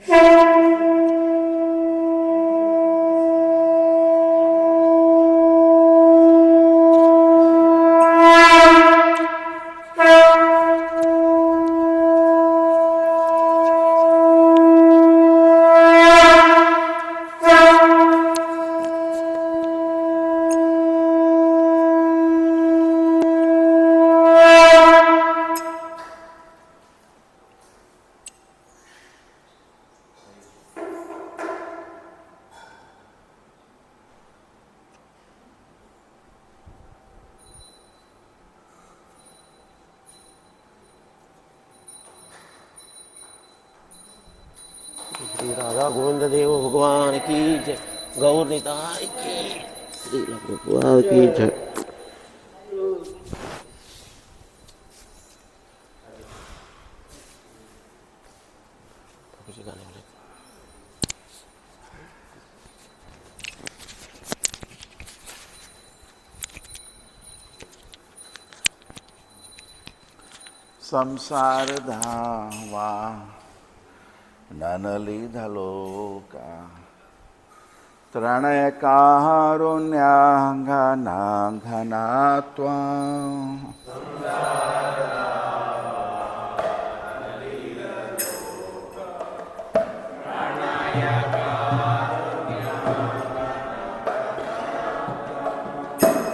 श्री राधा गोविंद देव भगवान की जय। गौर निताय की, श्री भगवान की जय। संसार धावा ननलिधलोका त्रणय कारुण्याघनाघनात्वा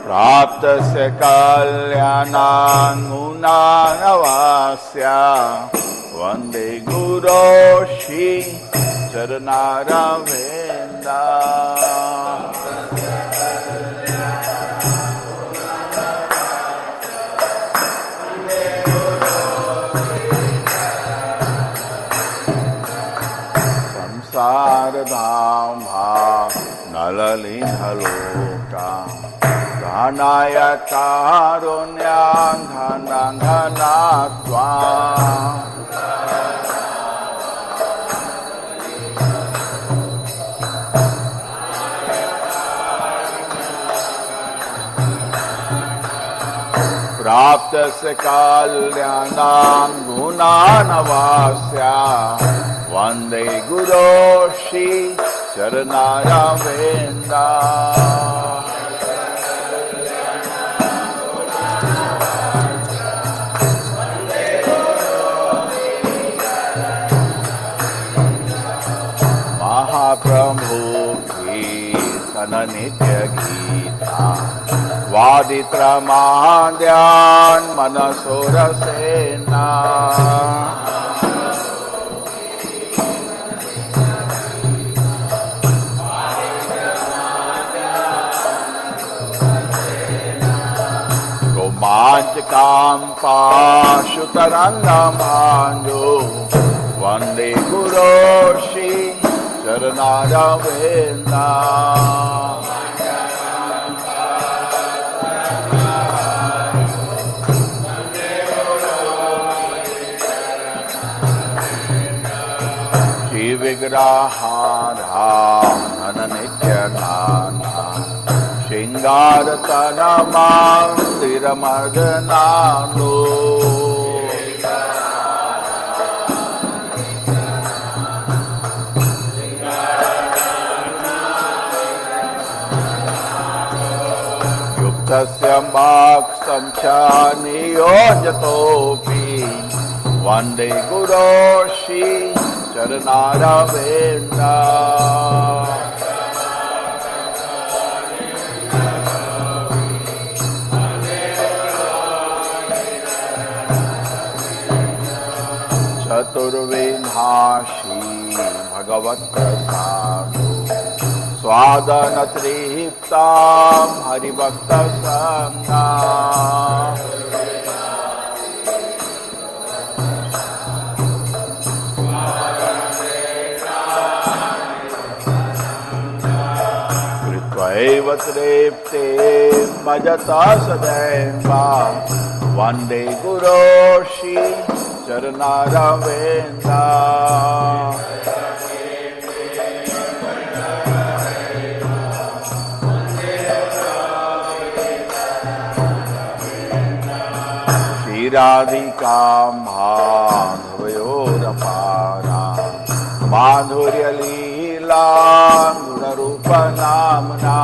प्राप्तस्य कल्याणान्मुनानवास्या वंदे गुरो श्री चरणारविंदा। संसार धामा नललिधलोका घनाय कारुण्याघनाघनात्वा प्राप्तस्य कल्याणान्मुनानवास्या वंदे गुरो श्री चरणारविंदा। महाप्रभु कीर्तन नित्य गीता वादित्रमाद्यान् मनसोरसेना रोमांचकां पाशुतरङ्गमाञ्जो वंदे गुरो श्री चरणारविंदा। श्री विग्रहाधान नित्य नाना श्रृंगारतनमांदिरमर्दनानो युक्तस्य माक्षं च नियोजतोऽपि वंदे गुरो श्री चरणारविंदा। चतुर्विधाशी भगवत्प्रसादो स्वादन तृप्तां हरिभक्त संगा कृत्वैव तृप्ते मजता सदैव वंदे गुरो श्री चरणारविंदा। क्षीराधिकां माधवयोरपारा माधुर्यलीला गुणरूपनाम्ना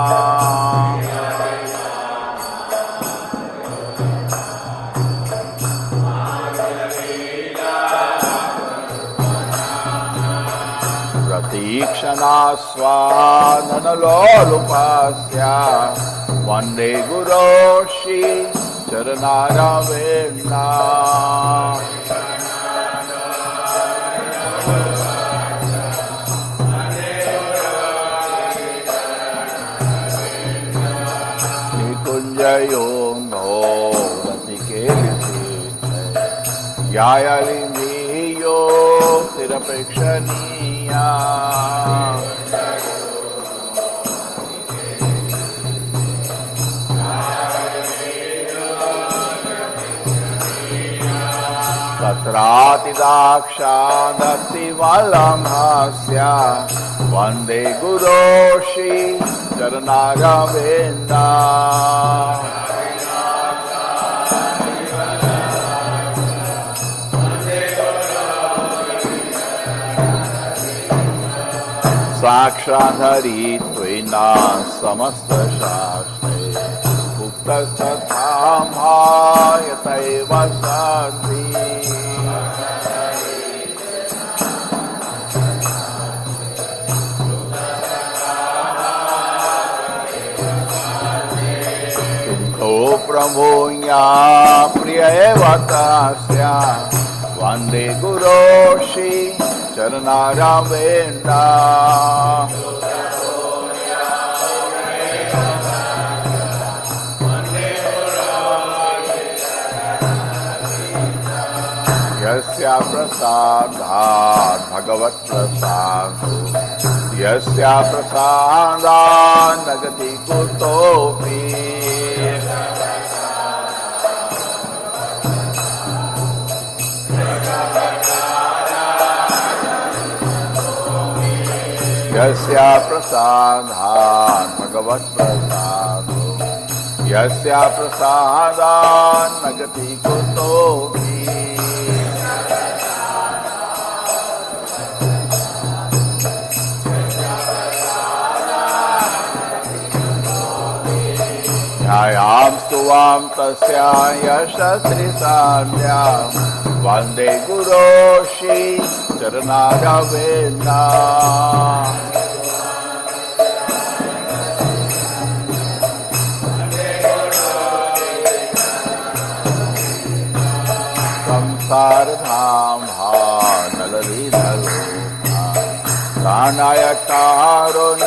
प्रतीक्षणा स्वाननलोलुपस्य वन्दे गुरो श्री चरणारविन्दा निकुञ्जयोनो रतिकेलिते यायालिन्दीयो तिरपेक्षणीया तत्रातिदाक्षादत्तिवल्लभस्य वन्दे गुरो श्री चरणारविन्दा साक्षाधरित्वेन समस्तशास्त्रे उक्तस्तथाभायतैव सति किन्तु प्रभूया प्रिय एव तस्य वन्दे गुरो श्री चरणारविन्दा यस्य प्रसादात् भगवत्प्रसादो यस्य प्रसादात् न गति कुतोऽपि यस्य प्रसादात् भगवत्प्रसादो यस्य प्रसादात् न गति कुतोऽपि ध्यायां स्तुवां तस्य यशस्त्रिसान्ध्यां वन्दे गुरो श्री चरणारविन्दा संसारधाम नललीनलोका दानाय कारुण्याघनघनात्वा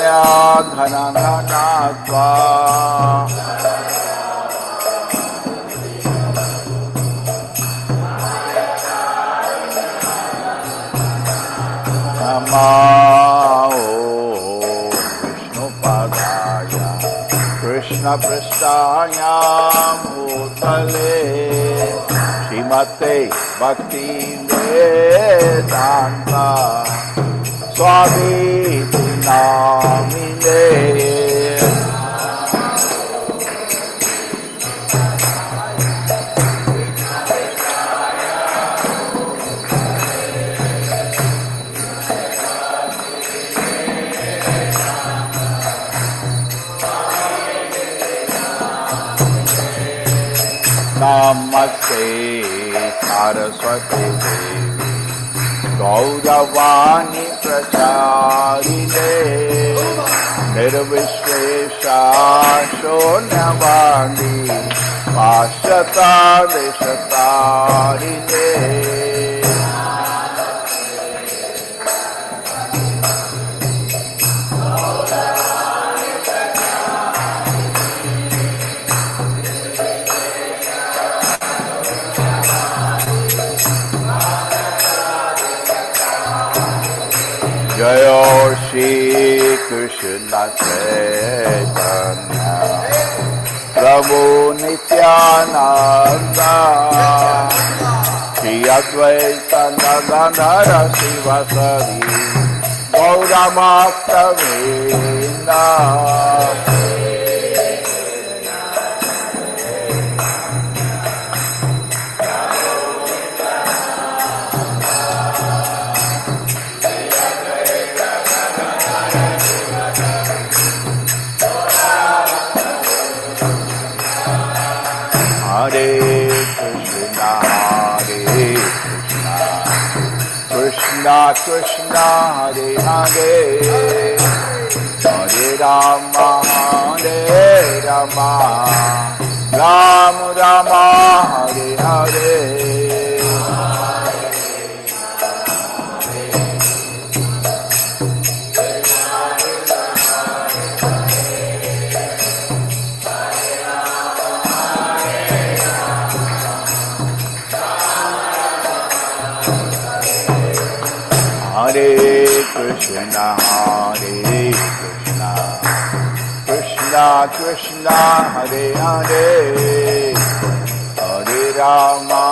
विष्णुपदाय कृष्णपृष्ठाय भूतले श्रीमते भक्तिवेदान्त स्वामीति नामिने नमस्ते सरस्वती देवी गौरवाणी प्रचारिणे निर्विशेषा शून्यवाणी पाश्चाता देशतारिणे जय श्री कृष्ण चैतन्य प्रभु Nityanand Shri Advaita Gadadhar शिवसरि गौरभक्तवृंद Krishna Krishna Hare Hare Hare Rama Rama Rama Hare Hare Hare Krishna Krishna Krishna Hare Hare Hare Rama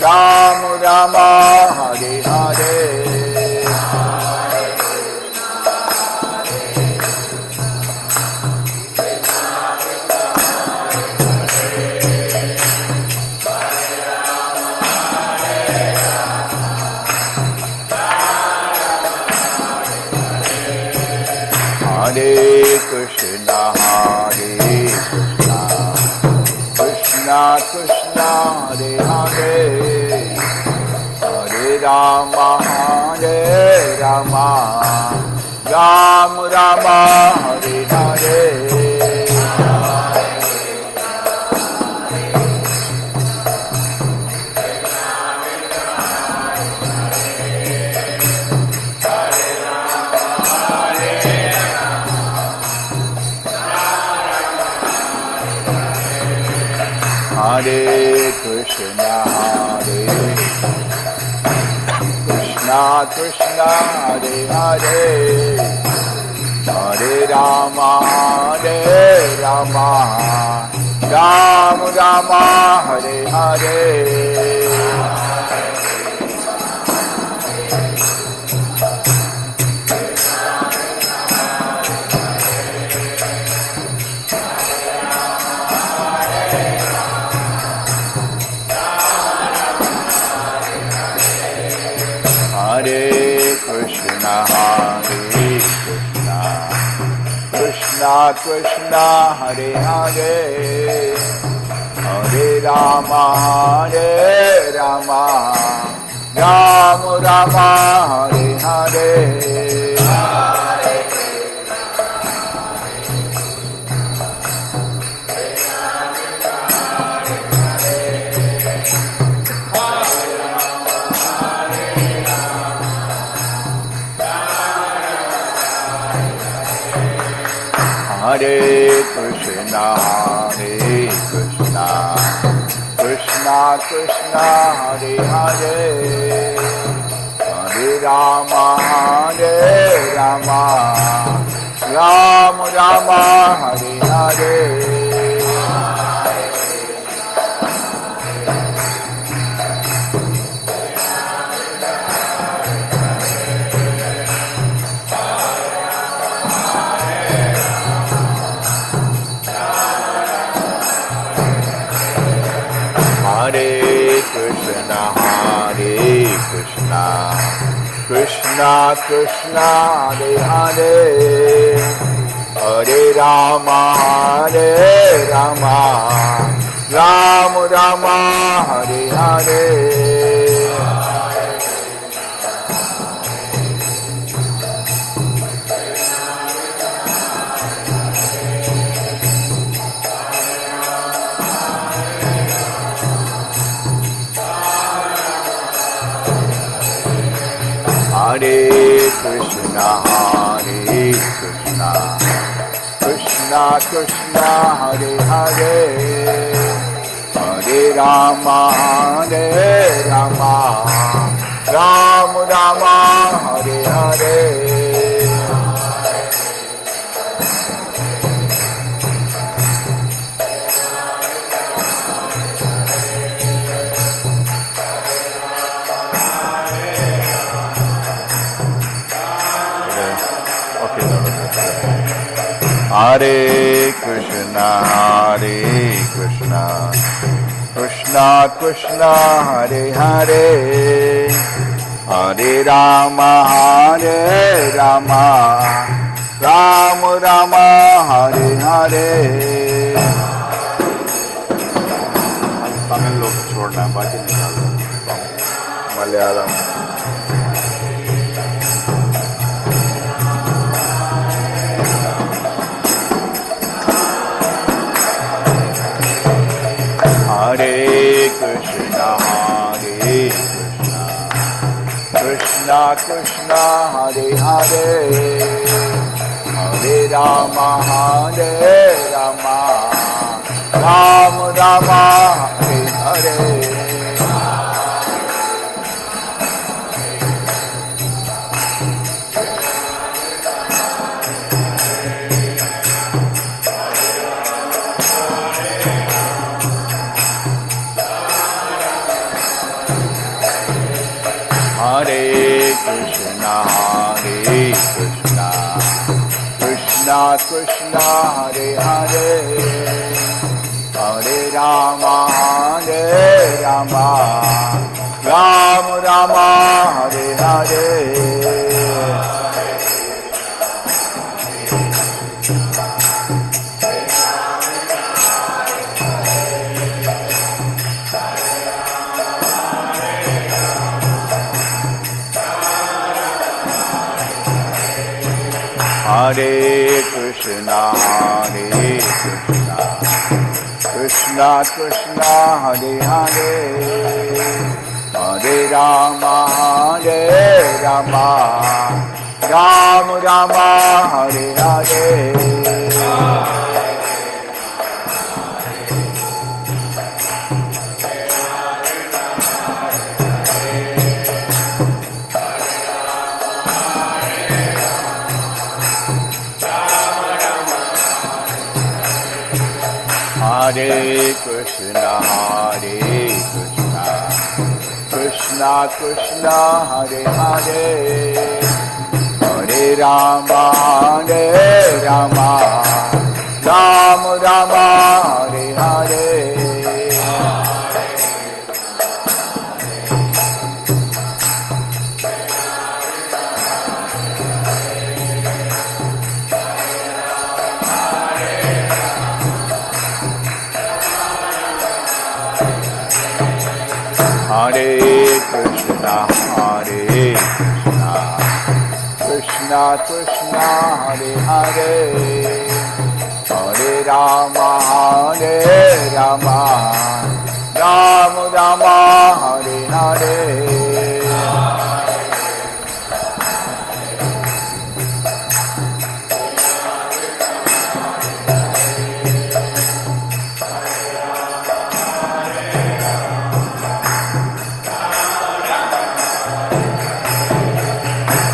Rama Rama Hare Hare Hare Krishna Krishna Krishna Hare Hare Hare Rama Rama Rama Hare Hare Hare Krishna Krishna Krishna Hare Hare Hare Rama Rama Rama Hare Hare Hare Krishna Krishna Krishna Hare Hare Hare Rama Rama Rama Hare Hare Hare Krishna Krishna Krishna Hare Hare Hare Rama Rama Rama Hare Hare Hare Krishna Krishna Krishna Hare Hare Hare Rama Rama Rama Hare Hare Hare Krishna Krishna Krishna Hare Hare Hare Rama Rama Rama Hare Hare Hare Krishna Krishna Krishna Hare Hare Hare Rama Rama Rama Hare Hare Tamil लोग छोड़ना बाकी निकाल दो Malayalam. Hare Krishna, Hare Krishna, Krishna Krishna, Hare Hare, Hare Rama, Hare Rama, Rama Rama, Hare Hare. Hare Krishna, Hare Krishna, Krishna Krishna, Hare Hare, Hare Rama, Hare Rama, Rama Rama, Hare Hare. Hare Krishna, Hare Krishna, Krishna Krishna, Hare Hare, Hare Rama, Hare Rama, Rama Rama, Hare Hare. Hare Krishna, Hare Krishna, Krishna Krishna, Hare Hare, Hare Rama, Hare Rama, Rama Rama, Hare Hare. Hare Krishna, Hare Krishna, Krishna Krishna, Hare Hare, Hare Rama, Hare Rama, Rama Rama, Hare Hare.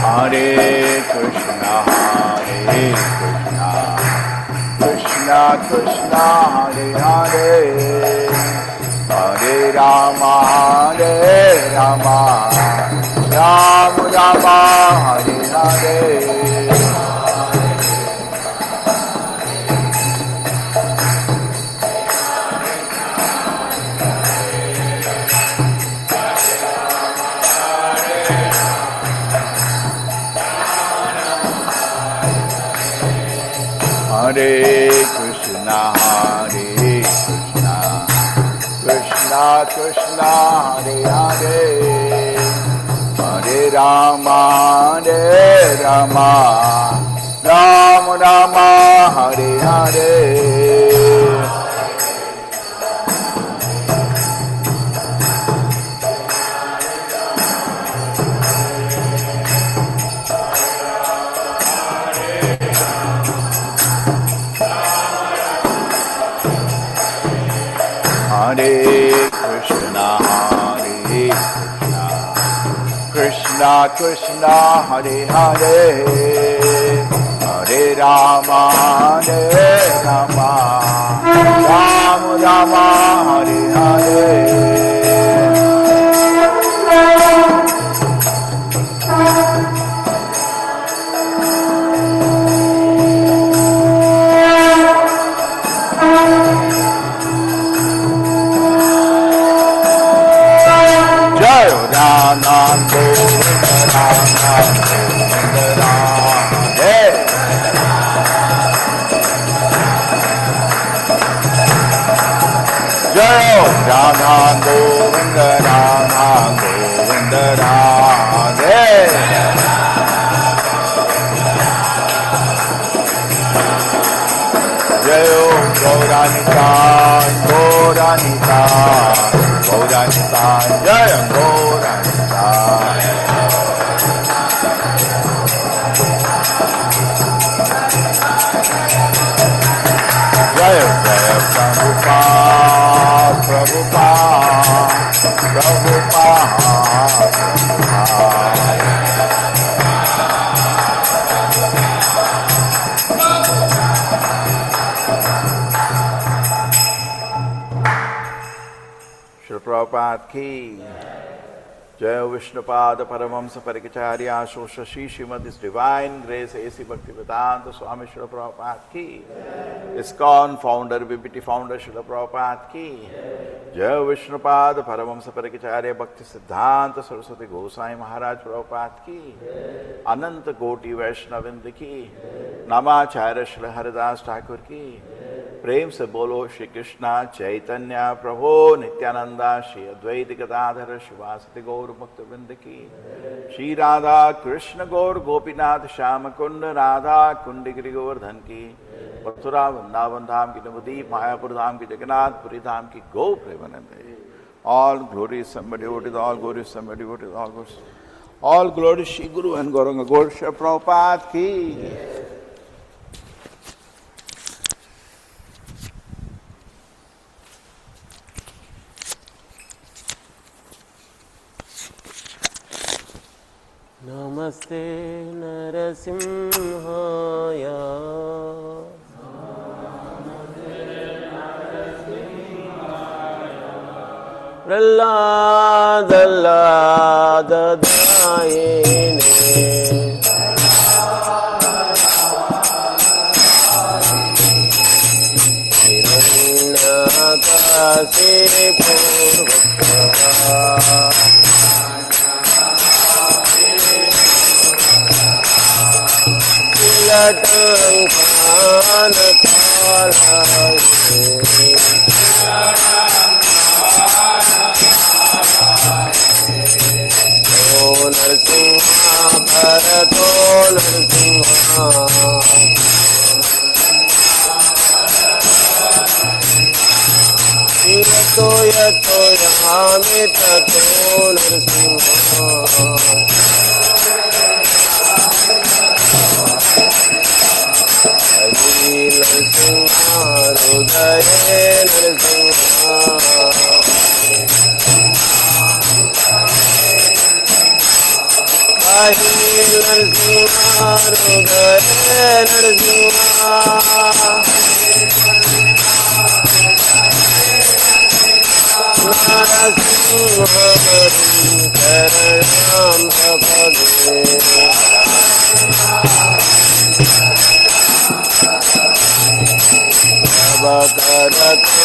Hare Krishna, Hare Krishna, Krishna Krishna, Hare Hare, Hare Rama, Hare Rama, Rama Rama, Hare Hare. Hare Krishna, Hare Krishna, Krishna Krishna, Hare Hare, Hare Rama, Hare Rama, Rama Rama, Hare Hare. Hare Krishna, Hare Krishna, Krishna Krishna, Hare Hare, Hare Rama, Hare Rama, Rama Rama, Hare Hare. Radha Govinda, Radha Govinda, Jai Gauranitai. Jaya Jaya Prabhupada, Prabhupada, Prabhupada. Srila Prabhupada ki. Jai Vishnupad Paramahamsa Parikacharya Shoshashi Srimad His Divine Grace A.C. Bhaktivedanta Swami Srila Prabhupada ki. ISKCON founder, BBT founder Srila Prabhupada ki. Jai Vishnupad Paramahamsa Parikacharya Bhakti Siddhanta Saraswati Gosai Maharaj Prabhupada ki. Ananta Koti Vaishnavind ki. Namacharya Srila Haridas Thakur ki. प्रेम से बोलो श्री कृष्णा चैतन्य प्रभु नित्यानंदा श्री अद्वैत गदाधर शिवासति गौर भक्तवृंद की श्री राधा कृष्ण गौर गोपीनाथ श्याम कुंड राधा कुंड गिरि गोवर्धन की मथुरा वृंदावन धाम की नवदीप मायापुर धाम की जगन्नाथपुरी धाम की गौ Premanand. All glory is somebody devoted, all glory is somebody devoted, all glory Shri Guru and Gauranga Gaur Shri Prabhupada ki. नमस्ते नरसिंहाय प्रह्लाददायिने हिरण्यकशिपूर्वकः लटंकान ओ नरसिंहा भरतो नरसिंहा यतो यतो यामि ततो नरसिंहा नरसिंहा हृदये नरसिंहा नरसिंहा हृदये नरसिंहा नरसिंहा शरणं प्रपदे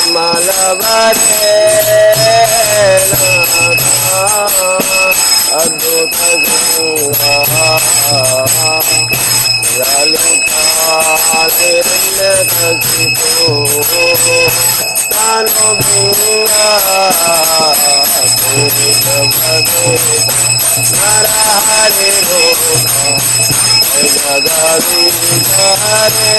करकमलवरे अद्भुत ललितालिरण्यकशिपो तानुभृङ्गा नरहरि जगदीश हरे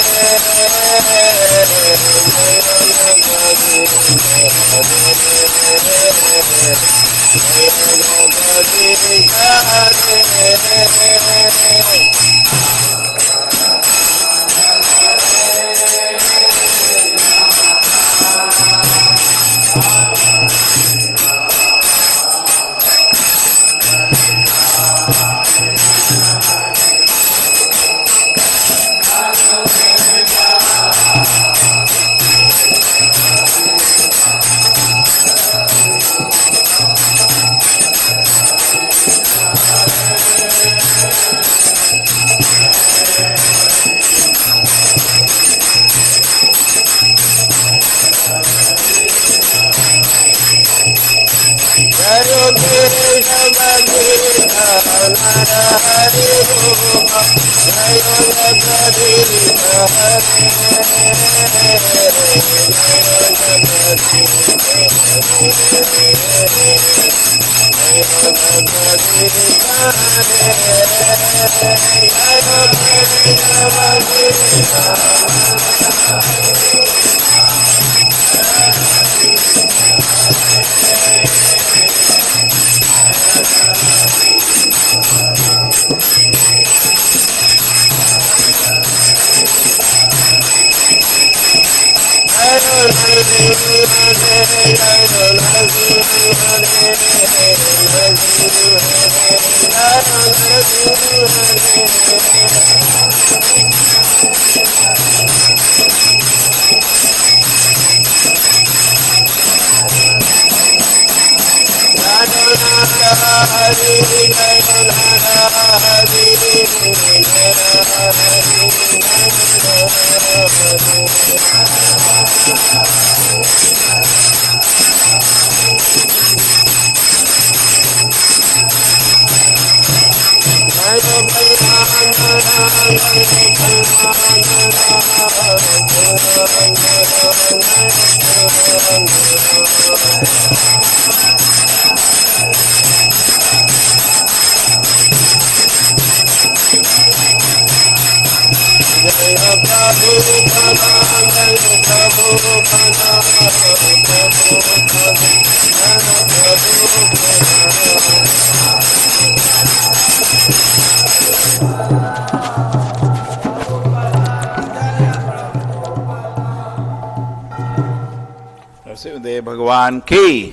नरसिंहदेव भगवान की,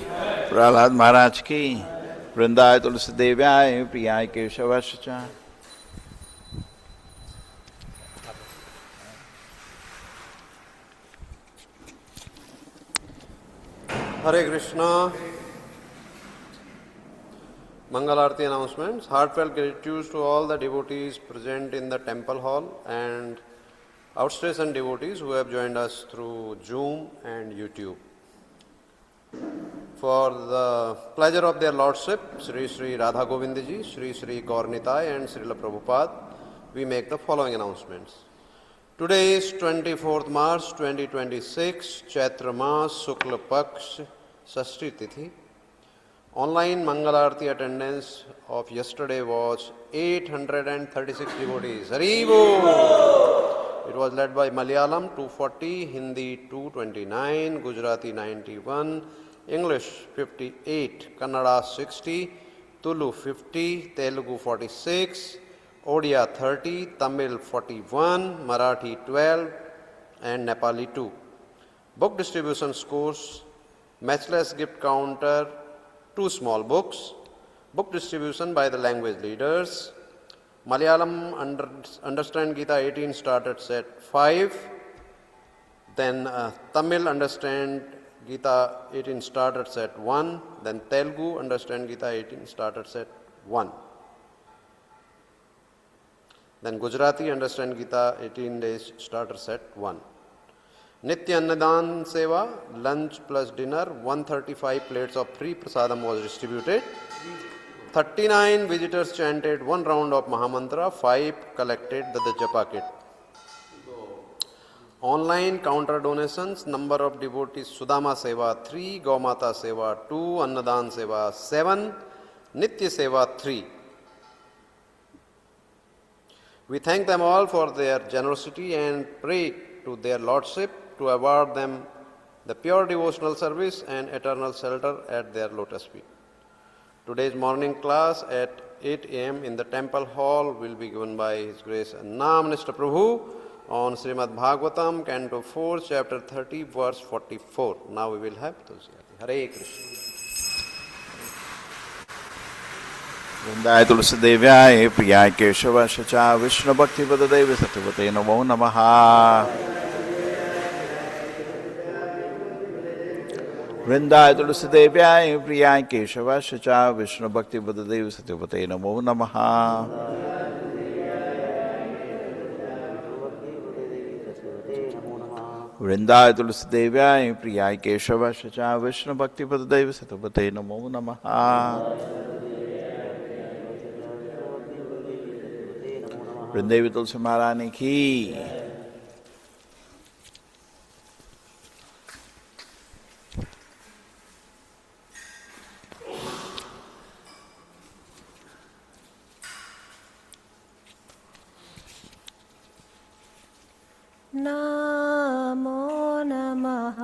प्रहलाद महाराज की, वृंदाय तुलसी देव्याय प्रियाय केशवाश्च च। Hare Krishna. Mangal Arati announcements. Heartfelt gratitude to all the devotees present in the temple hall and outstation devotees who have joined us through Zoom and YouTube. For the pleasure of their Lordship, Sri Sri Radha Govindji, Sri Sri Gaurnitai and Srila Prabhupada, we make the following announcements. Today is 24th March 2026, Chaitra Mas Shukla Paksh Shashti Tithi. Online Mangalarti attendance of yesterday was 836 devotees. Hari Bol! It was led by Malayalam 240, Hindi 229, Gujarati 91, English 58, Kannada 60, Tulu 50, Telugu 46, Odia 30, Tamil 41, Marathi 12 and Nepali 2. Book distribution scores, matchless gift counter, 2 small books, book distribution by the language leaders. Malayalam Understand Gita 18 started at 5, then Tamil Understand Gita 18 started at 1, then Telugu Understand Gita 18 started at 1. Then Gujarati Understand Gita 18 days starters at 1. Nitya Annadan Seva, lunch plus dinner, 135 plates of free prasadam was distributed. 39 visitors chanted 1 round of Mahamantra, 5 collected the Japa kit. Online counter donations, number of devotees Sudama Seva 3, Gaumata Seva 2, Annadan Seva 7, Nitya Seva 3. We thank them all for their generosity and pray to their Lordship to award them the pure devotional service and eternal shelter at their lotus feet. Today's morning class at 8 a.m. in the temple hall will be given by His Grace Anna Minister Prabhu on Srimad Bhagavatam, Canto 4, Chapter 30, verse 44. Now we will have Tulsi Aarti. Hare Krishna. वृंदाय तुलसी देव्याय प्रियाय केशवाश्च च विष्णु भक्ति पददेव सत्यवते नमो नमः। वृंदाय तुलसी देव्याय प्रियाय केशवाश्च च विष्णु भक्ति पददेव सत्यवते नमो नमः। वृंदाय तुलसी देव्याय प्रियाय केशवाश्च च विष्णु भक्ति पददेव सत्यवते नमो नमः। वृंदेवी तुलसी महारानी की। नमो नमः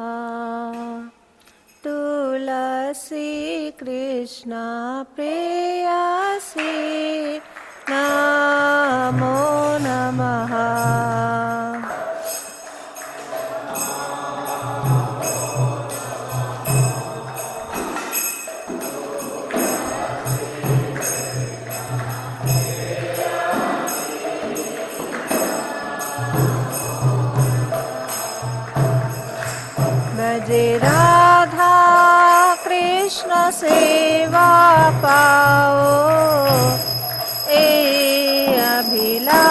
तुलसीदाय कृष्ण प्रेयसी नमो नमः। भजे राधा कृष्ण सेवा पाओ ए अभिलाषी।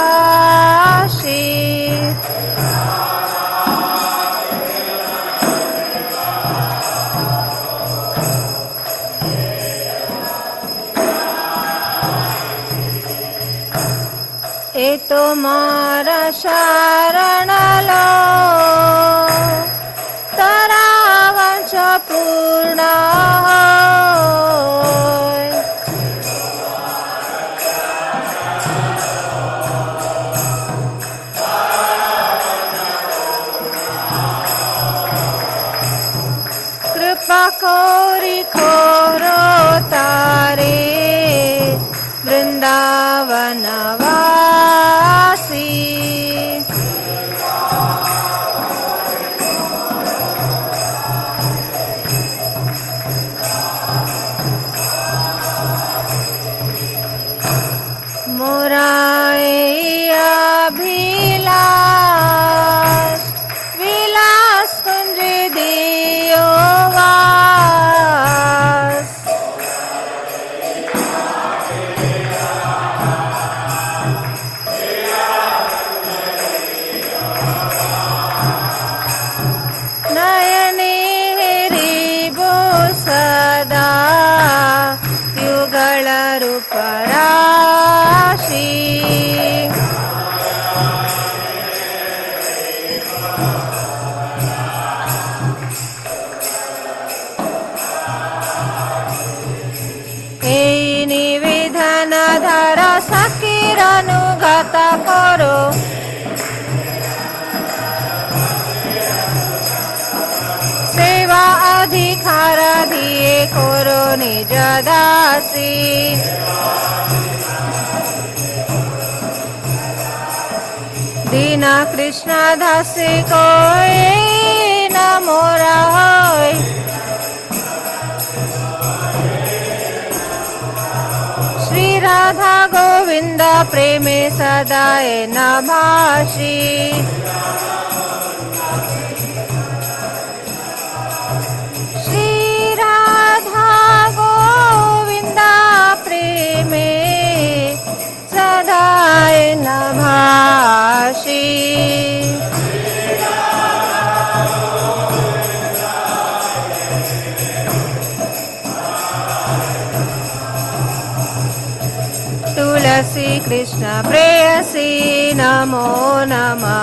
ए तुम्हारा शरण लो तारा वंश पूर्ण होय। कृपा कोरी खोरो तारे वृंदावन वासी। अभिलाष विलास कुंज दियो वास। नयने हरिबो सदा युगल रूप राशि। निवेदन धर सखीर अनुगत करो सेवा अधिकार दिए करो निज दासी। दीन कृष्ण दासी कोई न मोरा होय। श्री राधा गोविंद प्रेमे सदाए नभाषी। श्री राधा गोविंद प्रेमे सदाए नभाषी। तुलसी कृष्ण प्रेयसी नमो नमः।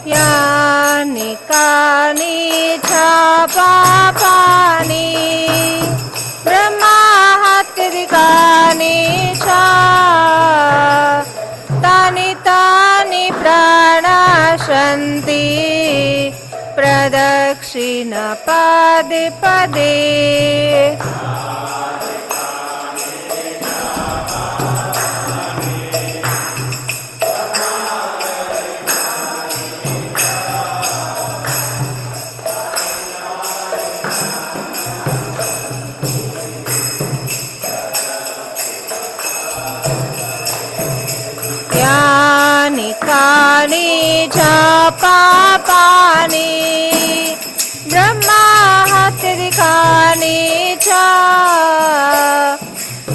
यानि कानि च पापानि ब्रह्माहत्यादिकानि च तानि तानि प्रणश्यन्ति प्रदक्षिण पदे पदे। यानि कानि च पापानि ब्रह्माहत्यादिकानि च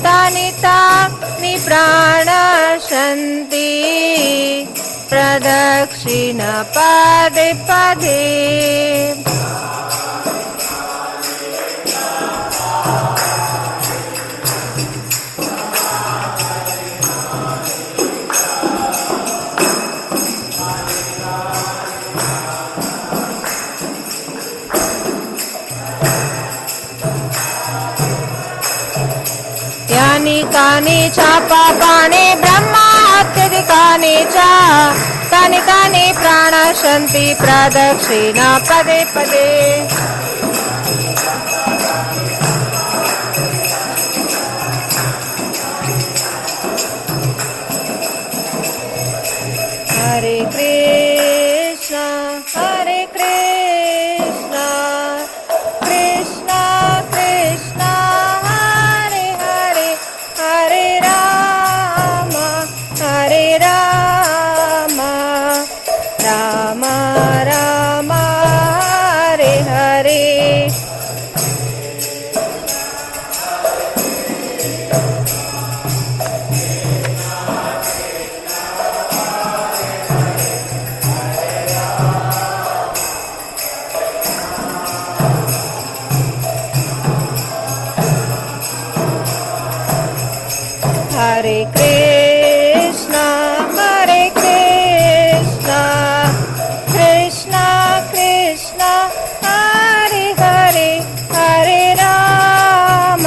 तानि तानि प्रणश्यन्ति प्रदक्षिण पदे पदे। यानि कानि च पापानि ब्रह्माहत्यादिकानि इत्यधिकानि च तानि तानि प्राणशन्ति प्रदक्षिणा पदे पदे हरे कृष्णा कृष्णा कृष्णा हरे हरे हरे राम राम राम हरे हरे हरे कृष्णा कृष्णा कृष्णा हरे हरे हरे राम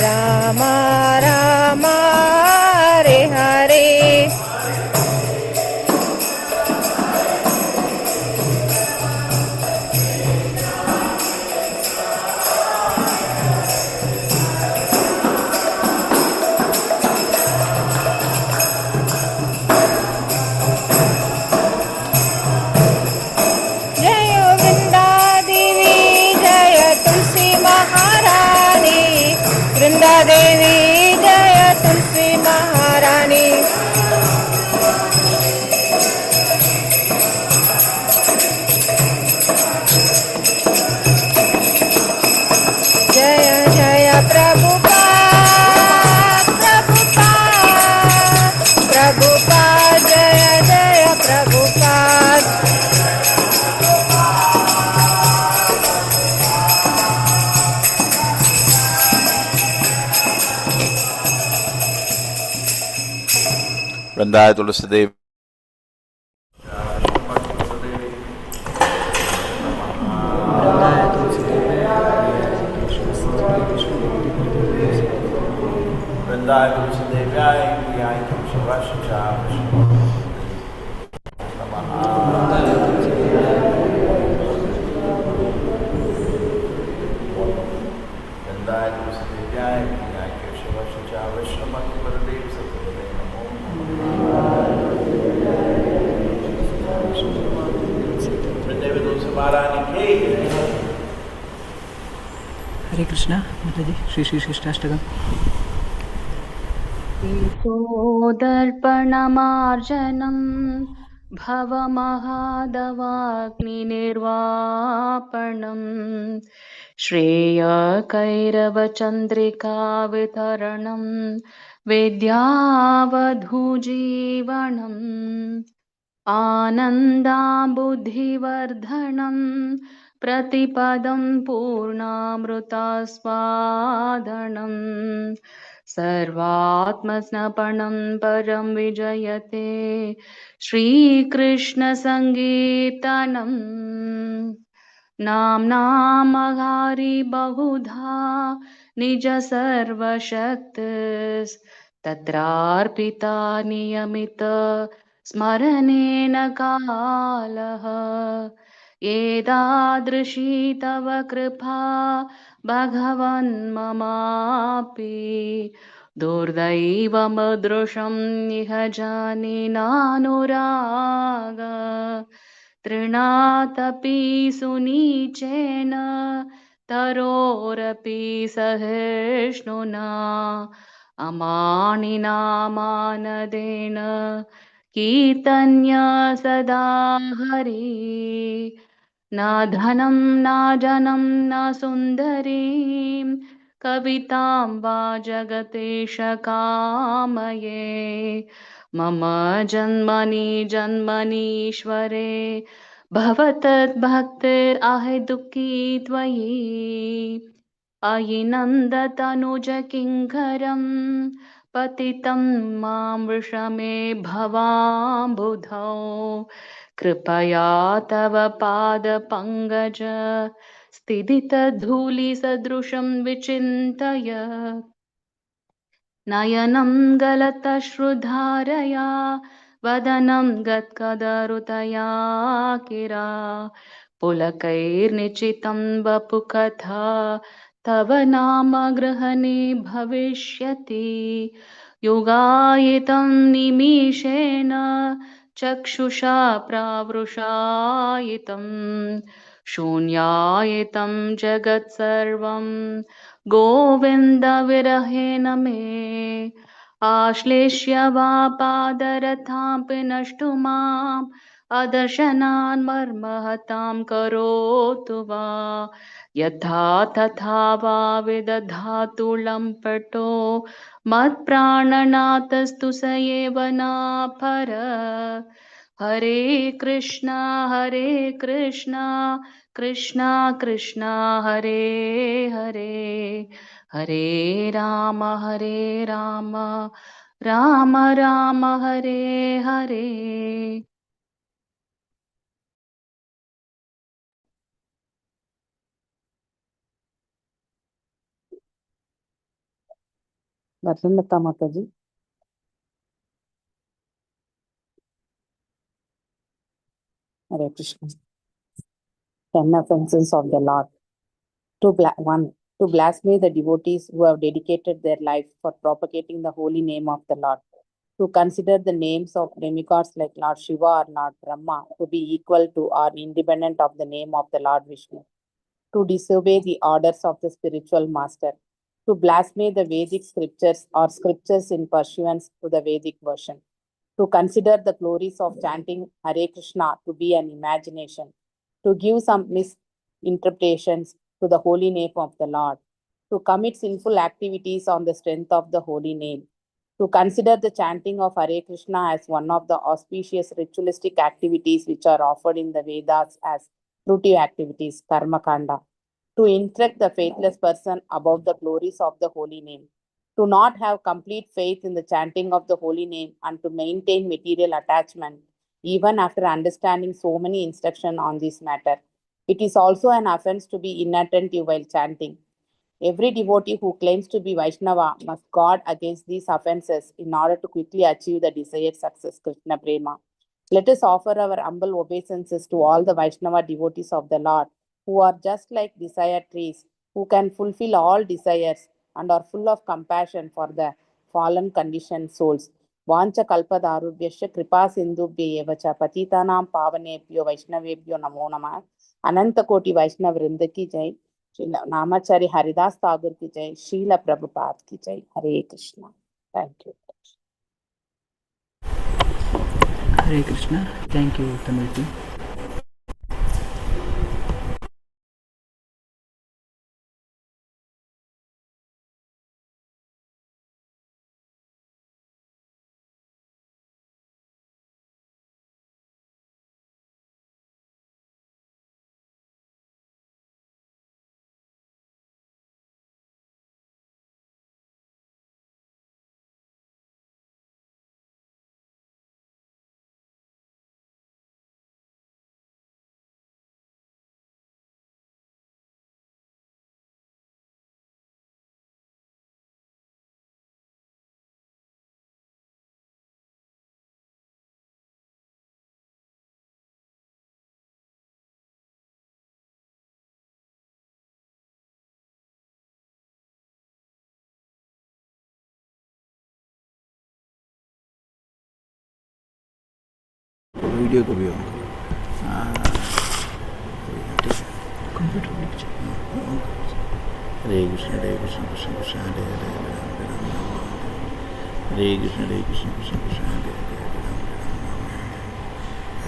राम राम हरे हरे जय वृंदा देवी जय तुलसी महारानी वृंदा देवी जय तुलसी महारानी जय जय प्रभुपाद जय जय प्रभुपाद वृंदाय तुलसी देव वृंदाय तुलसी देव्याय प्रियाय वृंदाय तुलसी देव्याय प्रियाय केशवाशा वैष्णवमति परदेव सतगुरुदेव नमो वृंदावन तुलसी महारानी की हरे कृष्णा माताजी श्री श्री शिष्टाष्टकम दर्पणमार्जनं भवमहादवाग्निर्वापणं श्रेयकैरवचन्द्रिकावितरणं विद्यावधूजीवनम् आनन्दाम्बुधिवर्धनं प्रतिपदं पूर्णामृतास्वादनं सर्वात्मस्नपनं परं विजयते श्रीकृष्णसङ्गीर्तनम् नाम्नामहारि बहुधा निज सर्वशक्तिस्तत्रार्पिता नियमित स्मरणेन कालः एतादृशी तव कृपा भगवन्ममापि दुर्दैवमदृशं इह जाने नानुराग तृणातपि सुनीचेन तरोरपि सहिष्णुना अमानिनामानदेन कीर्तन्य सदा हरि न धनं न जनं न सुन्दरीं कवितां वा जगतेश कामये मम जन्मनि जन्मनीश्वरे भवतद्भक्तिरहि दुःखी त्वयि अयि नन्दतनुज किङ्करं पतितं मां वृषमे भवाम्बुधौ कृपया तव पादपङ्कज स्थितधूलिसदृशं विचिन्तय नयनं गलतश्रुधारया वदनं गद्गदरुतया गिरा पुलकैर्निचितं वपुकथा तव नाम गृहणे भविष्यति युगायितं निमिषेण चक्षुषा प्रावृषायितं शून्यायितं जगत्सर्वं गोविन्दविरहेण मे आश्लेष्य वा पादरथापि नष्टु माम् अदर्शनान् मर्महतां करोतु वा यथा तथा वा विदधातु लम्पटो मत्प्राणनाथस्तु स एव न पर हरे कृष्णा कृष्णा कृष्णा हरे हरे हरे राम राम राम हरे हरे Vasundhata Mataji. Hare Krishna. 10 offenses of the Lord. One, to blaspheme the devotees who have dedicated their life for propagating the holy name of the Lord. To consider the names of demigods like Lord Shiva or Lord Brahma to be equal to or independent of the name of the Lord Vishnu. To disobey the orders of the spiritual master. To blaspheme the Vedic scriptures or scriptures in pursuance to the Vedic version. To consider the glories of chanting Hare Krishna to be an imagination, to give some misinterpretations to the holy name of the Lord, to commit sinful activities on the strength of the holy name, to consider the chanting of Hare Krishna as one of the auspicious ritualistic activities which are offered in the Vedas as fruitive activities, Karma Kanda, to instruct the faithless person about the glories of the holy name, to not have complete faith in the chanting of the holy name and to maintain material attachment even after understanding so many instructions on this matter. It is also an offense to be inattentive while chanting. Every devotee who claims to be Vaishnava must guard against these offenses in order to quickly achieve the desired success, Krishna Prema. Let us offer our humble obeisances to all the Vaishnava devotees of the Lord, who are just like desire trees, who can fulfill all desires and are full of compassion for the fallen conditioned souls. Vancha kalpadarubhyasya kripa sindhubhya evacha patitanam pavanebhyo vaishnavebhyo namo namah. Ananta Koti Vaishnav Vrinda ki jai. नामाचार्य Haridas Thakur की जय, शीला प्रभुपाद की जय. Hare Krishna. Thank you. Hare Krishna. Thank you, Tamilji. Video को भी on करो. Computer lecture. Hare Krishna Krishna Krishna Hare Hare Hare Krishna Krishna Krishna Hare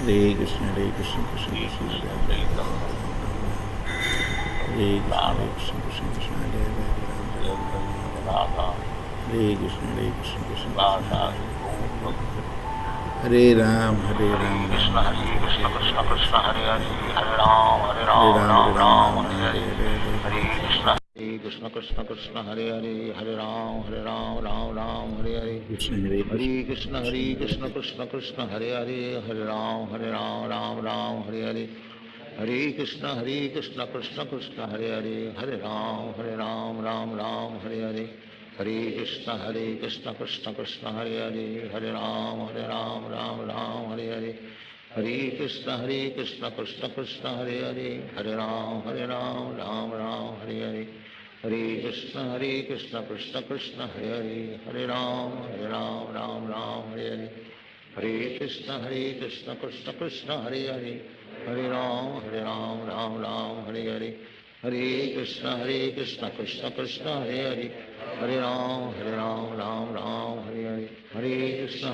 Hare Krishna Krishna Krishna Hare Hare Krishna Krishna Krishna Hare Hare Krishna Krishna Hare Ram Krishna Krishna Krishna Hare Hare Hare Ram Ram Hare Hare Hare Krishna Krishna Krishna Hare Hare Hare Ram Ram Hare Hare Hare Krishna Krishna Krishna Hare Hare Hare Ram Ram Hare Hare Hare Krishna Krishna Krishna Hare Hare Hare Ram Ram Hare Hare Hare Krishna Krishna Krishna Hare Hare, Hare Ram Ram Ram Hare Hare, Hare Krishna Krishna Krishna Hare Hare, Hare Ram Ram Ram Hare Hare, Hare Krishna Krishna Krishna Hare Hare, Hare Ram Ram Ram Hare Hare, Hare Krishna Krishna Krishna Hare Hare, Hare Ram Ram Ram Hare Hare, Hare Krishna Krishna Krishna Hare Hare, Hare Ram Ram Ram Hare Hare, Hare Krishna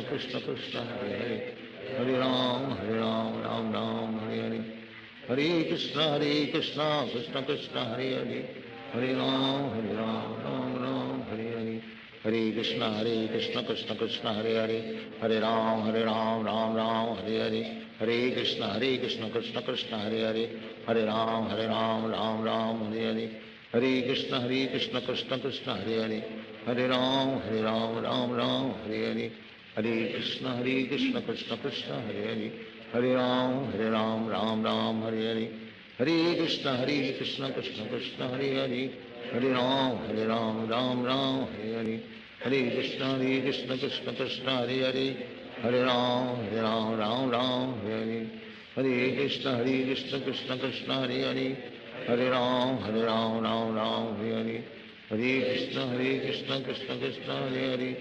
Krishna Krishna Hare Hare, Hare Ram Ram Ram Hare Hare, Hare Krishna Krishna Krishna Hare Hare, Hare Ram Ram Ram Hare Hare, Hare Krishna Krishna Krishna Hare Hare, Hare Ram Ram Ram Hare Hare, Hare Krishna Krishna Krishna Hare Hare, Hare Ram Ram Ram Hare Hare, Hare Krishna Krishna Krishna Hare Hare, Hare Ram Ram Ram Hare Hare, Hare Krishna Krishna Krishna Hare Hare, Hare Ram Ram Hare Hare, Hare Krishna Krishna Krishna Hare Hare, Hare Ram Ram Ram Hare Hare, Hare Krishna Krishna Krishna Hare Hare, Hare Ram Ram Hare Hare, Hare Krishna Krishna Krishna Hare Hare, Hare Ram Ram Hare Hare, Hare Krishna Krishna Krishna Hare Hare, Hare Ram Ram Hare Hare, Hare Krishna Krishna Krishna Hare Hare, Hare Ram Ram Hare Hare, Hare Krishna Krishna Krishna Hare Hare,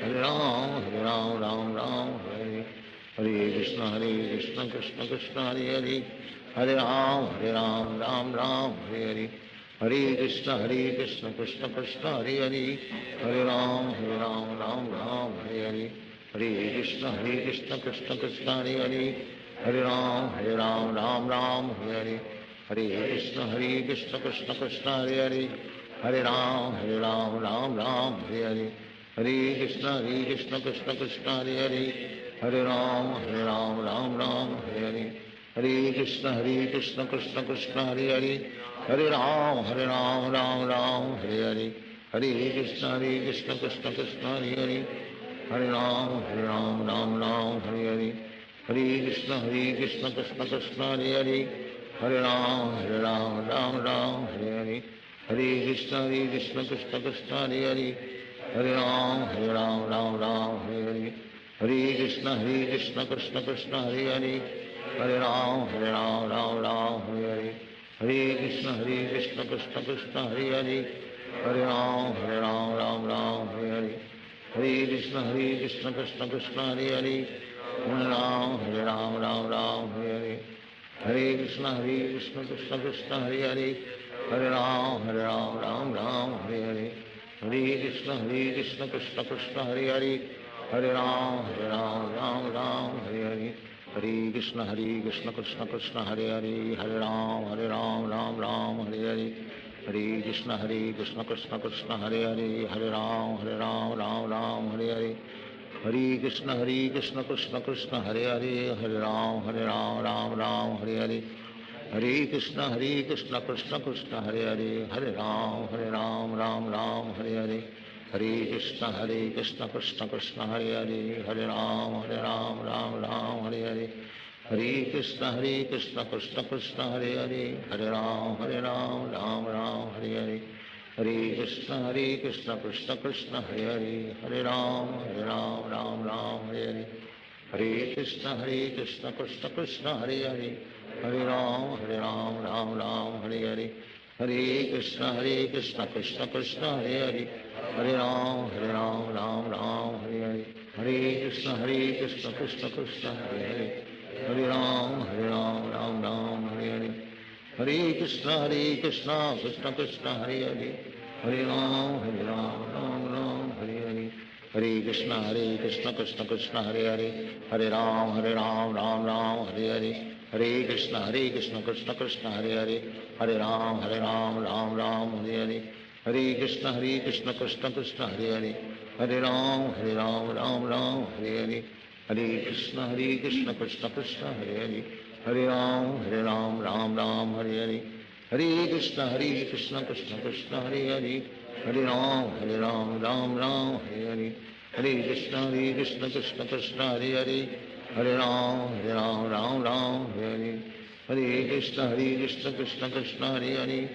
Hare Ram Ram Ram Hare Hare, Hare Krishna Krishna Krishna Hare Hare, Hare Ram Ram Hare Hare, Hare Krishna Krishna Krishna Hare Hare, Hare Ram Ram Hare Hare, Hare Krishna Krishna Krishna Hare Hare, Hare Ram Ram Hare Hare, Hare Krishna Krishna Krishna Hare Hare, Hare Ram Ram Hare Hare, Hare Krishna Krishna Krishna Hare Hare, Hare Ram Ram Hare Hare, Hare Krishna Krishna Krishna Hare Hare, Hare Ram Ram Hare Hare, Hare Krishna Krishna Krishna Hare Hare, Hare Ram Ram Hare Hare, Hare Krishna Krishna Krishna Hare Hare, Hare Ram Ram Hare Hare, Hare Krishna Krishna Krishna Hare Hare, Hare Ram Ram Hare Hare, Hare Krishna Krishna Krishna Hare Hare, Hare Ram Ram Hare Hare, Hare Krishna Krishna Krishna Hare Hare, Hare Ram Ram Hare Hare, Hare Krishna Krishna Krishna Hare Hare, Hare Ram Ram Hare Hare, Hare Krishna Krishna Krishna Hare Hare, Hare Ram Ram Hare Hare, Hare Krishna Krishna Krishna Hare Hare, Hare Ram Ram Hare Hare, Hare Krishna Krishna Krishna Hare Hare, Hare Ram Ram Hare Hare, Hare Krishna Krishna Krishna Hare Hare, Hare Ram Ram Hare Hare, Hare Krishna Krishna Krishna Hare Hare, Hare Ram Ram Hare Hare, Hare Krishna Krishna Krishna Hare Hare, Hare Ram Ram Hare Hare, Hare Krishna Krishna Krishna Hare Hare, Hare Ram Ram Hare Hare, Hare Krishna Krishna Krishna Hare Hare, Hare Ram Ram Hare Hare, Hare Krishna Krishna Krishna Hare Hare, Hare Ram Ram Hare Hare, Hare Krishna Krishna Krishna Hare Hare, Hare Ram Ram Hare Hare, Hare Krishna Krishna Krishna Hare Hare, Hare Ram Ram Hare Hare, Hare Krishna Krishna Krishna Hare Hare, Hare Ram Ram Hare Hare, Hare Krishna Krishna Krishna Hare Hare, Hare Ram Ram Hare Hare, Hare Krishna Krishna Krishna Hare Hare, Hare Ram Ram Hare Hare, Hare Krishna Krishna Krishna Hare Hare, Hare Ram Ram Hare Hare, Hare Krishna Krishna Krishna Hare Hare, Hare Ram Ram Hare Hare, Hare Krishna Krishna Krishna Hare Hare, Hare Ram Ram Hare Hare, Hare Krishna Krishna Krishna Hare Hare,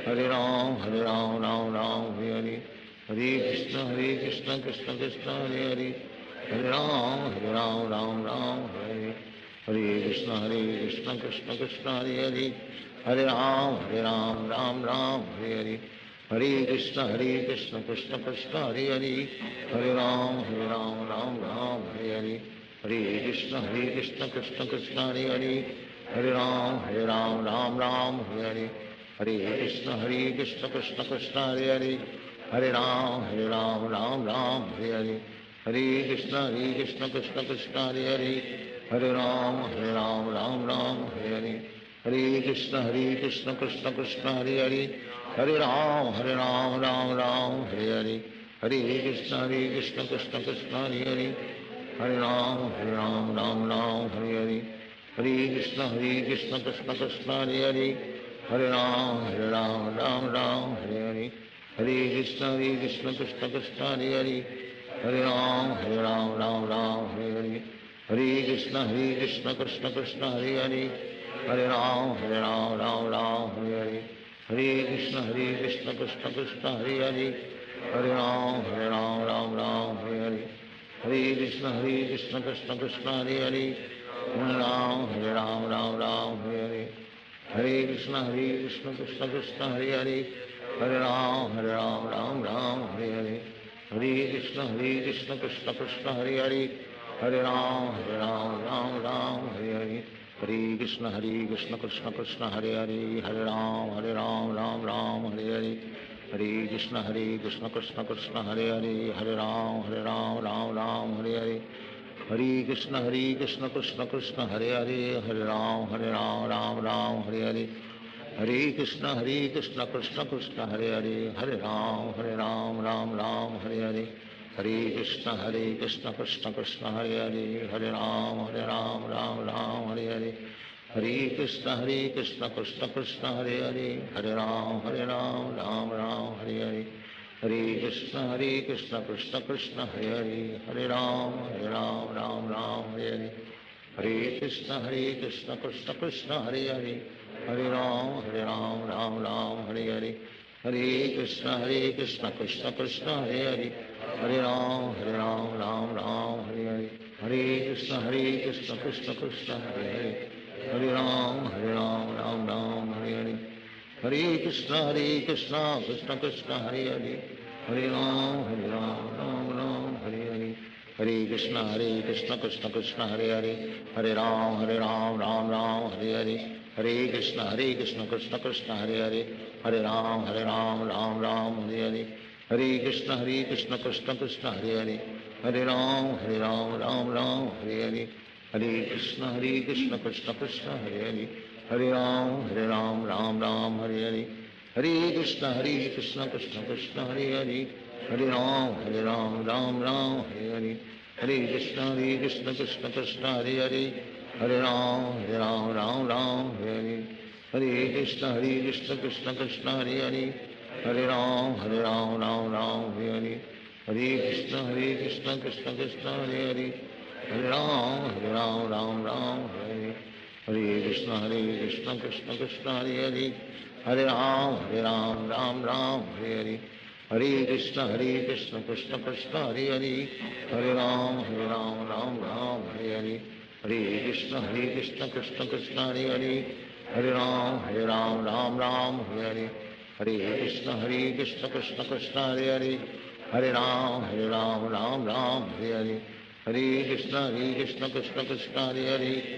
Hare Ram Ram Hare Hare, Hare Krishna Krishna Krishna Hare Hare, Hare Ram Ram Ram Hare Hare Krishna Krishna Krishna Hare Hare, Hare Ram Ram Ram Hare Hare, Hare Krishna Krishna Krishna Hare Hare, Hare Ram Ram Ram Hare Hare, Hare Krishna Krishna Krishna Hare Hare, Hare Ram Ram Hare Hare, Hare Krishna Krishna Krishna Hare Hare, Hare Ram Ram Hare Hare, Hare Krishna Krishna Krishna Hare Hare, Hare Ram Ram Hare Hare, Hare Krishna Krishna Krishna Hare Hare, Hare Ram Ram Hare Hare, Hare Krishna Krishna Krishna Hare Hare, Hare Ram Ram Hare Hare, Hare Krishna Krishna Krishna Hare Hare, Hare Ram Ram Hare Hare, Hare Krishna Krishna Krishna Hare Hare, Hare Ram Ram Hare Hare, Hare Krishna Krishna Krishna Hare Hare, Hare Ram Ram Hare Hare, Hare Krishna Krishna Krishna Hare Hare, Hare Ram Ram Hare Hare, Hare Krishna Krishna Krishna Hare Hare, Hare Ram Ram Hare Hare, Hare Krishna Krishna Krishna Hare Hare, Hare Ram Ram Hare Hare, Hare Krishna Krishna Krishna Hare Hare, Hare Ram Ram Hare Hare, Hare Krishna Krishna Krishna Hare Hare, Hare Ram Ram Hare Hare, Hare Krishna Krishna Krishna Hare Hare, Hare Ram Ram Hare Hare, Hare Krishna Krishna Krishna Hare Hare, Hare Ram Ram Hare Hare, Hare Krishna Krishna Krishna Hare Hare, Hare Ram Ram Hare Hare, Hare Krishna Krishna Krishna Hare Hare, Hare Ram Ram Hare Hare, Hare Krishna Krishna Krishna Hare Hare, Hare Ram Ram Hare Hare, Hare Krishna Krishna Krishna Hare Hare, Hare Ram Ram Hare Hare, Hare Krishna Krishna Krishna Hare Hare, Hare Ram Ram Hare Hare, Hare Krishna Krishna Krishna Hare Hare, Hare Ram Ram Hare Hare, Hare Krishna Krishna Krishna Hare Hare, Hare Ram Ram Hare Hare, Hare Krishna Krishna Krishna Hare Hare, Hare Ram Hare Hare, Hare Krishna Krishna Krishna Hare Hare, Hare Ram Ram Hare Hare, Hare Krishna Krishna Krishna Hare Hare, Hare Ram Ram Hare Hare, Hare Krishna Krishna Krishna Hare Hare, Hare Ram Hare Hare, Hare Krishna Krishna Krishna Hare Hare, Hare Ram Ram Hare Hare, Hare Krishna Krishna Krishna Hare Hare, Hare Ram Ram Hare Hare, Hare Krishna Krishna Krishna Hare Hare, Hare Ram Ram Hare Hare, Hare Krishna Krishna Krishna Hare Hare, Hare Ram Ram Hare Hare, Hare Krishna Krishna Krishna Hare Hare, Hare Ram Ram Hare Hare, Hare Krishna Krishna Krishna Hare Hare, Hare Ram Ram Hare Hare, Hare Krishna Krishna Krishna Hare Hare, Hare Ram Ram Hare Hare, Hare Krishna Krishna Krishna Hare Hare, Hare Ram Ram Hare Hare, Hare Krishna Krishna Krishna Hare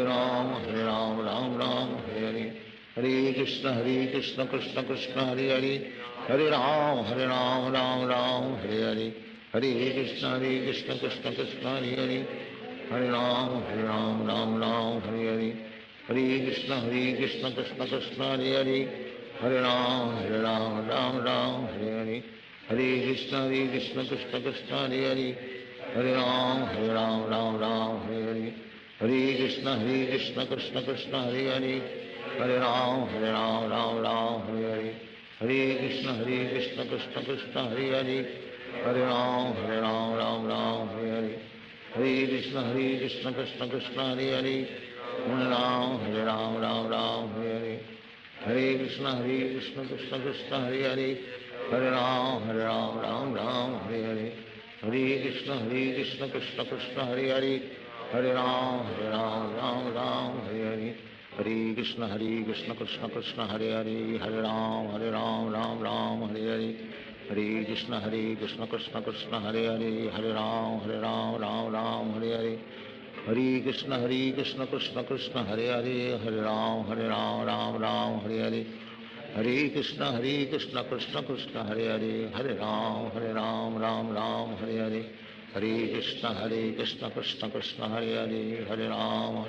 Hare, Hare Ram Ram Hare Hare, Hare Krishna Krishna Krishna Hare Hare, Hare Ram Ram Hare Hare, Hare Krishna Krishna Krishna Hare Hare, Hare Ram Hare Hare, Hare Krishna Krishna Krishna Hare Hare, Hare Ram Ram Hare Hare, Hare Krishna Krishna Krishna Hare Hare, Hare Ram Ram Hare Hare, Hare Krishna Krishna Krishna Hare Hare, Hare Ram Ram Hare Hare, Hare Krishna Krishna Krishna Hare Hare, Hare Ram Ram Hare Hare, Hare Krishna Krishna Krishna Hare Hare, Hare Ram Ram Hare Hare, Hare Krishna Krishna Krishna Hare Hare, Hare Ram Ram Hare Hare, Hare Krishna Krishna Krishna Hare हरे, Hare Ram, Ram Ram, Hare Hare. Hare Krishna, Krishna Krishna, Hare Hare. Hare Ram, Ram Ram, Hare Hare. Hare Krishna, Krishna Krishna, Hare Hare. Hare Ram, Ram Ram, Hare Hare. Hare Krishna, Krishna Krishna, Hare Hare. Hare Ram, Ram Hare Hare. Hare Krishna, Krishna Krishna, Hare Hare. Hare Ram, Ram Hare Hare. Hare Krishna, Krishna Krishna, Hare Hare. Hare Ram, Ram Hare Hare. Hare Krishna, Krishna Krishna, Hare Hare. Hare Ram,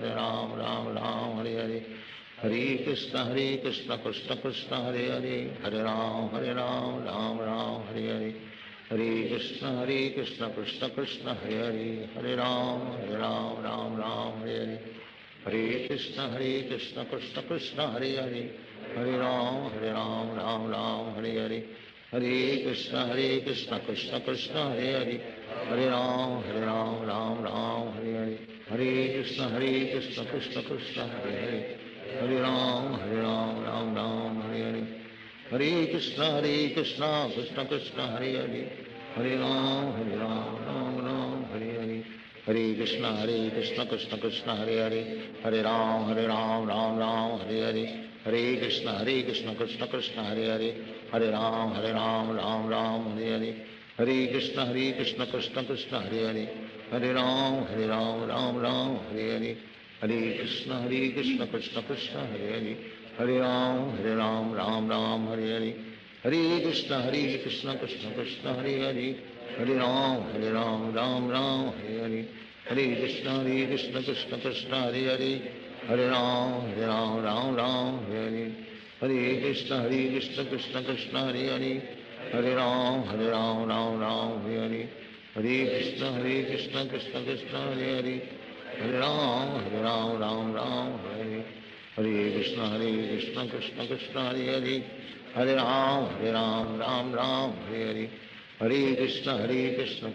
Ram Hare Hare. Hare Krishna, Krishna Krishna, Hare Hare. Hare Ram, Ram Hare Hare. Hare Krishna, Krishna Krishna, Hare Hare. Hare Ram, Ram Hare Hare. Hare Krishna, Krishna Krishna, Hare Hare. Hare Ram, Ram Hare Hare. Hare Krishna, Krishna Krishna, Hare Hare. Hare Ram, Ram Hare Hare. Hare Krishna, Krishna Krishna, Hare Hare. Hare Ram, Ram Hare Hare. Hare Krishna, Krishna Krishna, Hare Hare. Hare Ram, Ram Hare Hare. Hare Krishna, Krishna Krishna, Hare Hare. Hare Ram, Ram Hare Hare. Hare Krishna, Krishna Krishna, Hare Hare. Hare Ram, Ram Hare Hare. Hare Krishna, Krishna Krishna, Hare Hare. Hare Ram, Ram Hare Hare. Hare Krishna, Krishna Krishna, Hare Hare. Hare Ram, Ram Hare Hare. Hare Krishna, Krishna Krishna, Hare Hare. Hare Ram, Ram Hare Hare. Hare Krishna, Krishna Krishna, Hare Hare. Hare Ram, Ram Hare Hare. Hare Krishna, Krishna Krishna, Hare Hare. Hare Ram, Ram Hare Hare. Hare Krishna, Krishna Krishna, Hare Hare. Hare Ram, Ram Hare Hare. Hare Krishna, Krishna Krishna, Hare Hare. Hare Ram, Ram Hare Hare. Hare Krishna, Krishna Krishna, Hare Hare. Hare Ram, Ram Hare Hare. Hare Krishna,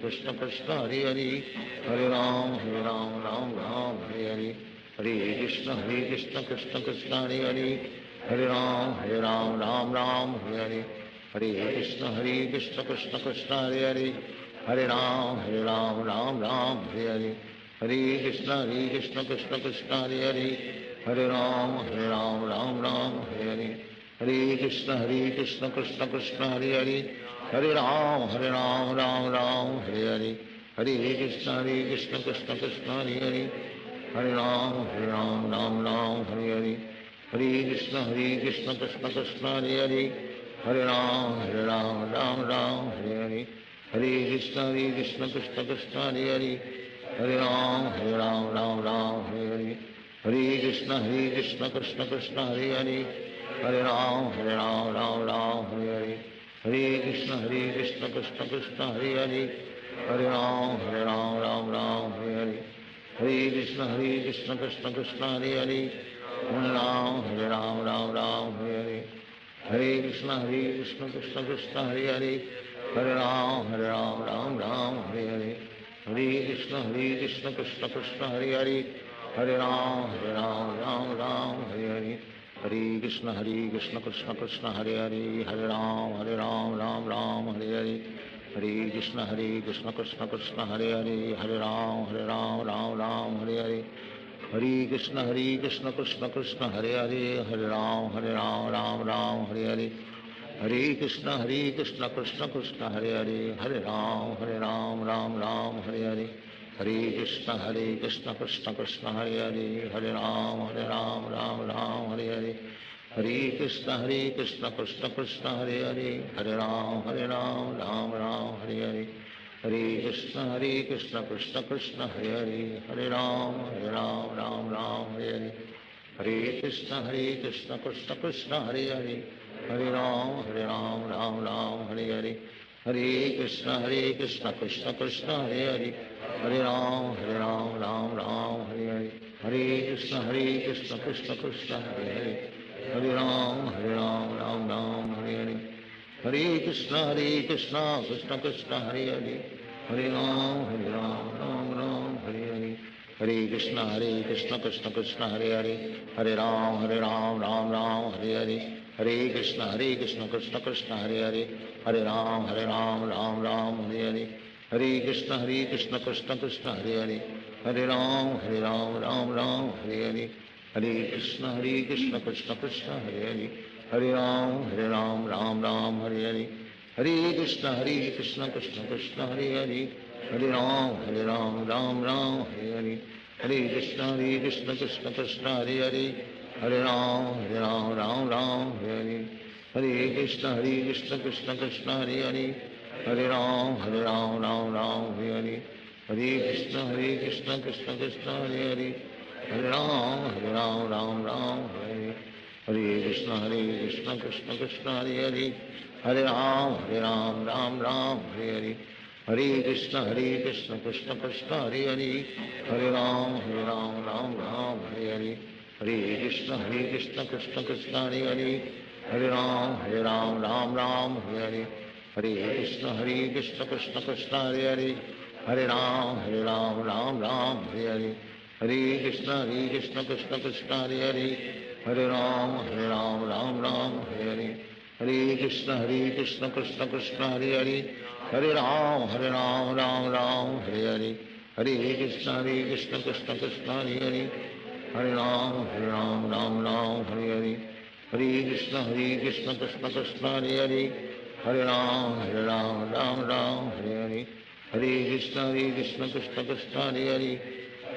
Krishna Krishna, Hare Hare. Hare Ram, Ram Hare Hare. Hare Krishna, Krishna Krishna, Hare Hare. Hare Ram, Ram Hare Hare. Hare Krishna, Krishna Krishna, Hare Hare. Hare Ram, Hare Hare. Hare Krishna, Krishna Krishna, Hare Hare. Hare Ram, Ram Hare Hare. Hare Krishna, Krishna Krishna, Hare Hare. Hare Ram, Ram Hare Hare. Hare Krishna, Krishna Krishna, Hare Hare. Hare Ram, Ram Hare Hare. Hare Krishna, Krishna Krishna, Hare Hare. Hare Ram, Ram Hare Hare. Hare Krishna, Krishna Krishna, Hare Hare. Hare Ram, Ram Hare Hare. Hare Krishna, Krishna Krishna, Hare Hare. Hare Ram, Ram Hare Hare. Hare Krishna, Krishna Krishna, Hare Hare. Hare Ram, Hare Hare. Hare Krishna, Krishna Krishna, Hare Hare. Hare Ram, Ram Hare Hare. Hare Krishna, Krishna Krishna, Hare Hare. Hare Ram, Ram Hare Hare. Hare Krishna, Krishna Krishna, Hare Hare. Hare Ram, Ram Hare Hare. Hare Krishna, Krishna Krishna, Hare Hare. Hare Ram, Hare Hare. Hare Krishna, Krishna Krishna, Hare Hare. Hare Ram, Ram Hare Hare. Hare Krishna, Krishna Krishna, Hare Hare. Hare Ram, Ram Hare Hare. Hare Krishna, Krishna Krishna, Hare Hare. Hare Ram, Ram Hare Hare. Hare Krishna, Krishna Krishna, Hare Hare. Hare Ram, Ram Hare Hare. Hare Krishna, Krishna Krishna, Hare Hare. Hare Ram, Ram Hare Hare. Hare Krishna, Krishna Krishna, Hare Hare. Hare Ram, Ram Hare Hare. Hare Krishna, Krishna Krishna, Hare Hare. Hare Ram, Ram Hare Hare. Hare Krishna, Krishna Krishna, Hare Hare. Hare Ram, Ram Hare Hare. Hare Krishna, Krishna Krishna, Hare Hare. Hare Ram, Hare Hare. Hare Krishna, Krishna Krishna, Hare Hare. Hare Ram, Ram Hare Hare. हरे कृष्ण कृष्ण कृष्ण हरे हरे, हरे राम राम राम हरे हरे, हरे कृष्ण कृष्ण कृष्ण हरे हरे, हरे राम राम राम हरे हरे, हरे कृष्ण कृष्ण कृष्ण हरे हरे, हरे राम राम राम हरे हरे, हरे कृष्ण कृष्ण कृष्ण हरे हरे, हरे राम राम राम हरे हरे, हरे कृष्ण कृष्ण कृष्ण हरे हरे, हरे राम राम राम हरे हरे, हरे कृष्ण कृष्ण कृष्ण हरे हरे, हरे राम राम राम हरे हरे, हरे कृष्ण कृष्ण कृष्ण हरे हरे, हरे राम राम राम हरे हरे, हरे कृष्ण कृष्ण कृष्ण हरे हरे, हरे राम राम राम हरे हरे, हरे कृष्ण कृष्ण कृष्ण हरे हरे, हरे राम राम राम हरे हरे, हरे कृष्ण कृष्ण कृष्ण हरे हरे, हरे राम राम राम हरे हरे, हरे कृष्ण कृष्ण कृष्ण हरे हरे, हरे राम राम राम हरे हरे, हरे कृष्ण कृष्ण कृष्ण हरे हरे, हरे राम राम राम हरे हरे, हरे कृष्ण कृष्ण कृष्ण हरे हरे, हरे राम राम राम हरे हरे, हरे कृष्ण कृष्ण कृष्ण हरे हरे, हरे राम राम राम हरे हरे, हरे कृष्ण कृष्ण कृष्ण हरे हरे, हरे राम राम राम हरे हरे, हरे कृष्ण कृष्ण कृष्ण हरे हरे, हरे राम राम राम हरे हरे, हरे कृष्ण कृष्ण कृष्ण हरे हरे, हरे राम राम राम हरे हरे, हरे कृष्ण कृष्ण कृष्ण हरे हरे,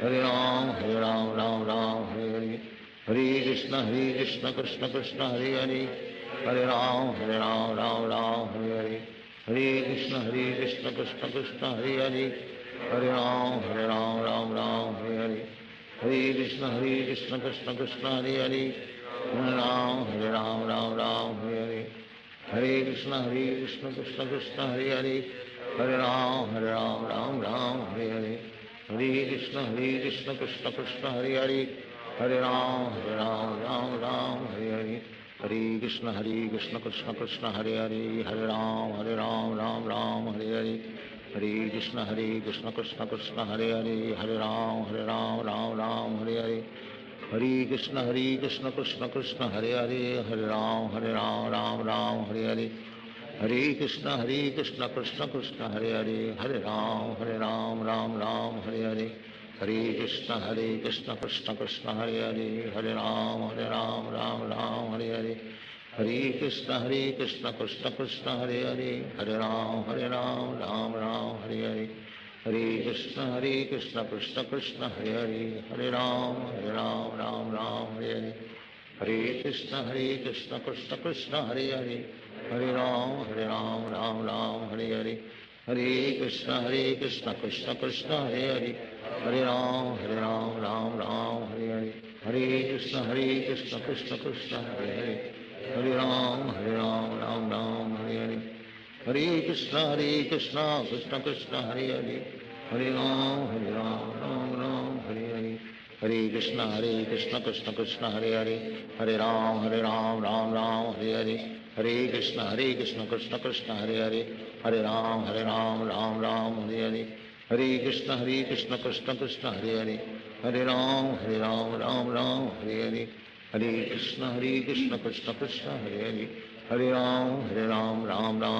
हरे राम राम राम हरे हरे, हरे कृष्ण कृष्ण कृष्ण हरे हरे, हरे राम राम राम हरे हरे, हरे कृष्ण कृष्ण कृष्ण हरे हरे, हरे राम राम राम हरे हरे, हरे कृष्ण कृष्ण कृष्ण हरे हरे, हरे राम राम राम हरे हरे, हरे कृष्ण कृष्ण कृष्ण हरे हरे, हरे राम राम राम हरे हरे, हरे कृष्ण कृष्ण कृष्ण हरे हरे, हरे राम राम राम हरे हरे, हरे कृष्ण कृष्ण कृष्ण हरे हरे, हरे राम राम राम हरे हरे, हरे कृष्ण कृष्ण कृष्ण हरे हरे, हरे राम राम राम हरे हरे, हरे कृष्ण कृष्ण कृष्ण हरे हरे, हरे राम राम राम हरे हरे, हरे कृष्ण कृष्ण कृष्ण हरे हरे, हरे राम राम राम हरे हरे, हरे कृष्ण कृष्ण कृष्ण हरे हरे, हरे राम राम राम हरे हरे, हरे कृष्ण कृष्ण कृष्ण हरे हरे, हरे राम राम राम हरे हरे, हरे कृष्ण कृष्ण कृष्ण हरे हरे, हरे राम राम राम हरे हरे, हरे कृष्ण कृष्ण कृष्ण हरे हरे, हरे राम राम राम हरे हरे, हरे कृष्ण कृष्ण कृष्ण हरे हरे, हरे राम राम राम हरे हरे, हरे कृष्ण कृष्ण कृष्ण हरे हरे, हरे राम राम राम हरे हरे, हरे कृष्ण कृष्ण कृष्ण हरे हरे, हरे राम राम राम हरे हरे, हरे कृष्ण कृष्ण कृष्ण हरे हरे, हरे राम राम राम हरे हरे, हरे कृष्ण कृष्ण कृष्ण हरे हरे, हरे राम राम राम हरे हरे, हरे कृष्ण कृष्ण कृष्ण हरे हरे, हरे राम राम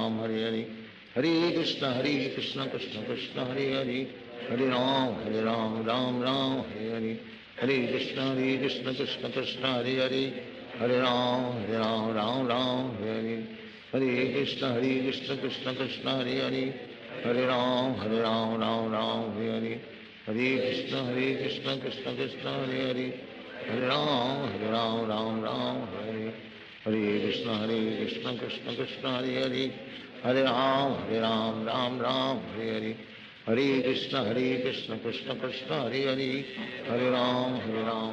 राम हरे हरे, हरे कृष्ण कृष्ण कृष्ण हरे हरे, हरे राम राम राम हरे हरे, हरे कृष्ण कृष्ण कृष्ण हरे हरे, हरे राम राम राम हरे हरे, हरे कृष्ण कृष्ण कृष्ण हरे हरे, हरे राम राम राम हरे हरे, हरे कृष्ण कृष्ण कृष्ण हरे हरे, हरे राम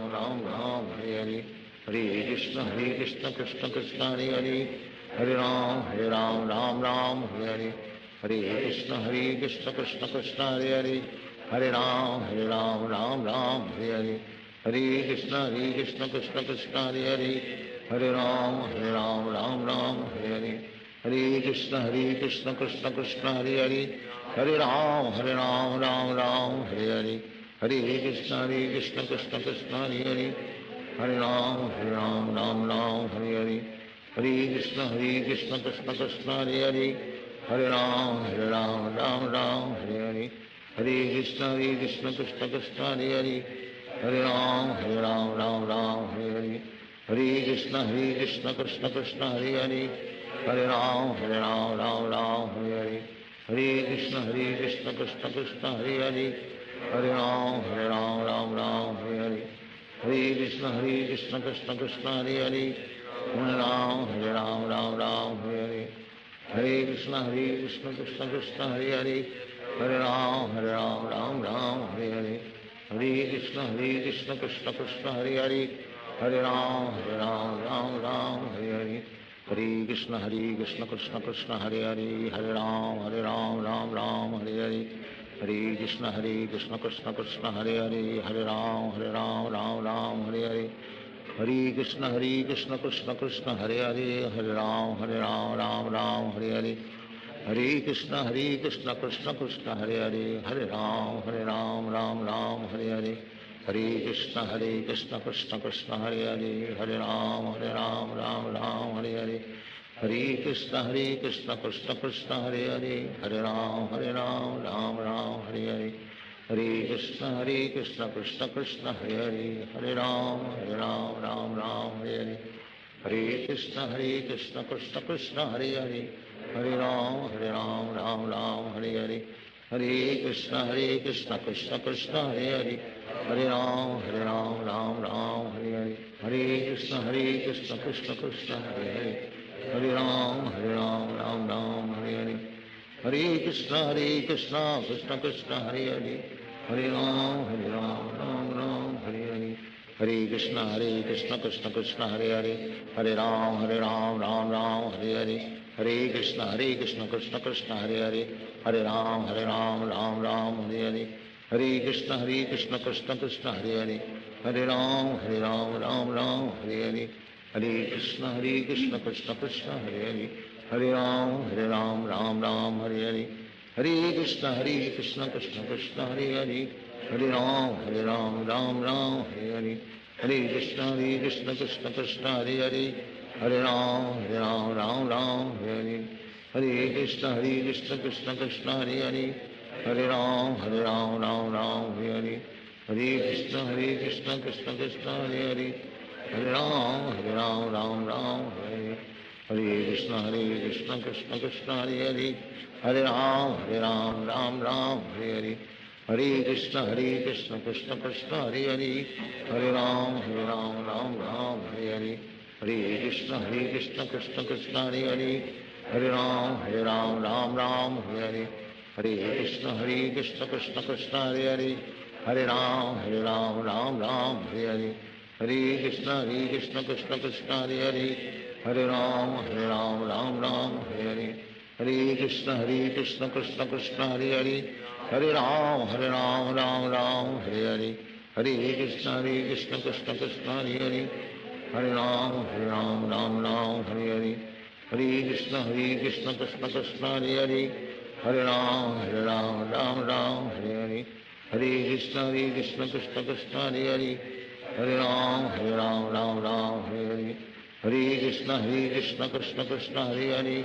राम राम हरे हरे, हरे कृष्ण कृष्ण कृष्ण हरे हरे, हरे राम राम राम हरे हरे, हरे कृष्ण कृष्ण कृष्ण हरे हरे, हरे राम राम राम हरे हरे, हरे कृष्ण कृष्ण कृष्ण हरे हरे, हरे राम राम राम हरे हरे, हरे कृष्ण कृष्ण कृष्ण हरे हरे, हरे राम राम राम हरे हरे, हरे कृष्ण कृष्ण कृष्ण हरे हरे, हरे राम राम राम हरे हरे, हरे कृष्ण कृष्ण कृष्ण हरे हरे, हरे राम राम राम हरे हरे, हरे कृष्ण कृष्ण कृष्ण हरे हरे, हरे राम राम राम हरे हरे, हरे कृष्ण कृष्ण कृष्ण हरे हरे, हरे राम राम राम हरे हरे, हरे कृष्ण कृष्ण कृष्ण हरे हरे, हरे राम राम राम हरे हरे, हरे कृष्ण कृष्ण कृष्ण हरे हरे, हरे राम राम हरे हरे, हरे कृष्ण कृष्ण कृष्ण हरे हरे, हरे राम राम हरे हरे, हरे कृष्ण कृष्ण कृष्ण हरे हरे, हरे राम राम हरे हरे, हरे कृष्ण कृष्ण कृष्ण हरे हरे, हरे राम राम हरे हरे, हरे कृष्ण कृष्ण कृष्ण हरे हरे, हरे राम राम हरे हरे, हरे कृष्ण कृष्ण कृष्ण हरे हरे, हरे राम राम हरे हरे, हरे कृष्ण कृष्ण कृष्ण हरे हरे, हरे राम राम हरे हरे, हरे कृष्ण कृष्ण कृष्ण हरे हरे, हरे राम राम हरे हरे, हरे कृष्ण कृष्ण कृष्ण हरे हरे, हरे राम राम हरे हरे, हरे कृष्ण कृष्ण कृष्ण हरे हरे, हरे राम राम हरे हरे, हरे कृष्ण कृष्ण कृष्ण हरे हरे, हरे राम राम हरे हरे, हरे कृष्ण कृष्ण कृष्ण हरे हरे, हरे राम राम हरे हरे, हरे कृष्ण कृष्ण कृष्ण हरे हरे, हरे राम राम हरे हरे, हरे कृष्ण कृष्ण कृष्ण हरे हरे, हरे राम राम हरे हरे, हरे कृष्ण कृष्ण कृष्ण हरे हरे, हरे राम राम हरे हरे, हरे कृष्ण कृष्ण कृष्ण हरे हरे, हरे राम राम हरे हरे, हरे कृष्ण कृष्ण कृष्ण हरे हरे, हरे राम राम हरे हरे, हरे कृष्ण कृष्ण कृष्ण हरे हरे, हरे राम राम हरे हरे, हरे कृष्ण कृष्ण कृष्ण हरे हरे, हरे राम राम हरे हरे, हरे कृष्ण कृष्ण कृष्ण हरे हरे, हरे राम राम हरे हरे, हरे कृष्ण कृष्ण कृष्ण हरे हरे, हरे राम राम हरे हरे, हरे कृष्ण कृष्ण कृष्ण हरे हरे, हरे राम राम हरे हरे, हरे कृष्ण कृष्ण कृष्ण हरे हरे, हरे राम राम हरे हरे, हरे कृष्ण कृष्ण कृष्ण हरे हरे, हरे राम राम हरे हरे, हरे कृष्ण कृष्ण कृष्ण हरे हरे, हरे राम राम हरे हरे, हरे कृष्ण कृष्ण कृष्ण हरे हरे, हरे राम राम हरे हरे, हरे कृष्ण कृष्ण कृष्ण हरे हरे, हरे राम राम हरे हरे, हरे कृष्ण कृष्ण कृष्ण हरे हरे, हरे राम राम हरे हरे, हरे कृष्ण कृष्ण कृष्ण हरे हरे, हरे राम राम हरे हरे, हरे कृष्ण कृष्ण कृष्ण हरे हरे, हरे राम राम हरे हरे, हरे कृष्ण कृष्ण कृष्ण हरे हरे, हरे राम राम हरे हरे, हरे कृष्ण कृष्ण कृष्ण हरे हरे, हरे राम राम हरे हरे, हरे कृष्ण कृष्ण कृष्ण हरे हरे, हरे राम राम हरे हरे, हरे कृष्ण कृष्ण कृष्ण हरे हरे,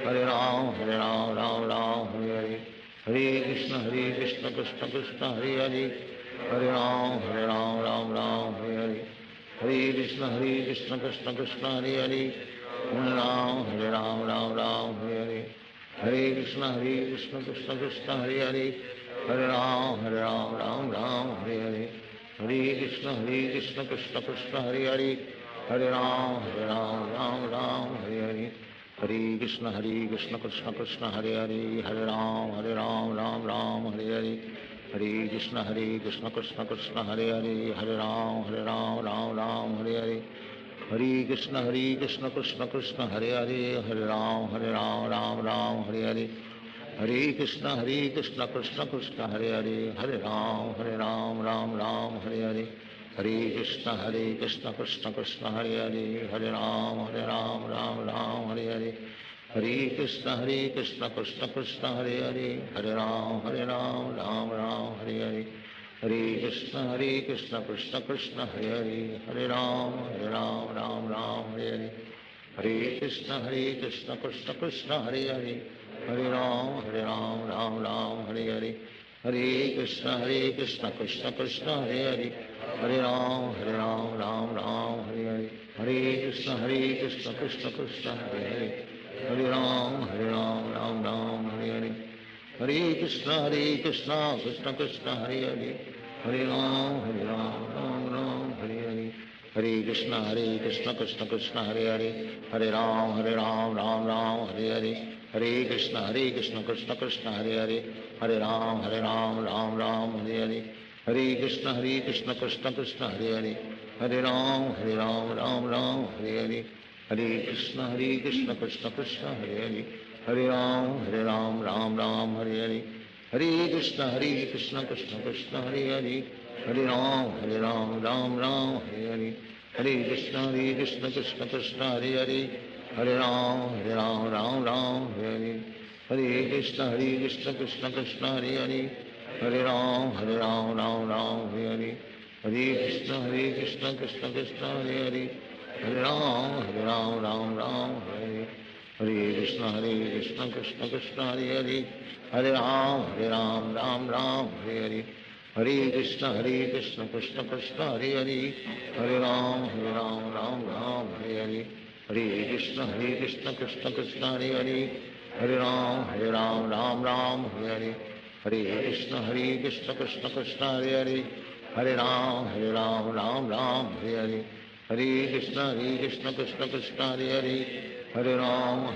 हरे राम राम हरे हरे, हरे कृष्ण कृष्ण कृष्ण हरे हरे, हरे राम राम हरे हरे, हरे कृष्ण कृष्ण कृष्ण हरे हरे, हरे राम राम हरे हरे, हरे कृष्ण कृष्ण कृष्ण हरे हरे, हरे राम राम हरे हरे, हरे कृष्ण कृष्ण कृष्ण हरे हरे, हरे राम राम हरे हरे, हरे कृष्ण कृष्ण कृष्ण हरे हरे, हरे राम राम हरे हरे, हरे कृष्ण कृष्ण कृष्ण हरे हरे, हरे राम राम हरे हरे, हरे कृष्ण कृष्ण कृष्ण हरे हरे, हरे राम राम हरे हरे, हरे कृष्ण कृष्ण कृष्ण हरे हरे, हरे राम राम हरे हरे, हरे कृष्ण कृष्ण कृष्ण हरे हरे, हरे राम राम हरे हरे, हरे कृष्ण कृष्ण कृष्ण हरे हरे, हरे राम राम राम हरे हरे, हरे कृष्ण कृष्ण कृष्ण हरे हरे, हरे राम राम राम हरे हरे, हरे कृष्ण कृष्ण कृष्ण हरे हरे, हरे राम राम राम हरे हरे, हरे कृष्ण कृष्ण कृष्ण हरे हरे, हरे राम राम राम हरे हरे, हरे कृष्ण कृष्ण कृष्ण हरे हरे, हरे राम राम राम हरे हरे, हरे कृष्ण कृष्ण कृष्ण हरे हरे, हरे राम राम राम हरे हरे, हरे कृष्ण कृष्ण कृष्ण हरे हरे, हरे राम राम राम हरे हरे, हरे कृष्ण कृष्ण कृष्ण हरे हरे, हरे राम राम राम हरे हरे, हरे कृष्ण कृष्ण कृष्ण हरे हरे, हरे राम राम हरे हरे, हरे कृष्ण कृष्ण कृष्ण हरे हरे, हरे राम राम राम हरे हरे, हरे कृष्ण कृष्ण कृष्ण हरे हरे, हरे राम राम हरे हरे, हरे कृष्ण कृष्ण कृष्ण हरे हरे, हरे राम राम हरे हरे, हरे कृष्ण कृष्ण कृष्ण हरे हरे, हरे राम राम हरे हरे, हरे कृष्ण कृष्ण कृष्ण हरे हरे, हरे राम राम हरे हरे, हरे कृष्ण कृष्ण कृष्ण हरे हरे, हरे राम राम राम हरे हरे, हरे कृष्ण कृष्ण कृष्ण हरे हरे, हरे राम राम हरे हरे, हरे कृष्ण कृष्ण कृष्ण हरे हरे, हरे राम राम हरे हरे, हरे कृष्ण कृष्ण कृष्ण हरे हरे, हरे राम राम राम हरे हरे, हरे कृष्ण कृष्ण कृष्ण हरे हरे, हरे राम राम राम हरे हरे, हरे कृष्ण कृष्ण कृष्ण हरे हरे, हरे राम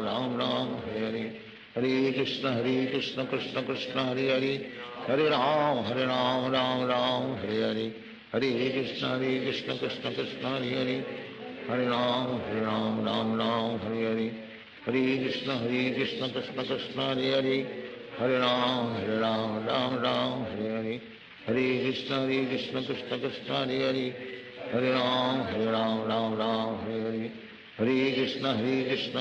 राम हरे हरे, हरे कृष्ण कृष्ण कृष्ण हरे हरे, हरे राम राम हरे हरे, हरे कृष्ण कृष्ण कृष्ण हरे हरे, हरे राम राम हरे हरे, हरे कृष्ण कृष्ण कृष्ण हरे हरे, हरे राम राम हरे हरे, हरे कृष्ण कृष्ण कृष्ण हरे हरे, हरे राम राम हरे हरे, हरे कृष्ण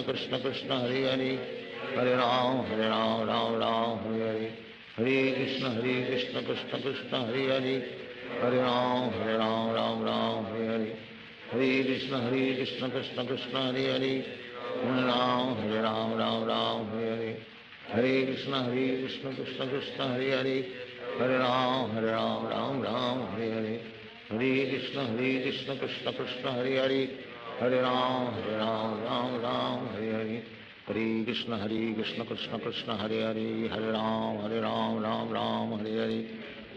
कृष्ण कृष्ण हरे हरे, हरे राम हरे हरे, हरे कृष्ण कृष्ण कृष्ण हरे हरे, हरे राम राम हरे हरे, हरे कृष्ण कृष्ण कृष्ण हरे हरे, हरे राम राम हरे हरे, हरे कृष्ण कृष्ण कृष्ण हरे हरे, हरे राम राम हरे हरे, हरे कृष्ण कृष्ण कृष्ण हरे हरे, हरे राम राम हरे हरे, हरे कृष्ण कृष्ण कृष्ण हरे हरे, हरे राम राम हरे हरे, हरे कृष्ण कृष्ण कृष्ण हरे हरे, हरे राम राम हरे हरे,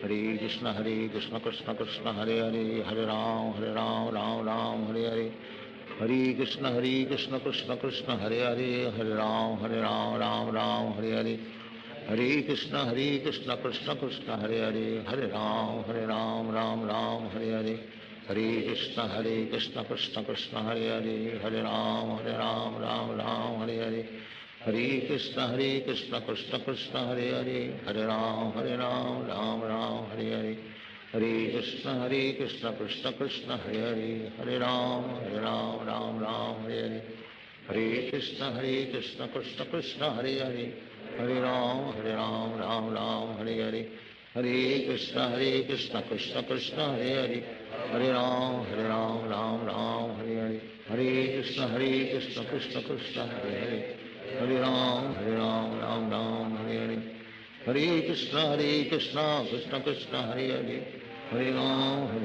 हरे कृष्ण कृष्ण कृष्ण हरे हरे, हरे राम राम हरे हरे, हरे कृष्ण कृष्ण कृष्ण हरे हरे, हरे राम राम हरे हरे, हरे कृष्ण कृष्ण कृष्ण हरे हरे, हरे राम राम हरे हरे, हरे कृष्ण कृष्ण कृष्ण हरे हरे, हरे राम राम हरे हरे, हरे कृष्ण कृष्ण कृष्ण हरे हरे, हरे राम राम हरे हरे, हरे कृष्ण कृष्ण कृष्ण हरे हरे, हरे राम राम हरे हरे, हरे कृष्ण कृष्ण कृष्ण हरे हरे, हरे राम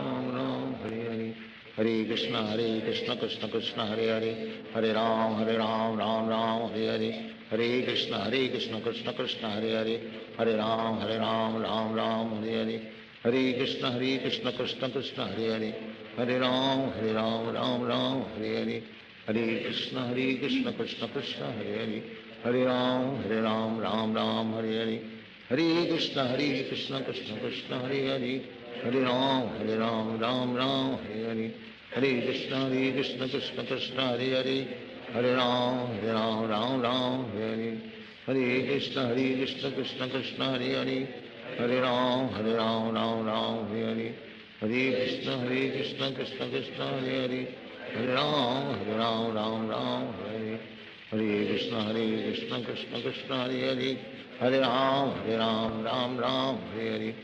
राम हरे हरे, हरे कृष्ण कृष्ण कृष्ण हरे हरे, हरे राम राम हरे हरे, हरे कृष्ण कृष्ण कृष्ण हरे हरे, हरे राम राम हरे हरे, हरे कृष्ण कृष्ण कृष्ण हरे हरे, हरे राम राम हरे हरे, हरे कृष्ण कृष्ण कृष्ण हरे हरे, हरे राम राम हरे हरे, हरे कृष्ण कृष्ण कृष्ण हरे हरे, हरे राम राम हरे हरे, हरे कृष्ण कृष्ण कृष्ण हरे हरे, हरे राम राम हरे हरे, हरे कृष्ण कृष्ण कृष्ण हरे हरे, हरे राम राम हरे हरे, हरे कृष्ण कृष्ण कृष्ण हरे हरे, हरे राम राम हरे हरे, हरे कृष्ण कृष्ण कृष्ण हरे हरे, हरे राम राम हरे हरे,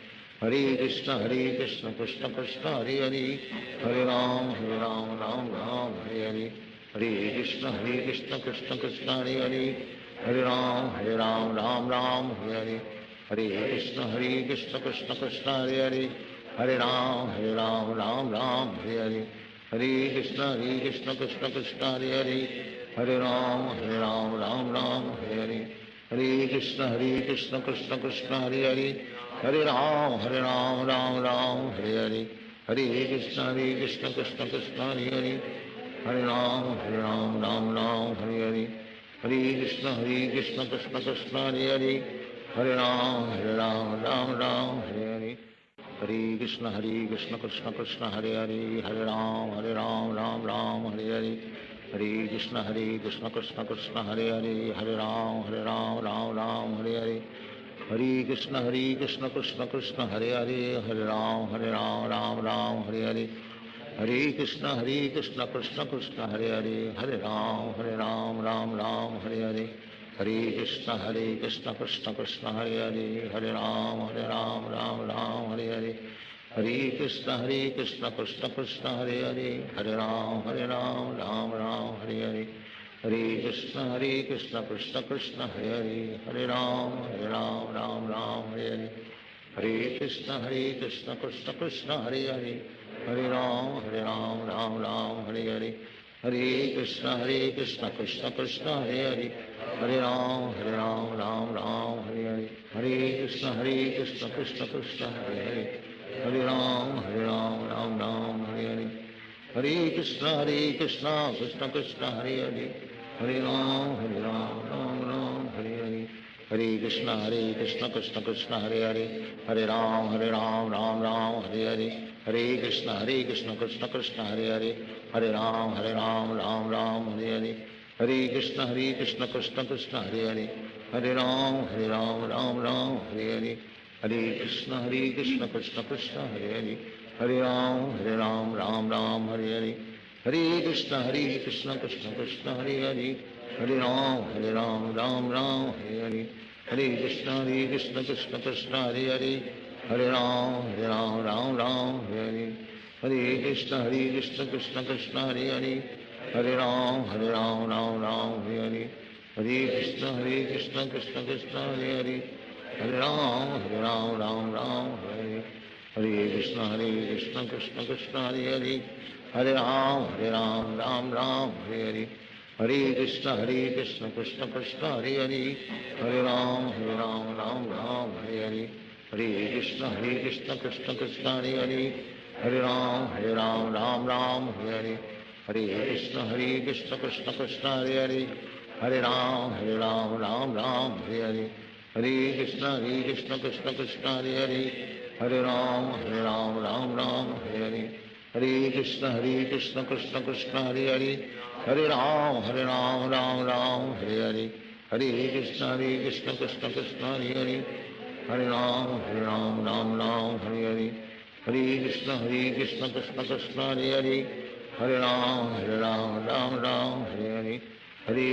हरे कृष्ण कृष्ण कृष्ण कृष्ण हरे हरे, हरे राम राम राम हरे हरे, हरे कृष्ण कृष्ण कृष्ण हरे हरे, हरे राम राम राम हरे हरे, हरे कृष्ण कृष्ण कृष्ण हरे हरे, हरे राम राम राम हरे हरे, हरे कृष्ण कृष्ण कृष्ण हरे हरे, हरे राम राम राम हरे हरे, हरे कृष्ण कृष्ण कृष्ण हरे हरे, हरे राम राम राम हरे हरे, हरे कृष्ण कृष्ण कृष्ण हरे हरे, हरे राम राम राम हरे हरे, हरे कृष्ण कृष्ण कृष्ण हरे हरे, हरे राम राम राम हरे हरे, हरे कृष्ण कृष्ण कृष्ण हरे हरे, हरे राम राम राम हरे हरे, हरे कृष्ण कृष्ण कृष्ण हरे हरे, हरे राम राम राम हरे हरे, हरे कृष्ण कृष्ण कृष्ण हरे हरे, हरे राम राम राम हरे हरे, हरे कृष्ण कृष्ण कृष्ण हरे हरे, हरे राम राम राम हरे हरे, हरे कृष्ण कृष्ण कृष्ण हरे हरे, हरे राम राम राम हरे हरे, हरे कृष्ण कृष्ण कृष्ण हरे हरे, हरे राम राम राम हरे हरे, हरे कृष्ण कृष्ण कृष्ण हरे हरे, हरे राम राम राम हरे हरे, हरे कृष्ण कृष्ण कृष्ण हरे हरे, हरे राम राम राम हरे हरे, हरे कृष्ण कृष्ण कृष्ण हरे हरे, हरे राम राम हरे हरे, हरे कृष्ण कृष्ण कृष्ण हरे हरे, हरे राम राम राम हरे हरे, हरे कृष्ण कृष्ण कृष्ण हरे हरे, हरे राम राम राम हरे हरे, हरे कृष्ण कृष्ण कृष्ण हरे हरे, हरे राम राम राम हरे हरे, हरे कृष्ण कृष्ण कृष्ण हरे हरे, हरे राम राम राम हरे हरे, हरे कृष्ण कृष्ण कृष्ण हरे हरे, हरे राम राम राम हरे हरे, हरे कृष्ण कृष्ण कृष्ण हरे हरे, हरे राम राम हरे हरे, हरे कृष्ण कृष्ण कृष्ण हरे हरे, हरे राम राम राम हरे हरे, हरे कृष्ण कृष्ण कृष्ण हरे हरे, हरे राम राम राम हरे हरे, हरे कृष्ण कृष्ण कृष्ण हरे हरे, हरे राम राम राम हरे हरे, हरे कृष्ण कृष्ण कृष्ण हरे हरे, हरे राम राम हरे, हरे कृष्ण कृष्ण कृष्ण हरे हरे, हरे राम राम हरे हरे, हरे कृष्ण कृष्ण कृष्ण हरे हरे, हरे राम राम राम हरे हरे, हरे कृष्ण कृष्ण कृष्ण हरे हरे, हरे राम राम हरे हरे, हरे कृष्ण कृष्ण कृष्ण हरे हरे, हरे राम राम हरे हरे, हरे कृष्ण कृष्ण कृष्ण हरे हरे, हरे राम राम हरे हरे, हरे कृष्ण कृष्ण कृष्ण हरे हरे, हरे राम राम राम हरे हरे, हरे कृष्ण कृष्ण कृष्ण हरे हरे, हरे राम राम हरे हरे, हरे कृष्ण कृष्ण कृष्ण हरे हरे, हरे राम राम हरे हरे, हरे कृष्ण कृष्ण कृष्ण हरे हरे, हरे राम राम हरे हरे, हरे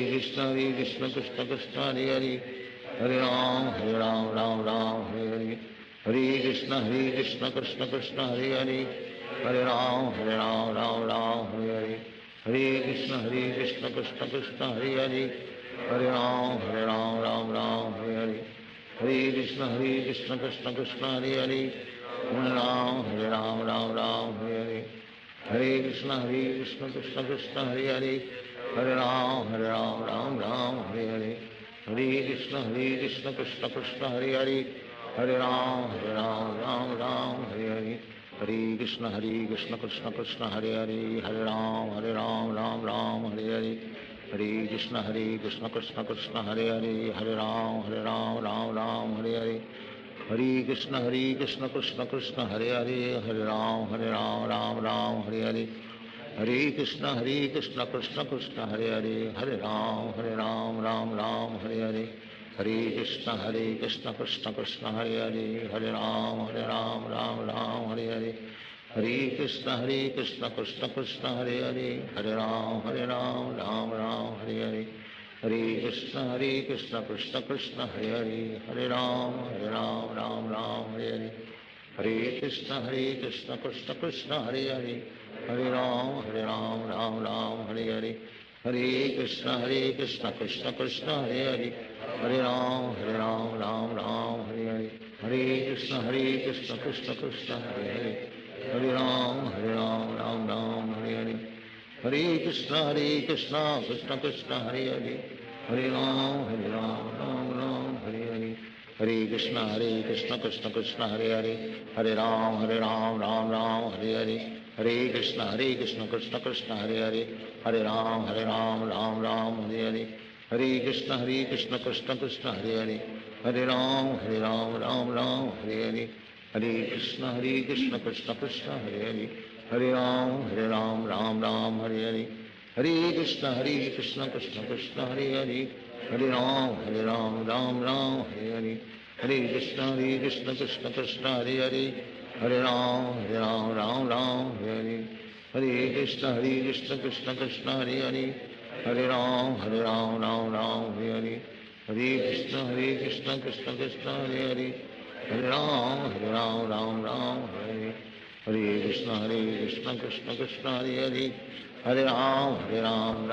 कृष्ण कृष्ण कृष्ण हरे हरे, हरे राम राम हरे हरे, हरे कृष्ण कृष्ण कृष्ण हरे हरे, हरे राम राम हरे हरे, हरे कृष्ण कृष्ण कृष्ण हरे हरे, हरे राम राम हरे हरे, हरे कृष्ण कृष्ण कृष्ण हरे हरे, हरे राम राम हरे हरे, हरे कृष्ण कृष्ण कृष्ण हरे हरे, हरे राम राम हरे हरे, हरे कृष्ण कृष्ण कृष्ण हरे हरे, हरे राम राम हरे हरे, हरे कृष्ण कृष्ण कृष्ण हरे हरे, हरे राम राम हरे हरे, हरे कृष्ण कृष्ण कृष्ण हरे हरे, हरे राम राम हरे हरे, हरे कृष्ण कृष्ण कृष्ण हरे हरे, हरे राम राम हरे हरे, हरे कृष्ण कृष्ण कृष्ण हरे हरे, हरे राम राम हरे हरे, हरे कृष्ण कृष्ण कृष्ण हरे हरे, हरे राम राम हरे हरे, हरे कृष्ण कृष्ण कृष्ण हरे हरे, हरे राम राम हरे हरे, हरे कृष्ण कृष्ण कृष्ण हरे हरे, हरे राम राम हरे हरे, हरे कृष्ण कृष्ण कृष्ण हरे हरे, हरे राम राम राम हरे हरे, हरे कृष्ण कृष्ण कृष्ण हरे हरे, हरे राम राम राम हरे हरे, हरे कृष्ण कृष्ण कृष्ण हरे हरे, हरे राम राम राम हरे हरे, हरे कृष्ण कृष्ण कृष्ण हरे हरे, हरे राम राम राम हरे हरे, हरे कृष्ण कृष्ण कृष्ण हरे हरे, हरे राम राम राम हरे हरे, हरे कृष्ण कृष्ण कृष्ण हरे हरे, हरे राम राम राम हरे हरे, हरे कृष्ण कृष्ण कृष्ण हरे हरे, हरे राम राम हरे हरे, हरे कृष्ण कृष्ण कृष्ण हरे हरे, हरे राम राम हरे हरे, हरे कृष्ण कृष्ण कृष्ण हरे हरे, हरे राम राम हरे हरे, हरे कृष्ण कृष्ण कृष्ण हरे हरे, हरे राम राम हरे हरे, हरे कृष्ण कृष्ण कृष्ण हरे हरे, हरे राम राम हरे हरे, हरे कृष्ण कृष्ण कृष्ण हरे हरे, हरे राम राम हरे हरे, हरे कृष्ण कृष्ण कृष्ण हरे हरे, हरे राम राम हरे हरे, हरे कृष्ण कृष्ण कृष्ण हरे हरे, हरे राम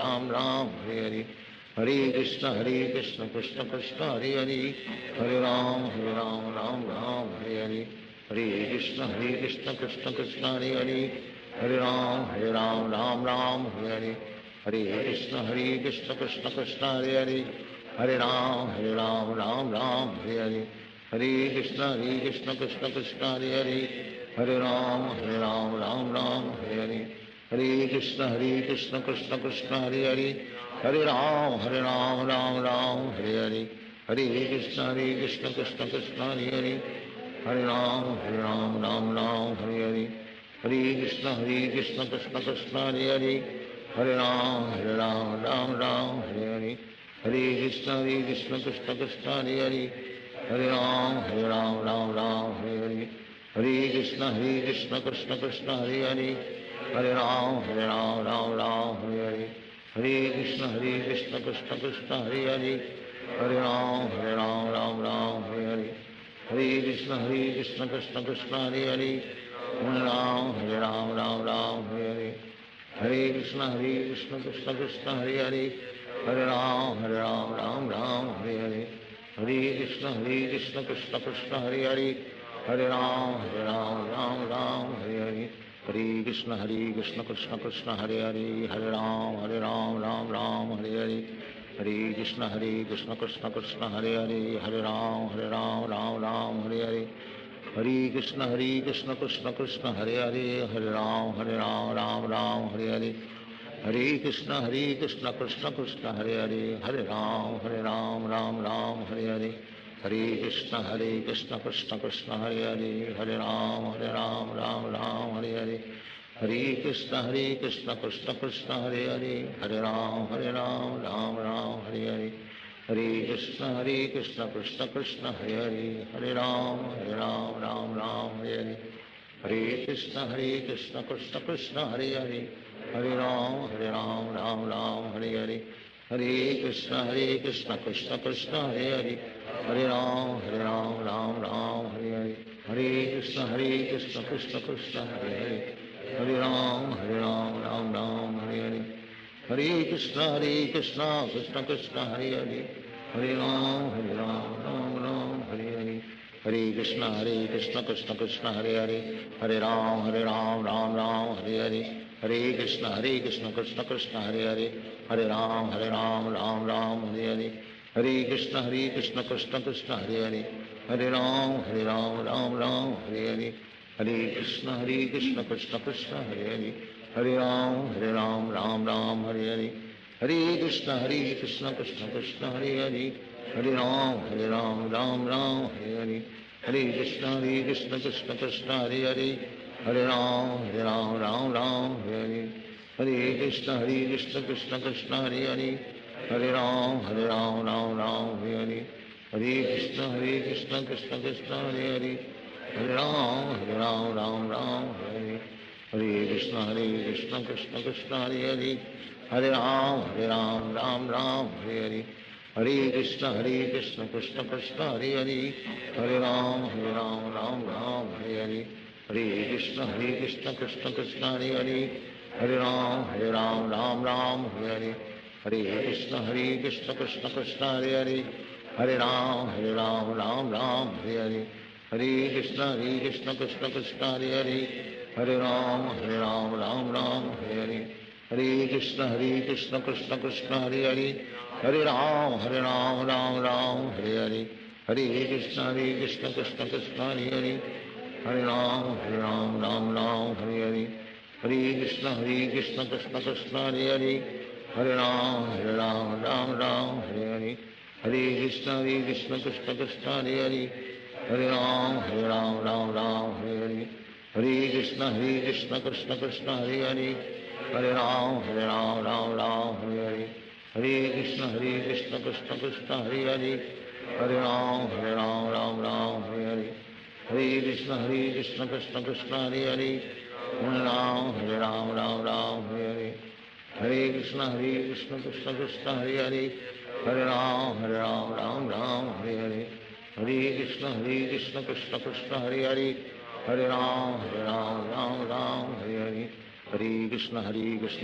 राम हरे हरे, हरे कृष्ण कृष्ण कृष्ण हरे हरे, हरे राम राम हरे हरे, हरे कृष्ण कृष्ण कृष्ण हरे हरे, हरे राम राम हरे हरे, हरे कृष्ण कृष्ण कृष्ण हरे हरे, हरे राम राम हरे हरे, हरे कृष्ण कृष्ण कृष्ण हरे हरे, हरे राम राम हरे हरे, हरे कृष्ण कृष्ण कृष्ण हरे हरे, हरे राम राम हरे हरे, हरे कृष्ण कृष्ण कृष्ण हरे हरे, हरे राम राम हरे हरे, हरे कृष्ण कृष्ण कृष्ण हरे हरे, हरे राम राम हरे हरे, हरे कृष्ण कृष्ण कृष्ण हरे हरे, हरे राम राम हरे हरे, हरे कृष्ण कृष्ण कृष्ण हरे हरे, हरे राम हरे हरे, हरे कृष्ण कृष्ण कृष्ण हरे हरे, हरे राम राम हरे हरे, हरे कृष्ण कृष्ण कृष्ण हरे हरे, हरे राम राम हरे हरे, हरे कृष्ण कृष्ण कृष्ण हरे हरे, हरे राम राम हरे हरे, हरे कृष्ण कृष्ण कृष्ण हरे हरे, हरे राम राम हरे हरे, हरे कृष्ण कृष्ण कृष्ण हरे हरे, हरे राम राम हरे हरे, हरे कृष्ण कृष्ण कृष्ण हरे हरे, हरे राम राम हरे हरे, हरे कृष्ण कृष्ण कृष्ण हरे हरे, हरे राम राम हरे हरे, हरे कृष्ण कृष्ण कृष्ण हरे हरे, हरे राम राम हरे हरे, हरे कृष्ण कृष्ण कृष्ण हरे हरे, हरे राम राम हरे हरे, हरे कृष्ण कृष्ण कृष्ण हरे हरे, हरे राम राम हरे हरे, हरे कृष्ण कृष्ण कृष्ण हरे हरे, हरे राम राम हरे हरे, हरे कृष्ण कृष्ण कृष्ण हरे हरे, हरे राम राम हरे हरे, हरे कृष्ण कृष्ण कृष्ण हरे हरे, हरे राम राम हरे हरे, हरे कृष्ण कृष्ण कृष्ण हरे हरे, हरे राम राम हरे हरे, हरे कृष्ण कृष्ण कृष्ण हरे हरे, हरे राम राम हरे हरे, हरे कृष्ण कृष्ण कृष्ण हरे हरे, हरे राम राम हरे हरे, हरे कृष्ण कृष्ण कृष्ण हरे हरे, हरे राम राम हरे हरे, हरे कृष्ण कृष्ण कृष्ण हरे हरे, हरे राम राम हरे हरे, हरे कृष्ण कृष्ण कृष्ण हरे हरे, हरे राम राम हरे हरे, हरे कृष्ण कृष्ण कृष्ण हरे हरे, हरे राम राम हरे हरे, हरे कृष्ण कृष्ण कृष्ण हरे हरे, हरे राम राम हरे हरे, हरे कृष्ण कृष्ण कृष्ण हरे हरे, हरे राम राम हरे हरे, हरे कृष्ण कृष्ण कृष्ण हरे हरे, हरे राम राम हरे हरे, हरे कृष्ण कृष्ण कृष्ण हरे हरे, हरे राम राम राम हरे हरे, हरे कृष्ण कृष्ण कृष्ण हरे हरे, हरे राम राम राम हरे हरे, हरे कृष्ण कृष्ण कृष्ण हरे हरे, हरे राम राम राम हरे हरे, हरे कृष्ण कृष्ण कृष्ण हरे हरे, हरे राम राम राम हरे हरे, हरे कृष्ण कृष्ण कृष्ण हरे हरे, हरे राम राम राम हरे हरे, हरे कृष्ण कृष्ण कृष्ण हरे हरे, हरे राम राम राम हरे हरे, हरे कृष्ण कृष्ण कृष्ण हरे हरे, हरे राम राम राम हरे हरे, हरे कृष्ण कृष्ण कृष्ण हरे हरे, हरे राम राम राम हरे हरे, हरे कृष्ण कृष्ण कृष्ण हरे हरे, हरे राम राम हरे हरे, हरे कृष्ण कृष्ण कृष्ण हरे हरे, हरे राम राम हरे हरे, हरे कृष्ण कृष्ण कृष्ण हरे हरे, हरे राम राम हरे हरे, हरे कृष्ण कृष्ण कृष्ण हरे हरे, हरे राम राम हरे हरे, हरे कृष्ण कृष्ण कृष्ण हरे हरे, हरे राम राम हरे हरे, हरे कृष्ण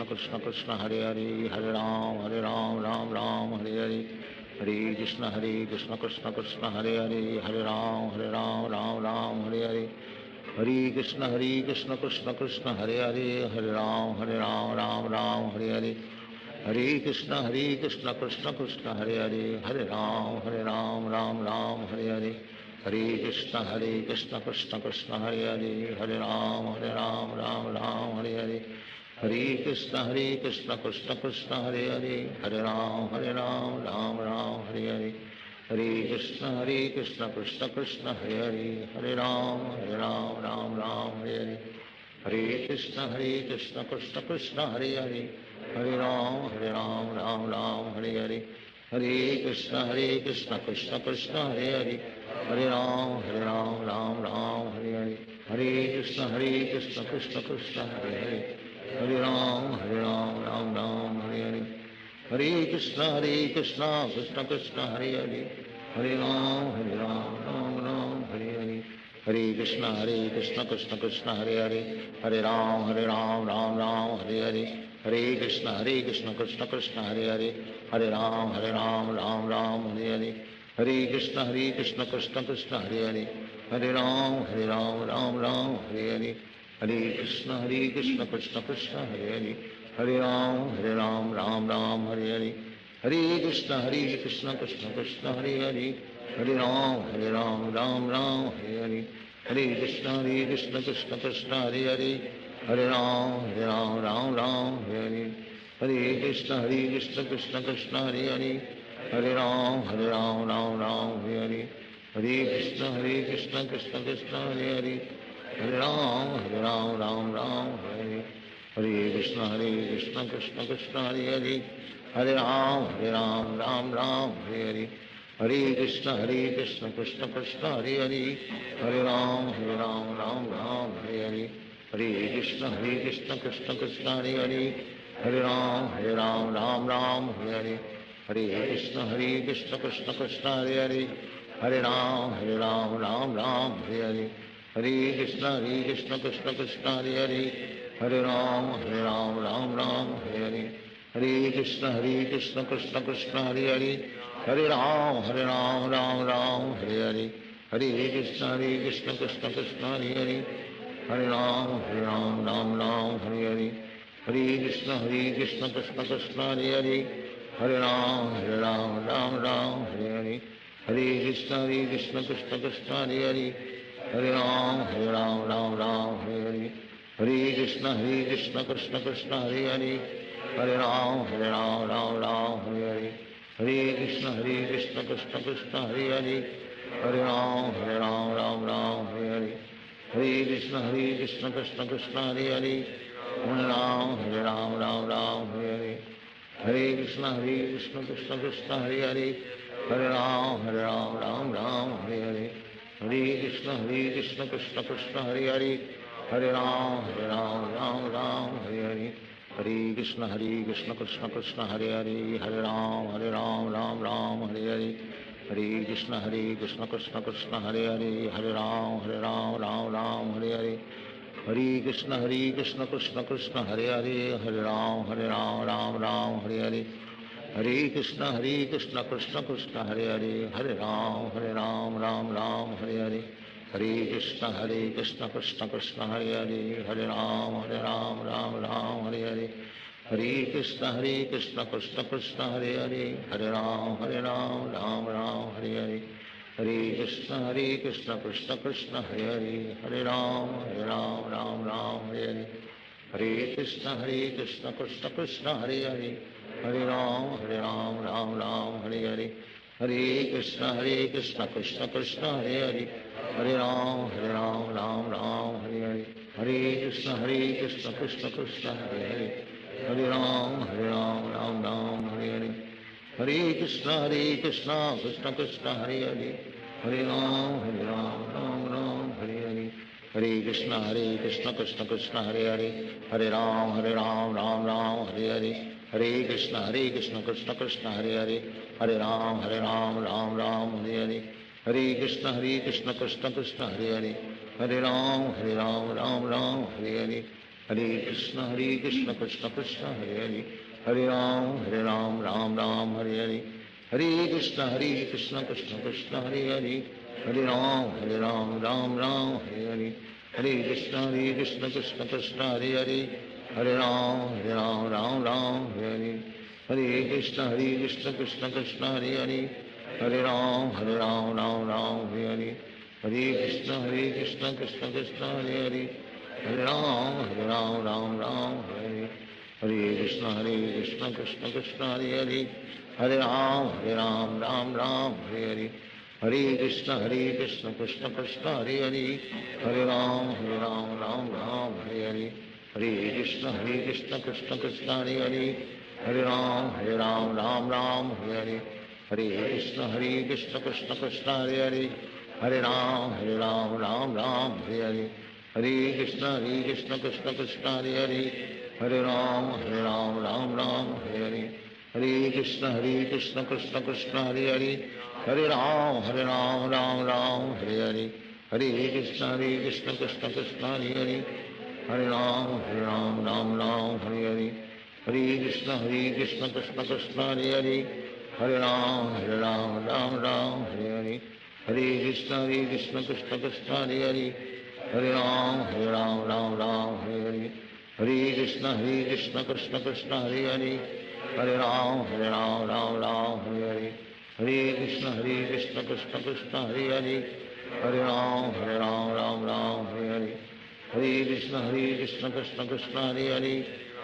कृष्ण कृष्ण हरे हरे, हरे राम राम हरे हरे, हरे कृष्ण कृष्ण कृष्ण हरे हरे, हरे राम राम हरे हरे, हरे कृष्ण कृष्ण कृष्ण हरे हरे, हरे राम राम हरे हरे, हरे कृष्ण कृष्ण कृष्ण हरे हरे, हरे राम राम हरे हरे, हरे कृष्ण कृष्ण कृष्ण हरे हरे, हरे राम राम हरे हरे, हरे कृष्ण कृष्ण कृष्ण हरे हरे, हरे राम राम हरे हरे, हरे कृष्ण कृष्ण कृष्ण हरे हरे, हरे राम राम हरे हरे, हरे कृष्ण कृष्ण कृष्ण हरे हरे, हरे राम राम हरे हरे, हरे कृष्ण कृष्ण कृष्ण हरे हरे, हरे राम राम हरे हरे, हरे कृष्ण कृष्ण कृष्ण हरे हरे, हरे राम राम हरे हरे, हरे कृष्ण कृष्ण कृष्ण हरे हरे, हरे राम राम राम हरे हरे, हरे कृष्ण कृष्ण कृष्ण हरे हरे, हरे राम राम राम हरे हरे, हरे कृष्ण कृष्ण कृष्ण हरे हरे, हरे राम राम हरे हरे, हरे कृष्ण कृष्ण कृष्ण हरे हरे, हरे राम राम हरे हरे, हरे कृष्ण कृष्ण कृष्ण हरे हरे, हरे राम राम हरे हरे, हरे कृष्ण कृष्ण कृष्ण हरे हरे, हरे राम राम हरे हरे, हरे कृष्ण कृष्ण कृष्ण हरे हरे, हरे राम राम हरे हरे, हरे कृष्ण कृष्ण कृष्ण हरे हरे, हरे राम राम हरे हरे, हरे कृष्ण कृष्ण कृष्ण हरे हरे, हरे राम राम हरे हरे, हरे कृष्ण कृष्ण कृष्ण हरे हरे, हरे राम राम हरे हरे, हरे कृष्ण कृष्ण कृष्ण हरे हरे, हरे राम राम हरे हरे, हरे कृष्ण कृष्ण कृष्ण हरे हरे, हरे राम राम हरे हरे, हरे कृष्ण कृष्ण कृष्ण हरे हरे, हरे राम राम हरे हरे, हरे कृष्ण कृष्ण कृष्ण हरे हरे, हरे राम राम हरे हरे, हरे कृष्ण कृष्ण कृष्ण हरे हरे, हरे राम राम हरे हरे, हरे कृष्ण कृष्ण कृष्ण हरे हरे, हरे राम राम हरे हरे, हरे कृष्ण कृष्ण कृष्ण हरे हरे, हरे राम राम हरे हरे, हरे कृष्ण कृष्ण कृष्ण हरे हरे, हरे राम राम हरे हरे, हरे कृष्ण कृष्ण कृष्ण हरे हरे, हरे राम राम हरे हरे, हरे कृष्ण कृष्ण कृष्ण हरे हरे, हरे राम हरे हरे, हरे कृष्ण कृष्ण कृष्ण हरे हरे, हरे राम राम हरे हरे, हरे कृष्ण कृष्ण कृष्ण हरे हरे, हरे राम राम हरे हरे, हरे कृष्ण कृष्ण कृष्ण हरे हरे, हरे राम राम हरे हरे, हरे कृष्ण कृष्ण कृष्ण हरे हरे, हरे राम हरे हरे, हरे कृष्ण कृष्ण कृष्ण हरे हरे, हरे राम राम हरे हरे, हरे कृष्ण कृष्ण कृष्ण हरे हरे, हरे राम राम राम हरे हरे, हरे कृष्ण कृष्ण कृष्ण हरे हरे, हरे राम राम राम हरे हरे, हरे कृष्ण कृष्ण कृष्ण हरे हरे, हरे राम राम राम हरे हरे, हरे कृष्ण कृष्ण हरे हरे, हरे राम राम राम हरे हरे, हरे कृष्ण कृष्ण कृष्ण हरे हरे, हरे राम राम राम हरे हरे, हरे कृष्ण कृष्ण कृष्ण हरे हरे, हरे राम राम राम हरे हरे, हरे कृष्ण कृष्ण कृष्ण हरे हरे, हरे राम राम राम हरे हरे, हरे कृष्ण कृष्ण कृष्ण हरे हरे, हरे राम राम राम हरे हरे, हरे कृष्ण कृष्ण कृष्ण हरे हरे, हरे राम राम राम हरे हरे, हरे कृष्ण कृष्ण कृष्ण हरे हरे, हरे राम राम राम हरे हरे, हरे कृष्ण कृष्ण कृष्ण हरे हरे, हरे राम राम राम हरे हरे, हरे कृष्ण कृष्ण कृष्ण हरे हरे, हरे राम राम हरे हरे, हरे कृष्ण कृष्ण कृष्ण हरे हरे, हरे राम राम राम हरे हरे, हरे कृष्ण कृष्ण कृष्ण हरे हरे, हरे राम राम हरे हरे, हरे कृष्ण कृष्ण कृष्ण हरे हरे, हरे राम राम हरे हरे, हरे कृष्ण कृष्ण कृष्ण हरे हरे, हरे राम राम हरे हरे, हरे कृष्ण कृष्ण कृष्ण हरे हरे, हरे राम राम हरे हरे, हरे कृष्ण कृष्ण कृष्ण हरे हरे, हरे राम राम हरे हरे, हरे कृष्ण कृष्ण कृष्ण हरे हरे, हरे राम राम हरे हरे, हरे कृष्ण कृष्ण कृष्ण हरे हरे, हरे राम राम हरे हरे, हरे कृष्ण कृष्ण कृष्ण हरे हरे, हरे राम राम हरे हरे, हरे कृष्ण कृष्ण कृष्ण हरे हरे, हरे राम राम हरे हरे, हरे कृष्ण कृष्ण कृष्ण हरे हरे, हरे राम राम हरे हरे, हरे कृष्ण कृष्ण कृष्ण हरे हरे, हरे राम राम हरे हरे, हरे कृष्ण कृष्ण कृष्ण हरे हरे, हरे राम राम हरे हरे, हरे कृष्ण कृष्ण कृष्ण हरे हरे, हरे राम राम हरे हरे, हरे कृष्ण कृष्ण कृष्ण हरे हरे, हरे राम राम हरे हरे, हरे कृष्ण कृष्ण कृष्ण हरे हरे, हरे राम राम हरे हरे, हरे कृष्ण कृष्ण कृष्ण हरे हरे, हरे राम राम हरे हरे, हरे कृष्ण कृष्ण कृष्ण हरे हरे,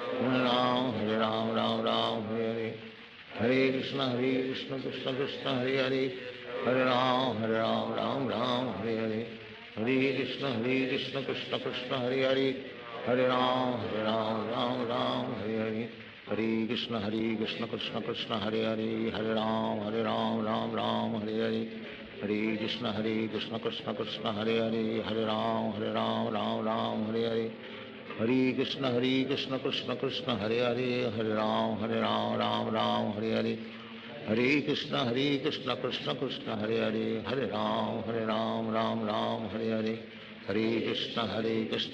हरे राम राम हरे हरे, हरे कृष्ण कृष्ण कृष्ण हरे हरे, हरे राम राम हरे हरे, हरे कृष्ण कृष्ण कृष्ण हरे हरे, हरे राम राम हरे हरे, हरे कृष्ण कृष्ण कृष्ण हरे हरे, हरे राम राम हरे हरे, हरे कृष्ण कृष्ण कृष्ण हरे हरे, हरे राम राम हरे हरे, हरे कृष्ण कृष्ण कृष्ण हरे हरे, हरे राम राम हरे हरे, हरे कृष्ण कृष्ण कृष्ण हरे हरे, हरे राम राम हरे हरे, हरे कृष्ण कृष्ण कृष्ण हरे हरे, हरे राम राम हरे हरे, हरे कृष्ण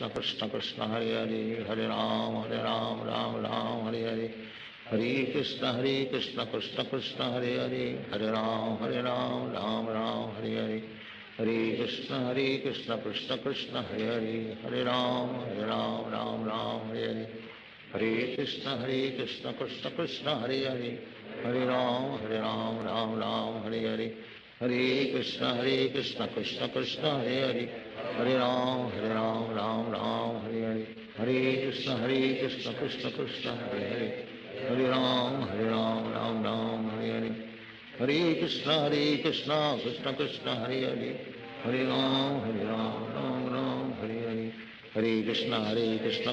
कृष्ण कृष्ण हरे हरे, हरे राम राम हरे हरे, हरे कृष्ण कृष्ण कृष्ण हरे हरे, हरे राम राम हरे हरे, हरे कृष्ण कृष्ण कृष्ण हरे हरे, हरे राम राम हरे हरे, हरे कृष्ण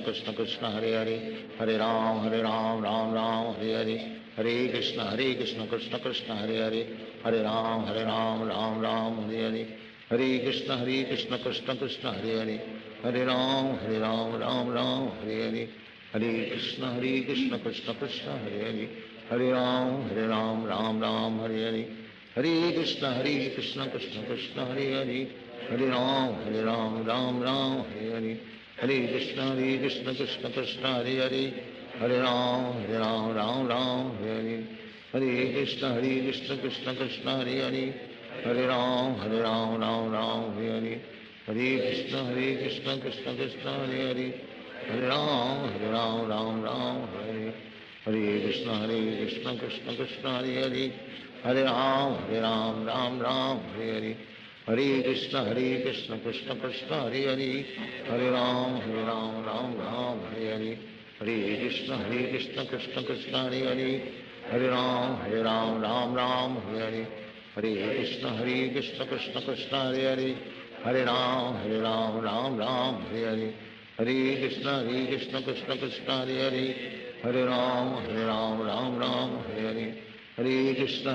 कृष्ण कृष्ण हरे हरे, हरे राम राम हरे हरे, हरे कृष्ण कृष्ण कृष्ण हरे हरे, हरे राम राम हरे हरे, हरे कृष्ण कृष्ण कृष्ण हरे हरे, हरे राम राम हरे हरे, हरे कृष्ण कृष्ण कृष्ण हरे हरे, हरे राम राम हरे हरे, हरे कृष्ण कृष्ण कृष्ण हरे हरे, हरे राम राम हरे हरे, हरे कृष्ण कृष्ण कृष्ण हरे हरे, हरे राम राम हरे हरे, हरे कृष्ण कृष्ण कृष्ण हरे हरे, हरे राम राम हरे हरे, हरे कृष्ण कृष्ण कृष्ण हरे हरे, हरे राम राम राम हरे हरे, हरे कृष्ण कृष्ण कृष्ण हरे हरे, हरे राम राम राम हरे हरे, हरे कृष्ण कृष्ण कृष्ण हरे हरे, हरे राम राम राम हरे हरे, हरे कृष्ण कृष्ण कृष्ण हरे हरे, हरे राम राम राम हरे हरे, हरे कृष्ण कृष्ण कृष्ण हरे हरे, हरे राम राम राम हरे हरे, हरे कृष्ण कृष्ण कृष्ण हरे हरे, हरे राम राम राम हरे हरे, हरे कृष्ण कृष्ण कृष्ण हरे हरे, हरे राम राम राम हरे हरे, हरे कृष्ण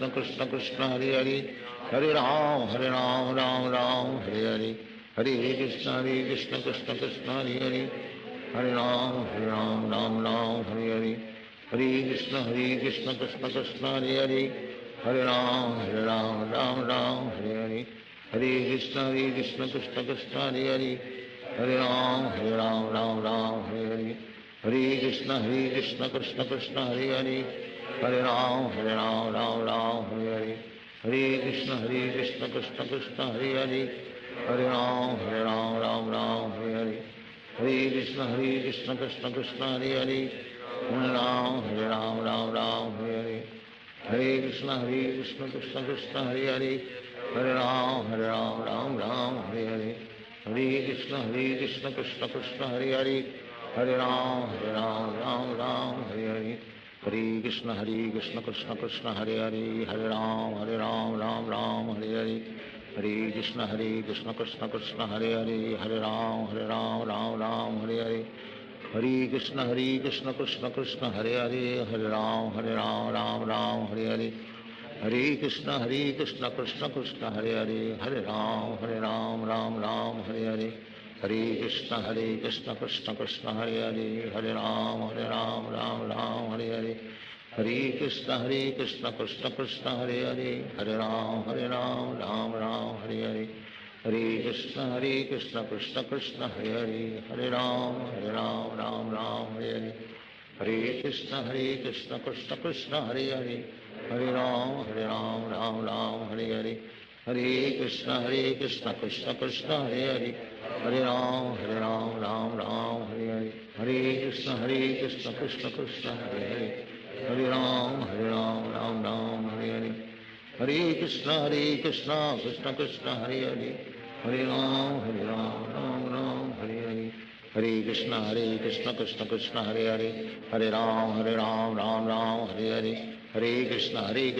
कृष्ण कृष्ण हरे हरे, हरे राम राम राम हरे हरे, हरे कृष्ण कृष्ण कृष्ण हरे हरे, हरे राम राम राम हरे हरे, हरे कृष्ण कृष्ण कृष्ण हरे हरे, हरे राम राम राम हरे हरे, हरे कृष्ण कृष्ण कृष्ण हरे हरे, हरे राम राम राम हरे हरे, हरे कृष्ण कृष्ण कृष्ण हरे हरे, हरे राम राम राम हरे हरे, हरे कृष्ण कृष्ण कृष्ण हरे हरे, हरे राम राम राम हरे हरे, हरे कृष्ण कृष्ण कृष्ण हरे हरे, हरे राम राम राम हरे हरे, हरे कृष्ण कृष्ण कृष्ण हरे हरे, हरे राम राम राम हरे हरे, हरे कृष्ण कृष्ण कृष्ण हरे हरे, हरे राम राम राम हरे हरे, हरे कृष्ण कृष्ण कृष्ण हरे हरे, हरे राम राम राम हरे हरे, हरे कृष्ण कृष्ण कृष्ण हरे हरे, हरे राम राम राम हरे हरे, हरे कृष्ण कृष्ण कृष्ण हरे हरे, हरे राम राम राम हरे हरे, हरे कृष्ण कृष्ण कृष्ण हरे हरे, हरे राम राम राम हरे हरे, हरे कृष्ण कृष्ण कृष्ण हरे हरे, हरे राम राम राम हरे हरे, हरे कृष्ण कृष्ण कृष्ण हरे हरे, हरे राम राम राम हरे हरे, हरे कृष्ण कृष्ण कृष्ण हरे हरे, हरे राम राम राम हरे हरे, हरे कृष्ण कृष्ण कृष्ण हरे हरे, हरे राम राम राम हरे हरे, हरे कृष्ण कृष्ण कृष्ण हरे हरे, हरे राम राम राम हरे हरे, हरे कृष्ण कृष्ण कृष्ण हरे हरे, हरे राम राम राम हरे हरे, हरे कृष्ण कृष्ण कृष्ण हरे हरे, हरे राम राम राम हरे हरे, हरे कृष्ण कृष्ण कृष्ण हरे हरे, हरे राम राम राम हरे हरे, हरे कृष्ण कृष्ण कृष्ण हरे हरे, हरे राम राम राम हरे हरे, हरे कृष्ण कृष्ण कृष्ण हरे हरे, हरे राम राम राम हरे हरे, हरे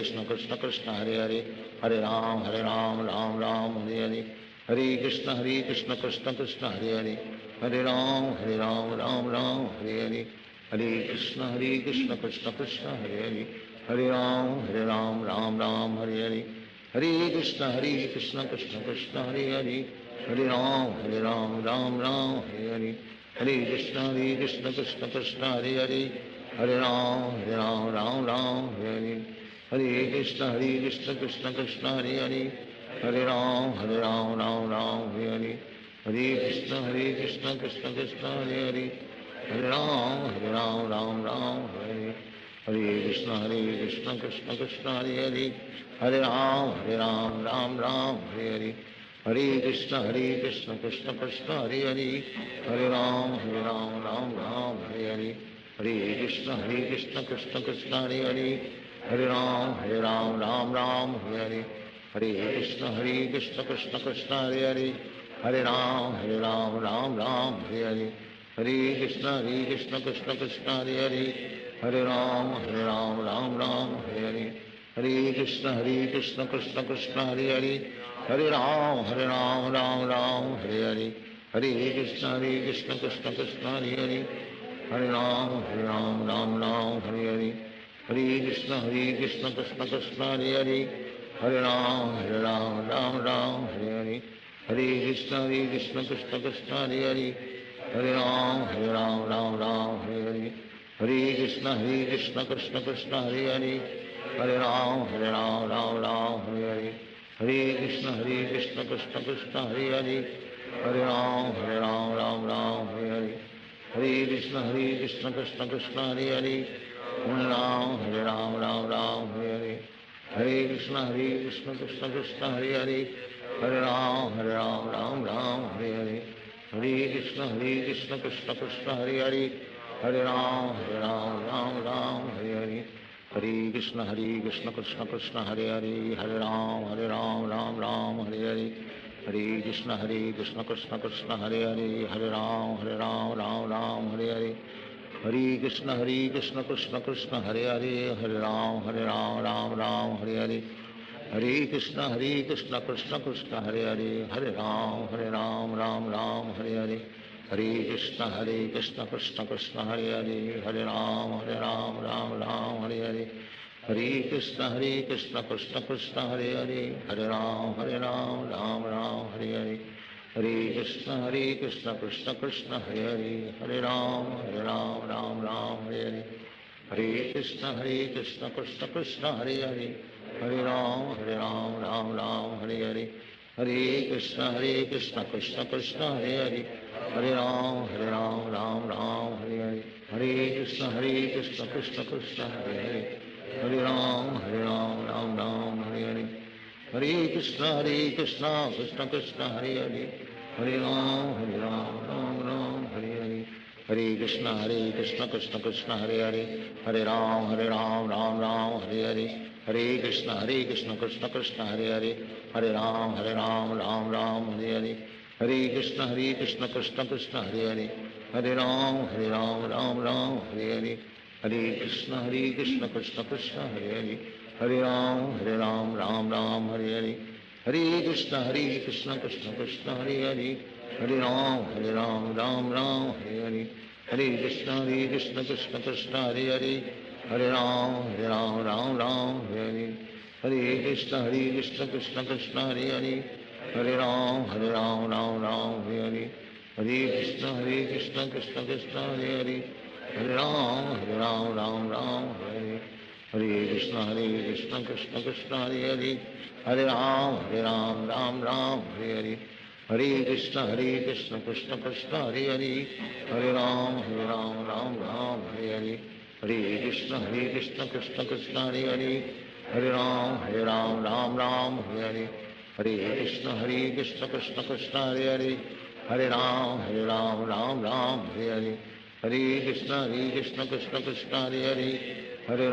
कृष्ण कृष्ण कृष्ण हरे हरे, हरे राम राम राम हरे हरे, हरे कृष्ण कृष्ण कृष्ण हरे हरे, हरे राम राम राम हरे हरे, हरे कृष्ण कृष्ण कृष्ण हरे हरे, हरे राम राम राम हरे हरे, हरे कृष्ण कृष्ण कृष्ण हरे हरे, हरे राम राम राम हरे हरे, हरे कृष्ण कृष्ण कृष्ण हरे हरे, हरे राम राम राम हरे हरे, हरे कृष्ण कृष्ण कृष्ण हरे हरे, हरे राम राम राम हरे हरे, हरे कृष्ण कृष्ण कृष्ण हरे हरे, हरे राम राम राम हरे हरे, हरे कृष्ण कृष्ण कृष्ण हरे हरे, हरे राम राम राम हरे हरे, हरे कृष्ण कृष्ण कृष्ण हरे हरे, हरे राम राम राम हरे हरे, हरे कृष्ण कृष्ण कृष्ण हरे हरे, हरे राम राम राम हरे हरे, हरे कृष्ण कृष्ण कृष्ण हरे हरे, हरे राम राम राम हरे हरे, हरे कृष्ण कृष्ण कृष्ण हरे हरे, हरे राम राम राम हरे हरे, हरे कृष्ण कृष्ण कृष्ण हरे हरे, हरे राम राम राम हरे हरे, हरे कृष्ण कृष्ण कृष्ण हरे हरे, हरे राम राम राम हरे हरे, हरे कृष्ण कृष्ण कृष्ण हरे हरे, हरे राम राम राम हरे हरे, हरे कृष्ण कृष्ण कृष्ण हरे हरे, हरे राम राम राम हरे हरे, हरे कृष्ण कृष्ण कृष्ण हरे हरे, Hare Ram, Ram Ram, Hare Hare, Hare Krishna, Krishna Krishna, Hare Hare, Hare Ram, Ram Ram, Hare Hare, Hare Krishna, Krishna Krishna, Hare Hare, Hare Ram, Ram Ram, Hare Hare, Hare Krishna, Krishna Krishna, Hare Hare, Hare Ram, Ram Ram, Hare Hare, Hare Krishna, Krishna Krishna, Hare Hare, Hare Ram, Ram Hare Hare, Hare Krishna, Krishna Krishna, Hare Hare, Hare Ram, Ram Hare Hare, Hare Krishna, Krishna Krishna, Hare Hare, Hare Ram, Ram Hare Hare, Hare Krishna, Krishna Krishna, Hare Hare, Hare Ram, Ram Hare Hare, Hare Krishna, Krishna Krishna, Hare Hare, Hare Ram, Ram Hare Hare, Hare Krishna, Krishna Krishna, Hare Hare, Hare Ram, Ram Hare Hare, Hare Krishna, Krishna Krishna, Hare Hare, Hare Ram, Ram Hare Hare, Hare Krishna, Krishna Krishna, Hare Hare, Hare Ram, Ram Hare Hare, Hare Krishna, Krishna Krishna, Hare Hare, Hare Ram, Ram Hare Hare, Hare Krishna, Krishna Krishna, Hare Hare, Hare Ram, Ram Hare Hare, Hare Krishna, Krishna Krishna, Hare Hare, Hare Ram, Ram Hare Hare, Hare Krishna, Krishna Krishna, Hare Hare, Hare Ram, Ram Hare Hare, Hare Krishna, Krishna Krishna, Hare Hare, Hare Ram, Ram Hare Hare, Hare Krishna, Krishna Krishna, Hare Hare, Hare Ram, Ram Hare Hare, Hare Krishna, Krishna Krishna, Hare Hare, Hare Ram, Ram Hare Hare, Hare Krishna, Krishna Krishna, Hare Hare, Hare Ram, Ram Hare Hare, Hare Krishna, Krishna Krishna, Hare Hare, Hare Ram, Ram Hare Hare, Hare Krishna, Krishna Krishna, Hare Hare, Hare Ram, Ram Hare Hare, Hare Krishna, Krishna Krishna, Hare Hare, Hare Ram, Ram Hare Hare, Hare Krishna, Krishna Krishna, Hare Hare, Hare Ram, Ram Hare Hare, Hare Krishna, Krishna Krishna, Hare Hare, Hare Ram, Ram Hare Hare, Hare Krishna, Krishna Krishna, Hare Hare, Hare Ram, Ram Hare Hare, Hare Krishna, Krishna Krishna, Hare Hare, Hare Ram, Ram Hare Hare, Hare Krishna, Krishna Krishna, Hare Hare, Hare Ram, Ram Hare Hare, Hare Krishna, Krishna Krishna, Hare Hare, Hare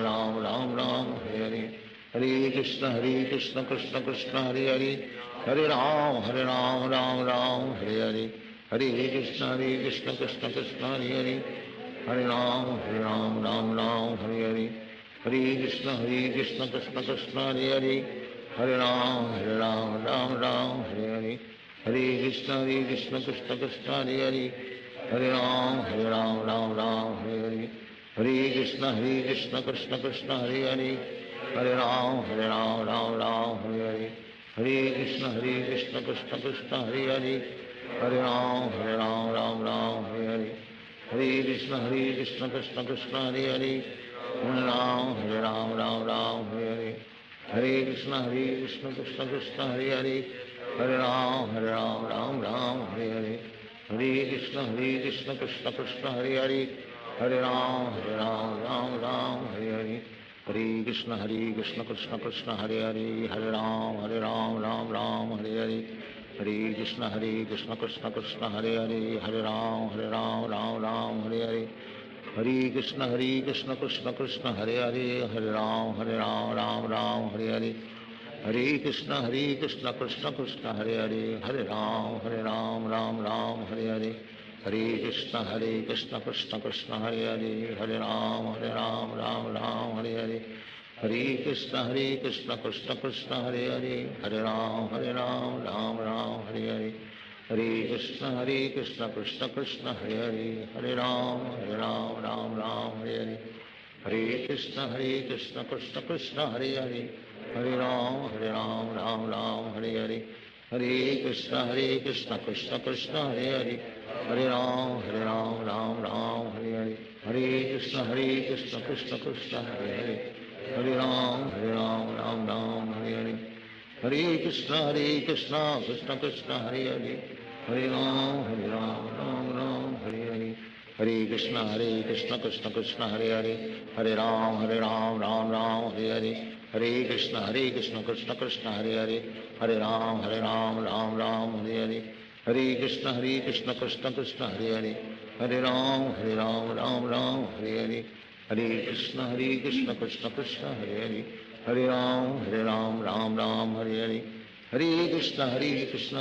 Ram, Ram Hare Hare, Hare Krishna, Krishna Krishna, Hare Hare, Hare Ram, Ram Hare Hare, Hare Krishna, Krishna Krishna, Hare Hare, Hare Ram, Ram Hare Hare, Hare Krishna, Krishna Krishna, Hare Hare, Hare Ram, Ram Hare Hare, Hare Krishna, Krishna Krishna, Hare Hare, Hare Ram, Ram Hare Hare, Hare Krishna, Krishna Krishna, Hare Hare, Hare Ram, Ram Hare Hare, Hare Krishna, Krishna Krishna, Hare Hare, Hare Ram, Ram Hare Hare, Hare Krishna, Krishna Krishna, Hare Hare, Hare Ram, Ram Hare Hare, Hare Krishna, Krishna Krishna, Hare Hare, Hare Ram, Ram Hare Hare, Hare Krishna, Krishna Krishna, Hare Hare, Hare Ram, Ram Hare Hare, Hare Krishna, Krishna Krishna, Hare Hare, Hare Ram, Ram Hare Hare, Hare Krishna, Krishna Krishna, Hare Hare, Hare Ram, Ram Hare Hare, Hare Krishna, Krishna Krishna, Hare Hare, Hare Ram, Ram Hare Hare, Hare Krishna, Krishna Krishna, Hare Hare, Hare Ram, Ram Hare Hare, Hare Krishna, Krishna Krishna, Hare Hare, Hare Ram, Ram Hare Hare, Hare Krishna, Krishna Krishna, Hare Hare, Hare Ram, Ram Hare Hare, Hare Krishna, Krishna Krishna, Hare Hare, Hare Ram, Ram Hare Hare, Hare Krishna, Krishna Krishna, Hare Hare, Hare Ram, Ram Hare Hare, Hare Krishna, Krishna Krishna, Hare Hare, Hare Ram, Ram Hare Hare, हरे कृष्ण कृष्ण कृष्ण हरे हरे, हरे राम राम राम हरे हरे, हरे कृष्ण कृष्ण कृष्ण हरे हरे, हरे राम राम राम हरे हरे, हरे कृष्ण कृष्ण कृष्ण हरे हरे, हरे राम राम राम हरे हरे, हरे कृष्ण कृष्ण कृष्ण हरे हरे, हरे राम राम हरे हरे, हरे कृष्ण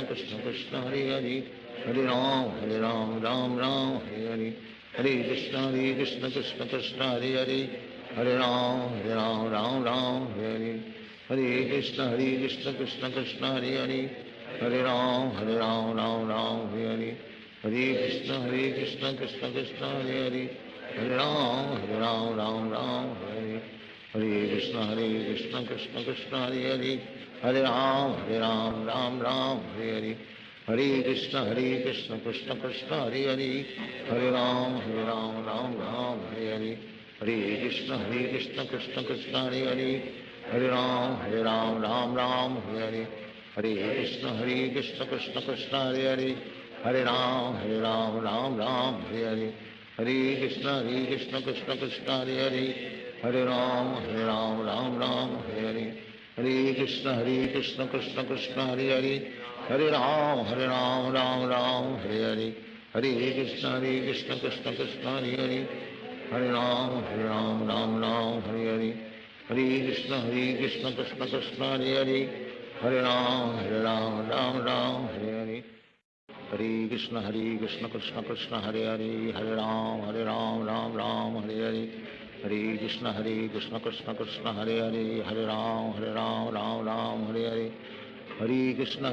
कृष्ण कृष्ण हरे हरे, हरे राम राम हरे हरे, हरे कृष्ण कृष्ण कृष्ण हरे हरे, हरे राम राम हरे हरे, हरे कृष्ण कृष्ण कृष्ण हरे हरे, हरे राम राम हरे हरे, हरे कृष्ण कृष्ण कृष्ण हरे हरे, हरे राम राम हरे हरे, हरे कृष्ण कृष्ण कृष्ण हरे हरे, हरे राम राम हरे हरे, हरे कृष्ण कृष्ण कृष्ण हरे हरे, हरे राम राम हरे हरे, हरे कृष्ण कृष्ण कृष्ण हरे हरे, हरे राम राम हरे हरे, हरे कृष्ण कृष्ण कृष्ण हरे हरे, हरे राम राम हरे हरे, हरे कृष्ण कृष्ण कृष्ण हरे हरे, हरे राम राम हरे हरे, हरे कृष्ण कृष्ण कृष्ण हरे हरे, हरे राम राम हरे हरे, हरे कृष्ण कृष्ण कृष्ण हरे हरे, हरे राम राम हरे हरे, हरे कृष्ण कृष्ण कृष्ण हरे हरे, हरे राम राम हरे हरे, हरे कृष्ण कृष्ण कृष्ण हरे हरे, हरे राम राम हरे हरे, हरे कृष्ण कृष्ण कृष्ण हरे हरे, हरे राम राम हरे हरे, हरे कृष्ण कृष्ण कृष्ण हरे हरे, हरे राम राम हरे हरे, हरे कृष्ण कृष्ण कृष्ण हरे हरे, हरे राम राम हरे हरे, हरे कृष्ण कृष्ण कृष्ण हरे हरे, हरे राम राम हरे हरे, हरे कृष्ण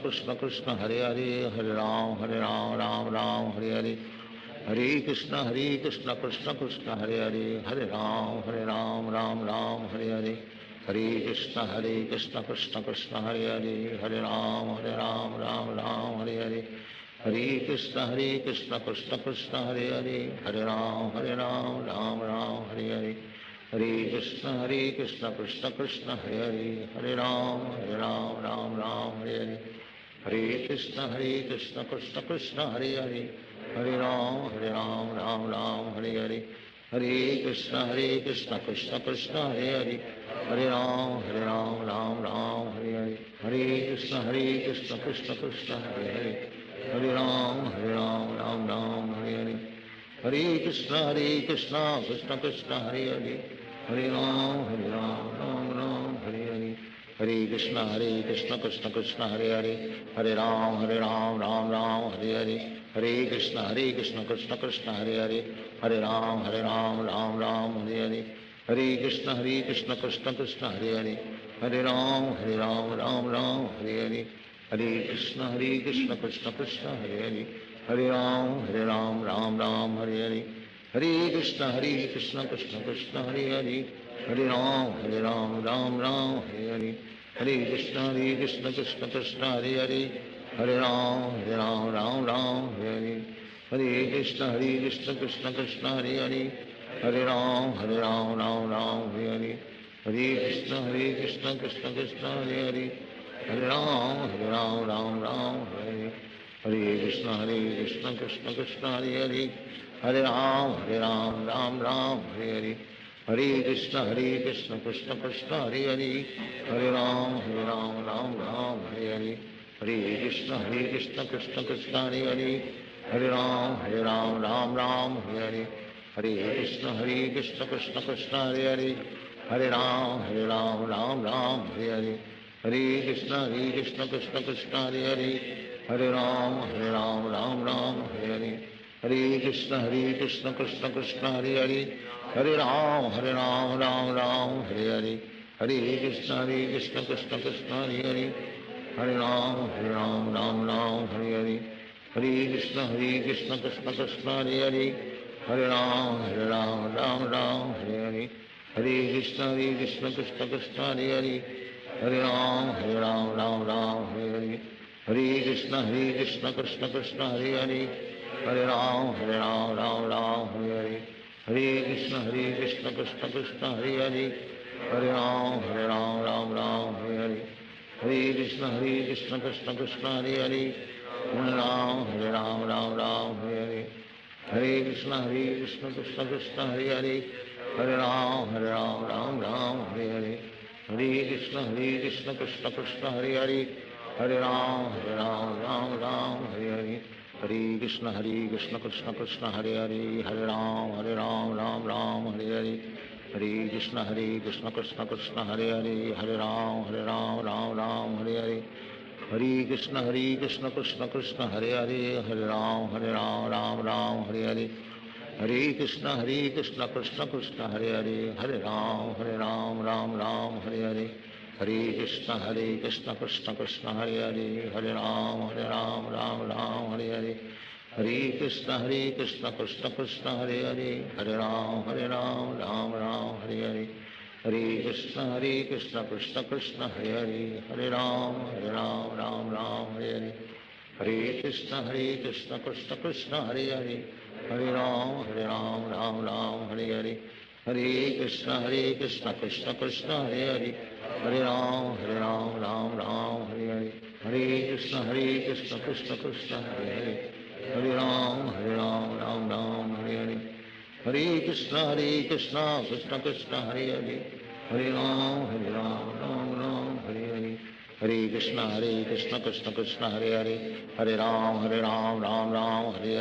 कृष्ण कृष्ण हरे हरे, हरे राम राम हरे हरे, हरे कृष्ण कृष्ण कृष्ण हरे हरे, हरे राम राम हरे हरे, हरे कृष्ण कृष्ण कृष्ण हरे हरे, हरे राम राम हरे हरे, हरे कृष्ण कृष्ण कृष्ण हरे हरे, हरे राम राम हरे हरे, हरे कृष्ण कृष्ण कृष्ण हरे हरे, हरे राम राम हरे हरे, हरे कृष्ण कृष्ण कृष्ण हरे हरे, हरे राम राम हरे हरे, हरे कृष्ण कृष्ण कृष्ण हरे हरे, हरे राम राम हरे हरे, हरे कृष्ण कृष्ण कृष्ण हरे हरे, हरे राम राम हरे हरे, हरे कृष्ण कृष्ण कृष्ण हरे हरे, हरे राम राम हरे हरे, हरे कृष्ण कृष्ण कृष्ण हरे हरे, हरे राम राम हरे हरे, हरे कृष्ण कृष्ण कृष्ण हरे हरे, हरे राम राम हरे हरे, हरे कृष्ण कृष्ण कृष्ण हरे हरे, हरे राम राम हरे हरे, हरे कृष्ण कृष्ण कृष्ण हरे हरे, हरे राम राम हरे हरे, हरे कृष्ण कृष्ण कृष्ण हरे हरे, हरे राम राम हरे हरे, हरे कृष्ण कृष्ण कृष्ण हरे हरे, हरे राम राम हरे हरे, हरे कृष्ण कृष्ण कृष्ण हरे हरे, हरे राम राम हरे हरे, हरे कृष्ण कृष्ण कृष्ण हरे हरे, हरे राम राम हरे हरे, हरे कृष्ण कृष्ण कृष्ण हरे हरे, हरे राम राम हरे हरे, हरे कृष्ण कृष्ण कृष्ण हरे हरे, हरे राम राम हरे हरे, हरे कृष्ण कृष्ण कृष्ण हरे हरे, हरे राम राम हरे हरे, हरे कृष्ण कृष्ण कृष्ण हरे हरे, हरे राम राम हरे हरे, हरे कृष्ण कृष्ण कृष्ण हरे हरे, हरे राम राम हरे हरे, हरे कृष्ण कृष्ण कृष्ण हरे हरे, हरे राम राम हरे हरे, हरे कृष्ण कृष्ण कृष्ण हरे हरे, हरे राम राम हरे हरे, हरे कृष्ण कृष्ण कृष्ण हरे हरे, हरे राम राम हरे हरे, हरे कृष्ण कृष्ण कृष्ण हरे हरे, हरे राम राम हरे हरे, हरे कृष्ण कृष्ण कृष्ण हरे हरे, हरे राम राम राम हरे हरे, हरे कृष्ण कृष्ण कृष्ण हरे हरे, हरे राम राम राम हरे हरे, हरे कृष्ण कृष्ण कृष्ण हरे हरे, हरे राम राम हरे हरे, हरे कृष्ण कृष्ण कृष्ण हरे हरे, हरे राम राम हरे हरे, हरे कृष्ण कृष्ण कृष्ण हरे हरे, हरे राम राम हरे हरे, हरे कृष्ण कृष्ण कृष्ण हरे हरे, हरे राम राम हरे हरे, हरे कृष्ण कृष्ण कृष्ण हरे हरे, हरे राम राम हरे हरे, हरे कृष्ण कृष्ण कृष्ण हरे हरे, हरे राम राम हरे हरे, हरे कृष्ण कृष्ण कृष्ण हरे हरे, हरे राम राम हरे हरे, हरे कृष्ण कृष्ण कृष्ण हरे हरे, हरे राम राम हरे हरे, हरे कृष्ण कृष्ण कृष्ण हरे हरे, हरे राम राम हरे हरे, हरे कृष्ण कृष्ण कृष्ण हरे हरे, हरे राम राम हरे हरे, हरे कृष्ण कृष्ण कृष्ण हरे हरे, हरे राम राम हरे हरे, हरे कृष्ण कृष्ण कृष्ण हरे हरे, हरे राम राम हरे हरे, हरे कृष्ण कृष्ण कृष्ण हरे हरे, हरे राम राम हरे हरे, हरे कृष्ण कृष्ण कृष्ण हरे हरे, हरे राम राम हरे हरे,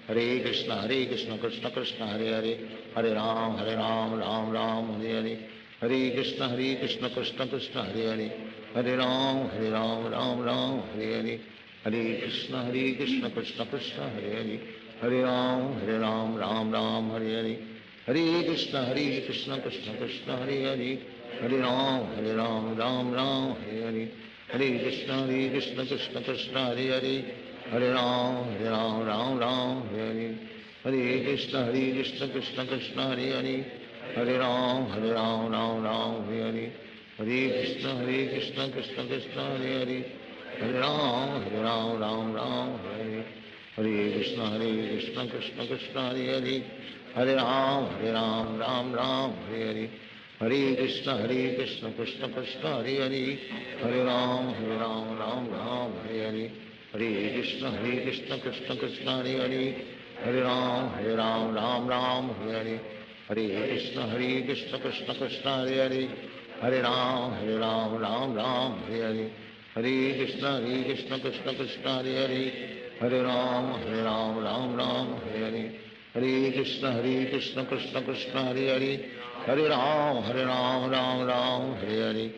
हरे कृष्ण कृष्ण कृष्ण हरे हरे, हरे राम राम हरे हरे, हरे कृष्ण कृष्ण कृष्ण हरे हरे, हरे राम राम हरे हरे, हरे कृष्ण कृष्ण कृष्ण हरे हरे, हरे राम राम हरे हरे, हरे कृष्ण कृष्ण कृष्ण हरे हरे, हरे राम राम हरे हरे, हरे कृष्ण कृष्ण कृष्ण हरे हरे, हरे राम राम हरे हरे, हरे कृष्ण कृष्ण कृष्ण हरे हरे, हरे राम राम हरे हरे, हरे कृष्ण कृष्ण कृष्ण हरे हरे, हरे राम राम हरे हरे, हरे कृष्ण कृष्ण कृष्ण हरे हरे, हरे राम राम हरे हरे, हरे कृष्ण कृष्ण कृष्ण हरे हरे, हरे राम राम हरे हरे, हरे कृष्ण कृष्ण कृष्ण हरे हरे, हरे राम राम हरे हरे, हरे कृष्ण कृष्ण कृष्ण हरे हरे, हरे राम राम हरे हरे, हरे कृष्ण कृष्ण कृष्ण हरे हरे, हरे राम राम हरे हरे, हरे कृष्ण कृष्ण कृष्ण हरे हरे, हरे राम राम हरे हरे,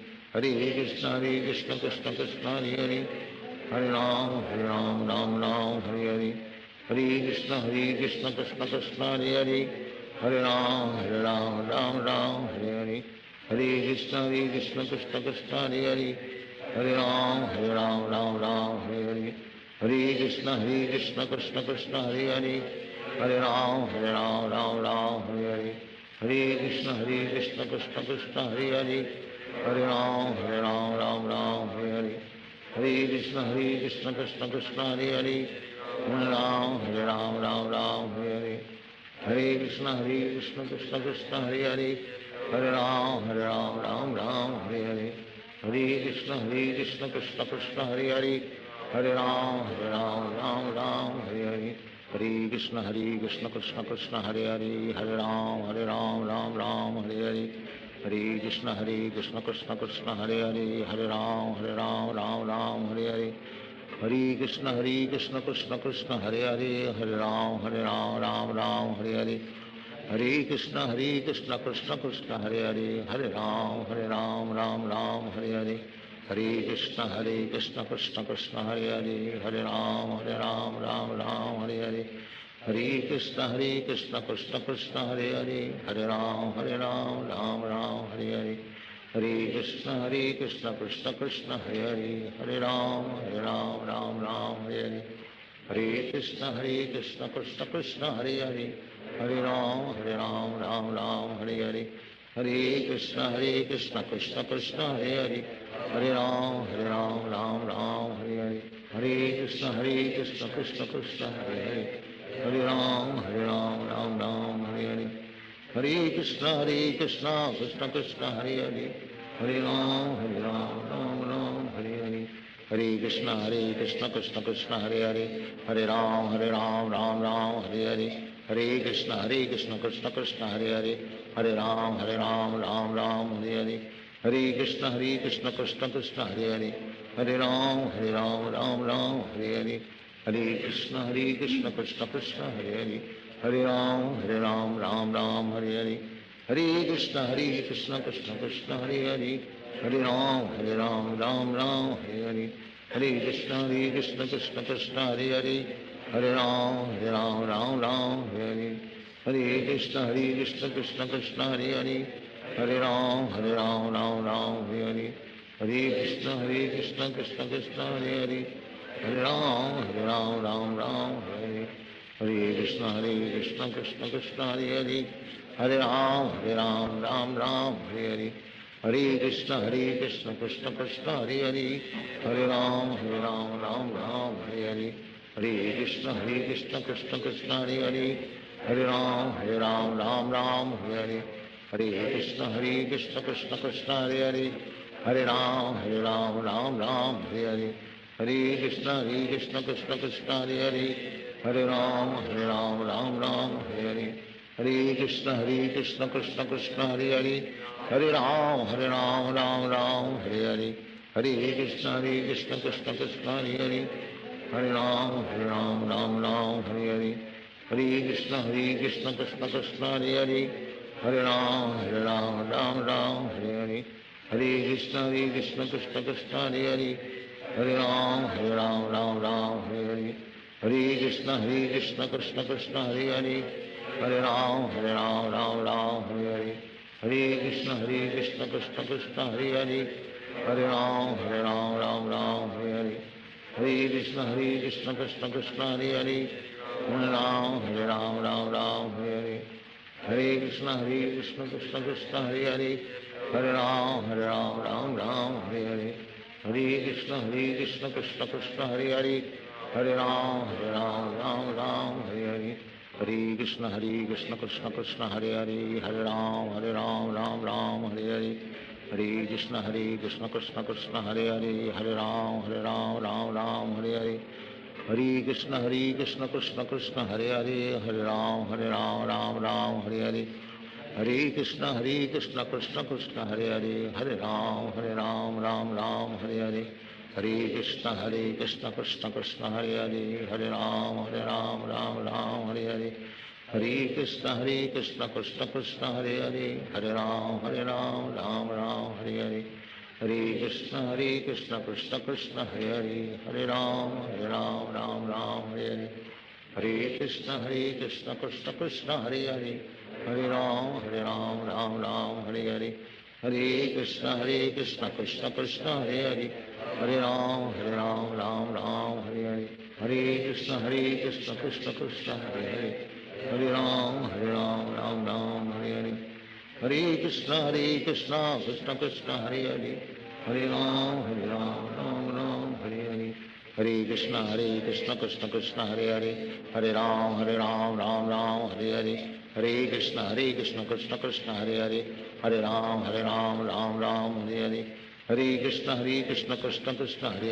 हरे कृष्ण कृष्ण कृष्ण हरे हरे, हरे राम राम हरे हरे, हरे कृष्ण कृष्ण कृष्ण हरे हरे, हरे राम राम हरे हरे, हरे कृष्ण कृष्ण कृष्ण हरे हरे, हरे राम राम हरे हरे, हरे कृष्ण कृष्ण कृष्ण हरे हरे, हरे राम राम हरे हरे, हरे कृष्ण कृष्ण कृष्ण हरे हरे, हरे राम राम हरे हरे, हरे कृष्ण कृष्ण कृष्ण हरे हरे, हरे राम राम हरे हरे, हरे कृष्ण कृष्ण कृष्ण हरे हरे, हरे राम राम हरे हरे, हरे कृष्ण कृष्ण कृष्ण हरे हरे, हरे राम राम हरे हरे, हरे कृष्ण कृष्ण कृष्ण हरे हरे, हरे राम राम हरे हरे, हरे कृष्ण कृष्ण कृष्ण हरे हरे, हरे राम राम हरे हरे, हरे कृष्ण कृष्ण कृष्ण हरे हरे, हरे राम राम हरे हरे, हरे कृष्ण कृष्ण कृष्ण हरे हरे, हरे राम राम हरे हरे, हरे कृष्ण कृष्ण कृष्ण हरे हरे, हरे राम राम हरे हरे, हरे कृष्ण कृष्ण कृष्ण हरे हरे, हरे राम राम हरे हरे, हरे कृष्ण कृष्ण कृष्ण हरे हरे, हरे राम राम हरे हरे, हरे कृष्ण कृष्ण कृष्ण हरे हरे, हरे राम राम हरे हरे, हरे कृष्ण कृष्ण कृष्ण हरे हरे, हरे राम राम हरे हरे, हरे कृष्ण कृष्ण कृष्ण हरे हरे, हरे राम राम राम हरे हरे, हरे कृष्ण कृष्ण कृष्ण हरे हरे, हरे राम राम राम हरे हरे, हरे कृष्ण कृष्ण कृष्ण हरे हरे, हरे राम राम राम हरे हरे, हरे कृष्ण कृष्ण कृष्ण हरे हरे, हरे राम राम हरे हरे, हरे कृष्ण कृष्ण कृष्ण हरे हरे, हरे राम राम हरे हरे, हरे कृष्ण कृष्ण कृष्ण हरे हरे, हरे राम राम हरे हरे, हरे कृष्ण कृष्ण कृष्ण हरे हरे, हरे राम राम हरे हरे, हरे कृष्ण कृष्ण कृष्ण हरे हरे, हरे राम राम हरे हरे, हरे कृष्ण कृष्ण कृष्ण हरे हरे, हरे राम राम हरे हरे, हरे कृष्ण कृष्ण कृष्ण हरे हरे, हरे राम राम हरे हरे, हरे कृष्ण कृष्ण कृष्ण हरे हरे, हरे राम राम हरे हरे, हरे कृष्ण कृष्ण कृष्ण हरे हरे, हरे राम राम हरे हरे, हरे कृष्ण कृष्ण कृष्ण हरे हरे, हरे राम राम हरे हरे, हरे कृष्ण कृष्ण कृष्ण हरे हरे, हरे राम राम हरे हरे, हरे कृष्ण कृष्ण कृष्ण हरे हरे, हरे राम राम हरे हरे, हरे कृष्ण कृष्ण कृष्ण हरे हरे, हरे राम राम हरे हरे, हरे कृष्ण कृष्ण कृष्ण हरे हरे, हरे राम राम हरे हरे, हरे कृष्ण कृष्ण कृष्ण हरे हरे, हरे राम राम हरे हरे, हरे कृष्ण कृष्ण कृष्ण हरे हरे, हरे राम राम हरे हरे, हरे कृष्ण कृष्ण कृष्ण हरे हरे, हरे राम राम हरे हरे, हरे कृष्ण कृष्ण कृष्ण हरे हरे, हरे राम राम हरे हरे, हरे कृष्ण कृष्ण कृष्ण हरे हरे, हरे राम राम हरे हरे, हरे कृष्ण कृष्ण कृष्ण हरे हरे, हरे राम राम हरे हरे, हरे कृष्ण कृष्ण कृष्ण हरे हरे, हरे राम राम हरे हरे, हरे कृष्ण कृष्ण कृष्ण हरे हरे, हरे राम राम हरे हरे, हरे कृष्ण कृष्ण कृष्ण हरे हरे, हरे राम राम हरे हरे, हरे कृष्ण कृष्ण कृष्ण हरे हरे, हरे राम राम हरे हरे, हरे कृष्ण कृष्ण कृष्ण हरे हरे, हरे राम राम हरे हरे, हरे कृष्ण कृष्ण कृष्ण हरे हरे, हरे राम राम हरे हरे, हरे कृष्ण कृष्ण कृष्ण हरे हरे, हरे राम राम हरे हरे, हरे कृष्ण कृष्ण कृष्ण हरे हरे, हरे राम राम हरे हरे, हरे कृष्ण कृष्ण कृष्ण हरे हरे, हरे राम राम हरे हरे, हरे कृष्ण कृष्ण कृष्ण हरे हरे, हरे राम राम हरे हरे, हरे कृष्ण कृष्ण कृष्ण हरे हरे, हरे राम राम हरे हरे, हरे कृष्ण कृष्ण कृष्ण हरे हरे, हरे राम राम हरे हरे, हरे कृष्ण कृष्ण कृष्ण हरे हरे, हरे राम राम हरे हरे, हरे कृष्ण कृष्ण कृष्ण हरे हरे, हरे राम राम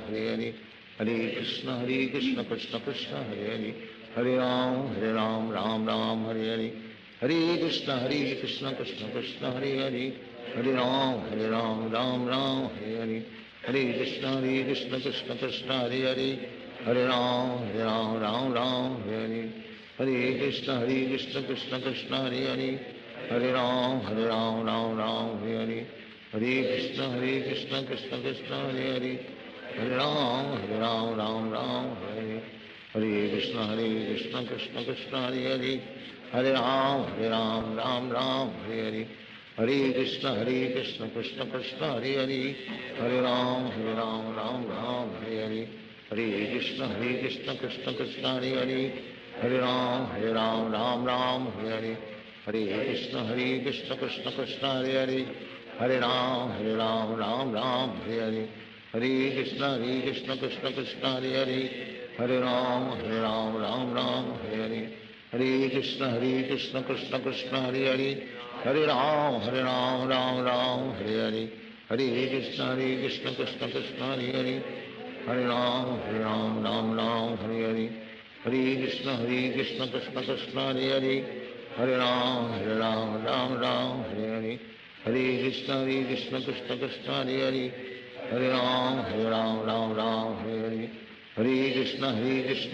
हरे हरे, हरे कृष्ण कृष्ण कृष्ण हरे हरे, हरे राम राम हरे हरे, हरे कृष्ण कृष्ण कृष्ण हरे हरे, हरे राम राम हरे हरे, हरे कृष्ण कृष्ण कृष्ण हरे हरे, हरे राम राम हरे हरे, हरे कृष्ण कृष्ण कृष्ण हरे हरे, हरे राम राम हरे हरे, हरे कृष्ण कृष्ण कृष्ण हरे हरे, हरे राम राम हरे हरे, हरे कृष्ण कृष्ण कृष्ण हरे हरे, हरे राम राम हरे हरे, हरे कृष्ण कृष्ण कृष्ण हरे हरे, हरे राम राम हरे हरे, हरे कृष्ण कृष्ण कृष्ण हरे हरे, हरे राम राम हरे हरे, हरे कृष्ण कृष्ण कृष्ण हरे हरे, हरे राम राम हरे हरे, हरे कृष्ण कृष्ण कृष्ण कृष्ण हरे हरे, हरे राम राम हरे हरे, हरे कृष्ण कृष्ण कृष्ण हरे हरे हरे राम राम राम हरे हरे हरे कृष्ण कृष्ण कृष्ण हरे हरे हरे राम राम राम हरे हरे हरे कृष्ण कृष्ण कृष्ण हरे हरे हरे राम राम हरे हरे हरे कृष्ण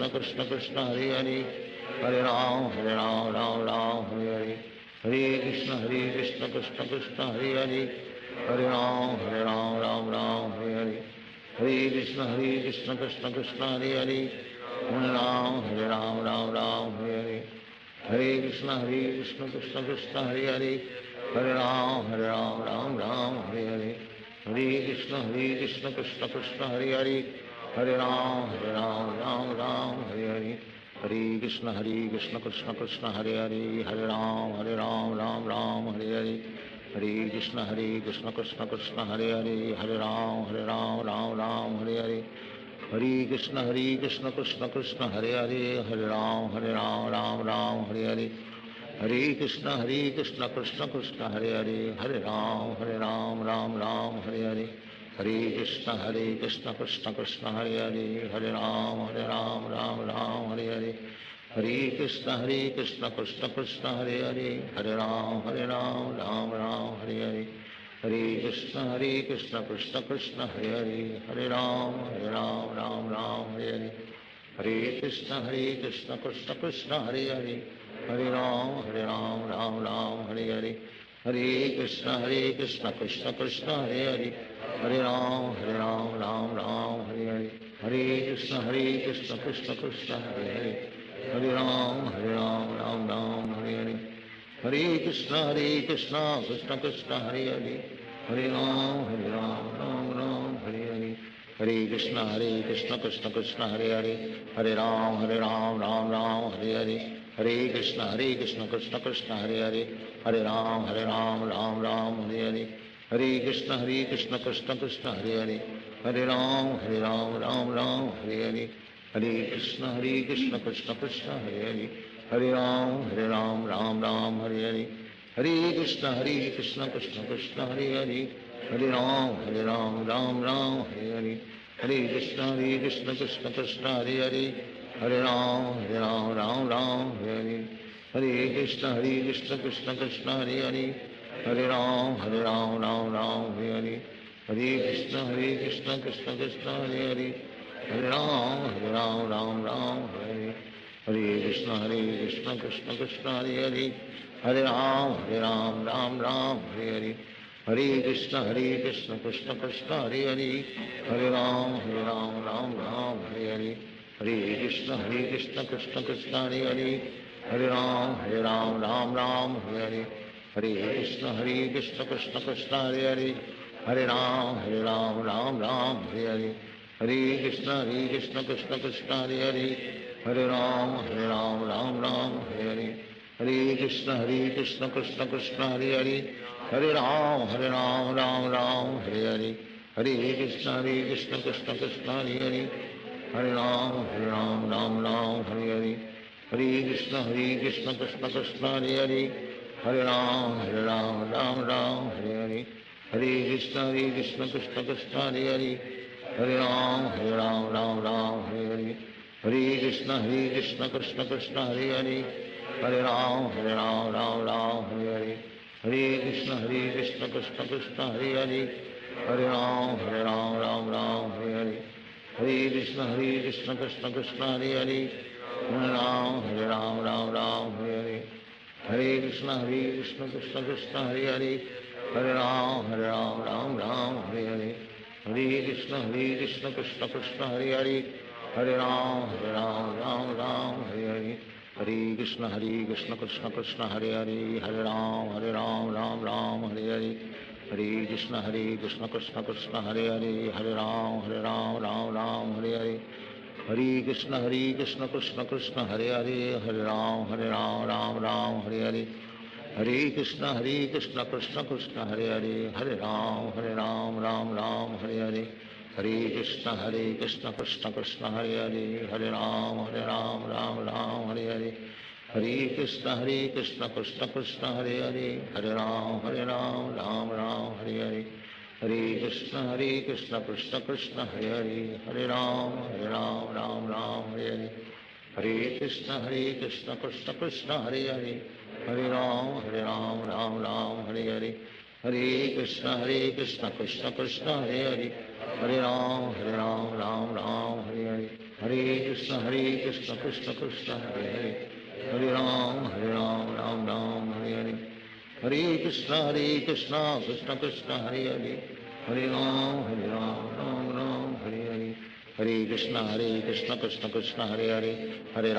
कृष्ण कृष्ण हरे हरे हरे राम राम हरे हरे हरे कृष्ण कृष्ण कृष्ण हरे हरे हरे राम राम हरे हरे हरे कृष्ण कृष्ण कृष्ण हरे हरे हरे राम राम हरे हरे हरे कृष्ण कृष्ण कृष्ण हरे हरे हरे राम राम हरे हरे हरे कृष्ण कृष्ण कृष्ण हरे हरे हरे राम राम हरे हरे हरे कृष्ण कृष्ण कृष्ण हरे हरे हरे राम राम हरे हरे हरे कृष्ण कृष्ण कृष्ण हरे हरे हरे राम राम हरे हरे हरे कृष्ण कृष्ण कृष्ण हरे हरे हरे राम राम हरे हरे हरे कृष्ण कृष्ण कृष्ण हरे हरे हरे राम राम हरे हरे हरे कृष्ण कृष्ण कृष्ण हरे हरे हरे राम राम हरे हरे हरे कृष्ण कृष्ण कृष्ण हरे हरे हरे राम राम हरे हरे हरे कृष्ण कृष्ण कृष्ण हरे हरे हरे राम राम हरे हरे हरे कृष्ण कृष्ण कृष्ण हरे हरे हरे राम राम हरे हरे हरे कृष्ण कृष्ण कृष्ण हरे हरे हरे राम राम हरे हरे हरे कृष्ण कृष्ण कृष्ण हरे हरे हरे राम राम हरे हरे हरे कृष्ण कृष्ण कृष्ण हरे हरे हरे राम राम हरे हरे हरे कृष्ण कृष्ण कृष्ण हरे हरे हरे राम राम हरे हरे हरे कृष्ण कृष्ण कृष्ण हरे हरे हरे राम राम हरे हरे हरे कृष्ण कृष्ण कृष्ण हरे हरे हरे राम राम हरे हरे हरे कृष्ण कृष्ण कृष्ण हरे हरे हरे राम राम हरे हरे हरे कृष्ण कृष्ण कृष्ण हरे हरे हरे राम राम हरे हरे हरे कृष्ण कृष्ण कृष्ण हरे हरे हरे राम राम हरे हरे हरे कृष्ण कृष्ण कृष्ण हरे हरे हरे राम राम हरे हरे हरे कृष्ण कृष्ण कृष्ण हरे हरे हरे राम राम हरे हरे हरे कृष्ण कृष्ण कृष्ण हरे हरे हरे राम राम हरे हरे हरे कृष्ण कृष्ण कृष्ण हरे हरे हरे राम राम हरे हरे हरे कृष्ण कृष्ण कृष्ण हरे हरे हरे राम राम हरे हरे हरे कृष्ण कृष्ण कृष्ण हरे हरे हरे राम राम हरे हरे हरे कृष्ण कृष्ण कृष्ण हरे हरे हरे राम राम हरे हरे हरे कृष्ण कृष्ण कृष्ण हरे हरे हरे राम राम हरे हरे हरे कृष्ण कृष्ण कृष्ण हरे हरे हरे राम राम हरे हरे हरे कृष्ण कृष्ण कृष्ण हरे हरे हरे राम राम हरे हरे हरे कृष्ण कृष्ण कृष्ण हरे हरे हरे राम राम हरे हरे हरे कृष्ण कृष्ण कृष्ण हरे हरे हरे राम राम हरे हरे हरे कृष्ण कृष्ण कृष्ण हरे हरे हरे राम राम हरे हरे हरे कृष्ण कृष्ण कृष्ण हरे हरे हरे राम राम हरे हरे हरे कृष्ण कृष्ण कृष्ण हरे हरे हरे राम राम हरे हरे हरे कृष्ण कृष्ण कृष्ण हरे हरे हरे राम राम हरे हरे हरे कृष्ण कृष्ण कृष्ण हरे हरे हरे राम राम हरे हरे हरे कृष्ण कृष्ण कृष्ण हरे हरे हरे राम राम हरे हरे हरे कृष्ण कृष्ण कृष्ण हरे हरे हरे राम राम हरे हरे हरे कृष्ण कृष्ण कृष्ण हरे हरे हरे राम राम हरे हरे हरे कृष्ण कृष्ण कृष्ण हरे हरे हरे राम राम हरे हरे हरे कृष्ण कृष्ण कृष्ण हरे हरे हरे राम राम हरे हरे Hare Krishna Krishna Krishna Hare Hare Hare Ram Ram Ram Hare Hare Hare Krishna Krishna Krishna Hare Hare Hare Ram Ram Hare Hare Hare Krishna Krishna Krishna Hare Hare Hare Ram Ram Hare Hare Hare Krishna Krishna Krishna Hare Hare Hare Ram Ram Hare Hare Hare Krishna Krishna Krishna Hare Hare Hare Ram Hare Hare Hare Krishna Krishna Krishna Hare Hare Hare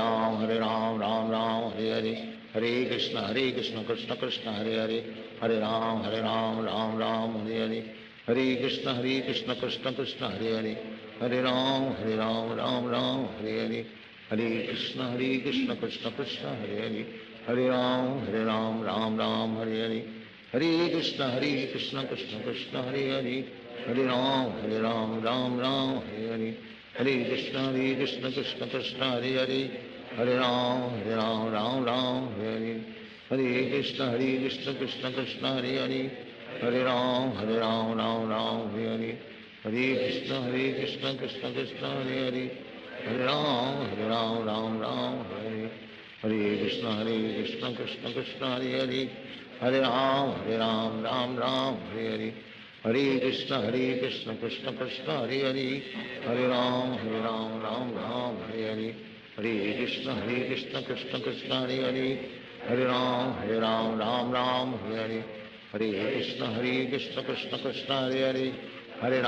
Ram Ram Hare Hare Hare Krishna Krishna Krishna Hare Hare Hare Ram Ram Hare Hare Hare Krishna Krishna Krishna Hare Hare Hare Ram Ram Hare Hare Hare Krishna Krishna Krishna Hare Hare Hare Ram Ram Hare Hare Hare Krishna Krishna Krishna Hare Hare Hare Ram Ram Hare Hare Hare Krishna Krishna Krishna Hare Hare Hare Ram Ram Hare Hare Hare Krishna Krishna Krishna Hare Hare Hare Ram Ram Hare Hare Hare Krishna Krishna Krishna Hare Hare Hare Ram Ram Hare Hare Krishna Krishna Krishna Hare Hare Hare Ram Ram Hare Hare Hare Krishna Krishna Krishna Hare Hare Hare Ram Ram Hare Hare Hare Krishna Krishna Krishna Hare Hare Hare Ram Ram Hare Hare Hare Krishna Krishna Krishna Hare Hare Hare Ram Ram Hare Hare Hare Krishna Krishna Krishna Hare Hare Hare Ram Ram Hare Hare Hare Krishna Krishna Krishna Hare Hare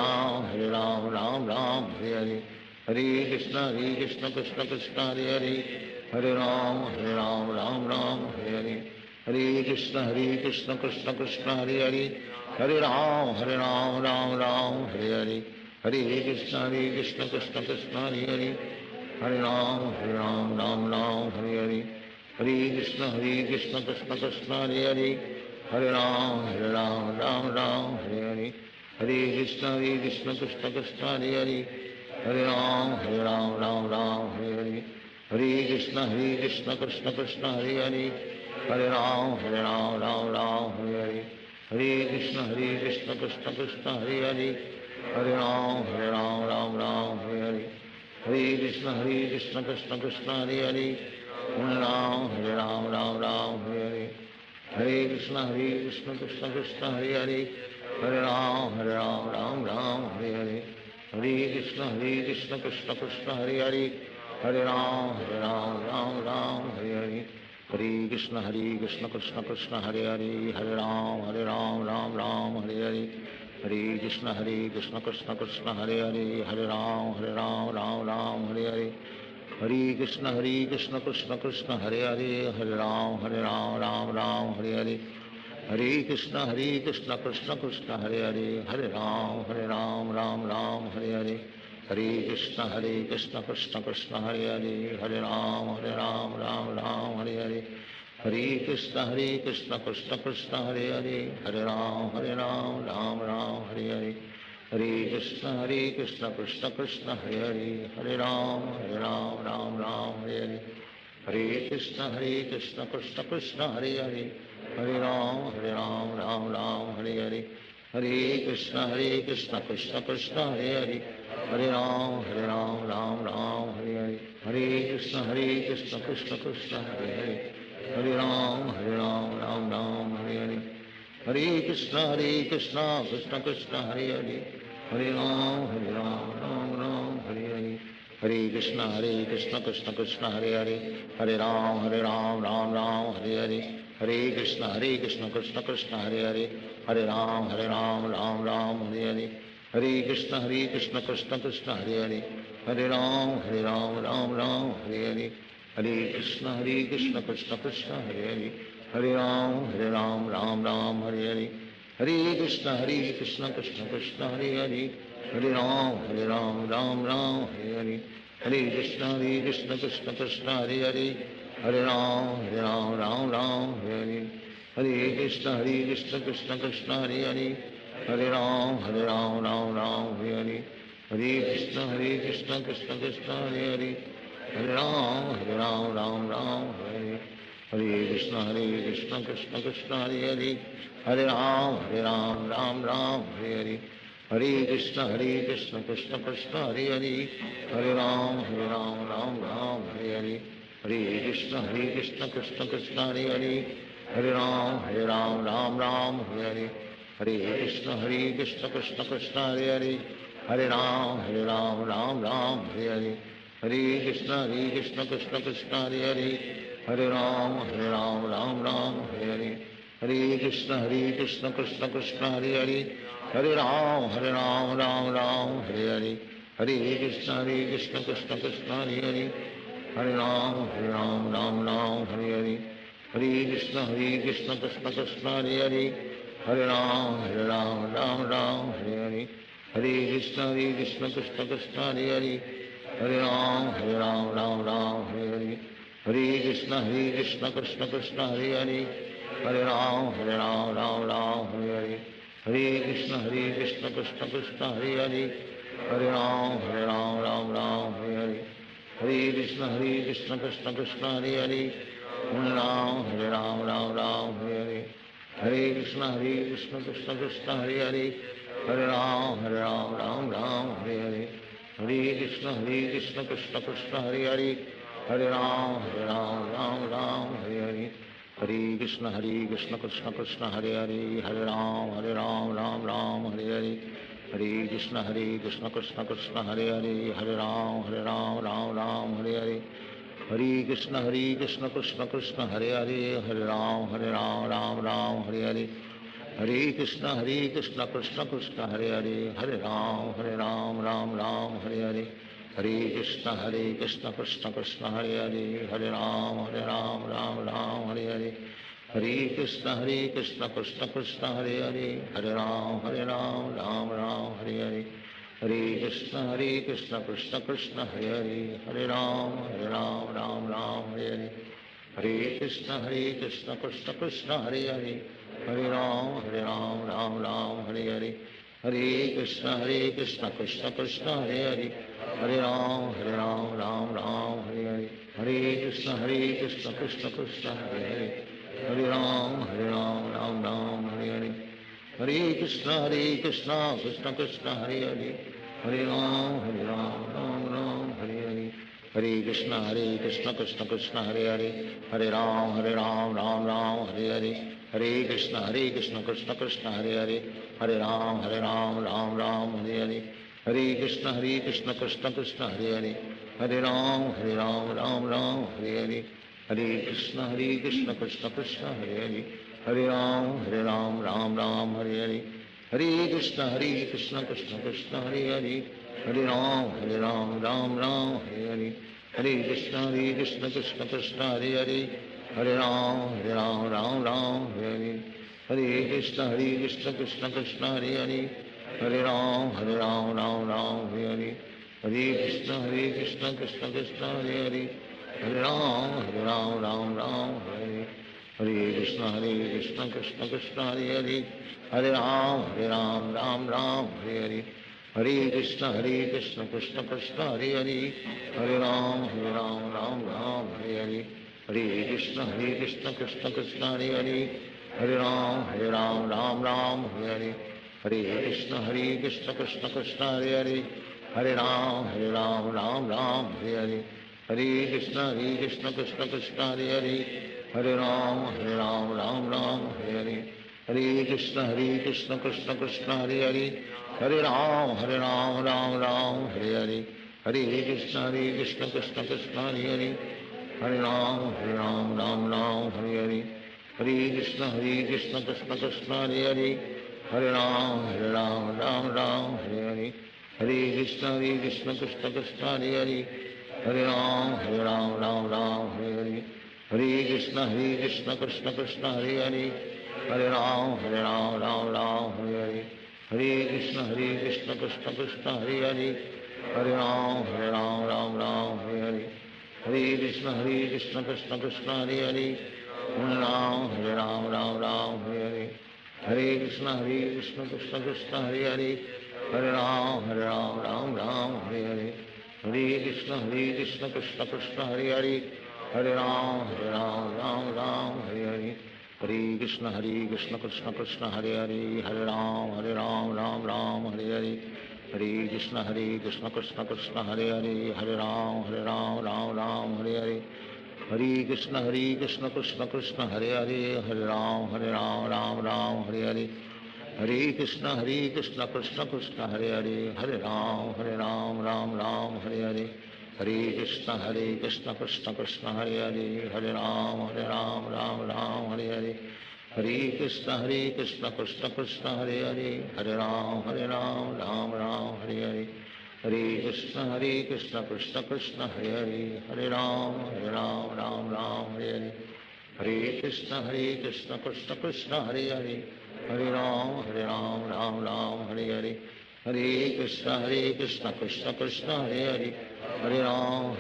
Hare Ram Ram Hare Hare Hare Krishna Krishna Krishna Hare Hare Hare Ram Hare Hare Hare Krishna Krishna Krishna Hare Hare Hare Ram Hare Hare Hare Krishna Krishna Krishna Hare Hare Hare Ram Hare Hare Hare Krishna Krishna Krishna Hare Hare Hare Ram Hare Hare Hare Krishna Krishna Krishna Hare Hare Hare Ram Hare Hare Hare Krishna Krishna Krishna Hare Hare Hare Ram Hare Hare Hare Krishna Krishna Krishna Hare Hare Hare Ram Hare Hare Hare Krishna Krishna Krishna Hare Hare Hare Ram Hare Hare Hare Krishna Krishna Krishna Hare Hare Hare Ram Hare Hare Hare Krishna Krishna Krishna Hare Hare Hare Ram Hare Hare Hare Krishna Krishna Krishna Hare Hare Hare Ram Hare Hare Hare Krishna Krishna Krishna Hare Hare Hare Ram Hare Hare Hare Krishna Krishna Krishna Hare Hare Hare Ram Hare Hare Hare Krishna Krishna Krishna Hare Hare Hare Ram Hare Hare Hare Krishna Krishna Krishna Hare Hare Hare Ram Hare Hare Hare Krishna Krishna Krishna Hare Hare Hare Ram Hare Hare Hare Krishna Krishna Krishna Hare Hare Hare Ram Hare Hare Hare Krishna Krishna Krishna Hare Hare Hare Ram Hare Hare Hare Krishna Krishna Krishna Hare Hare Hare Ram Hare Hare Hare Krishna Krishna Krishna Hare Hare Hare Ram Hare Hare Hare Krishna Krishna Krishna Hare Hare Hare Ram Hare Hare Hare Krishna Krishna Krishna Hare Hare Hare Ram Hare Hare Hare Krishna Krishna Krishna Hare Hare Hare Ram Hare Hare Hare Krishna Krishna Krishna Hare Hare Hare Ram Hare Hare Hare Krishna Krishna Krishna Hare Hare Hare Ram Hare Hare Hare Krishna Krishna Krishna Hare Hare Hare Ram Hare Hare Hare Krishna Krishna Krishna Hare Hare Hare Ram Hare Hare Krishna Krishna Hare Hare Hare Ram Ram Ram Hare Hare Hare Krishna Krishna Krishna Hare Hare Hare Ram Ram Ram Hare Hare Hare Krishna Krishna Krishna Hare Hare Hare Ram Ram Hare Hare Hare Krishna Krishna Krishna Hare Hare Hare Ram Ram Hare Hare Hare Krishna Krishna Krishna Hare Hare Hare Ram Ram Hare Hare Hare Krishna Krishna Krishna Hare Hare Hare Ram Ram Hare Hare Hare Krishna Krishna Krishna Hare Hare Hare Ram Ram Hare Hare Hare Krishna Krishna Krishna Hare Hare Hare Ram Ram Hare Hare Hare Krishna Krishna Krishna Hare Hare Hare Ram Ram Hare Hare Hare Krishna Krishna Krishna Hare Hare Hare Ram Ram Hare Hare Hare Krishna Krishna Krishna Hare Hare Hare Ram Ram Hare Hare Hare Krishna Krishna Krishna Hare Hare Hare Ram Ram Hare Hare Hare Krishna Krishna Krishna Hare Hare Hare Ram Ram Hare Hare Hare Krishna Krishna Krishna Hare Hare Hare Ram Ram Hare Hare Hare Krishna Krishna Krishna Hare Hare Hare Ram Ram Hare Hare Hare Krishna Krishna Krishna Hare Hare Hare Ram Ram Hare Hare Hare Krishna Krishna Krishna Hare Hare Hare Ram Ram Hare Hare Hare Krishna Krishna Krishna Hare Hare Hare Ram Ram Hare Hare Hare Krishna Krishna Krishna Hare Hare Hare Ram Ram Hare Hare Hare Krishna Krishna Krishna Hare Hare Hare Ram Ram Hare Hare Hare Krishna Krishna Krishna Hare Hare Hare Ram Ram Hare Hare Hare Krishna Krishna Krishna Hare Hare Hare Ram Ram Hare Hare Hare Krishna Krishna Krishna Hare Hare Hare Ram Ram Hare Hare Hare Krishna Krishna Krishna Hare Hare Hare Ram Ram Hare Hare Hare Krishna Krishna Krishna Hare Hare Hare Ram Ram Hare Hare Hare Krishna Krishna Krishna Hare Hare Hare Ram Ram Hare Hare Hare Krishna Krishna Krishna Hare Hare Hare Ram Ram Hare Hare Hare Krishna Krishna Krishna Hare Hare Hare Ram Ram Hare Hare Hare Krishna Krishna Krishna Hare Hare Hare Ram Ram Hare Hare Hare Krishna Krishna Krishna Hare Hare Hare Ram Ram Hare Hare Hare Krishna Krishna Krishna Hare Hare Hare Ram Ram Hare Hare Hare Krishna Krishna Krishna Hare Hare Hare Ram Ram Hare Hare Hare Krishna Krishna Krishna Hare Hare Hare Ram Ram Hare Hare Hare Krishna Krishna Krishna Hare Hare Hare Ram Ram Hare Hare Hare Krishna Krishna Krishna Hare Hare Hare Ram Ram Hare Hare Hare Krishna Krishna Krishna Hare Hare Hare Ram Ram Hare Hare Hare Krishna Krishna Krishna Hare Hare Hare Ram Ram Hare Hare Hare Krishna Krishna Krishna Hare Hare Hare Ram Ram Hare Hare Hare Krishna Krishna Krishna Hare Hare Hare Ram Hare Hare Hare Krishna Krishna Krishna Hare Hare Hare Ram Ram Hare Hare Hare Krishna Krishna Krishna Hare Hare Hare Ram Ram Hare Hare Hare Krishna Krishna Krishna Hare Hare Hare Ram Ram Hare Hare Hare Krishna Krishna Krishna Hare Hare Hare Ram Hare Hare Hare Krishna Krishna Krishna Hare Hare Hare Ram Ram Hare Hare Hare Krishna Krishna Krishna Hare Hare Hare Ram Hare Hare Hare Krishna Krishna Krishna Hare Hare Hare Ram Ram Hare Hare Hare Krishna Krishna Krishna Hare हरे Hare Ram, Ram Ram, Hare Hare. Hare Krishna, Krishna Krishna, Hare Hare. Hare Ram, Ram Ram, Hare Hare. Hare Krishna, Krishna Krishna, Hare Hare. Hare Ram, Ram Ram, Hare Hare. Hare Krishna, Krishna Krishna, Hare Hare. Hare Ram, Ram Ram, Hare Hare. Hare Krishna, Krishna Krishna, Hare Hare. Hare Ram, Ram Ram, Hare Hare. Hare Krishna, Krishna Krishna, Hare Hare. Hare Ram, Ram Ram, Hare Hare. Hare Krishna, Krishna Krishna, Hare Hare. Hare Ram, Ram Ram, Hare Hare. Hare Krishna, Krishna Krishna, Hare Hare. Hare Ram, Ram Ram, Hare Hare. Hare Krishna, Krishna Krishna, Hare Hare. Hare Ram, Ram Ram, Hare Hare. Hare Krishna, Krishna Krishna, Hare Hare. Hare Ram, Ram Ram, Hare Hare. Hare Krishna, Krishna Krishna, Hare Hare. Hare Ram,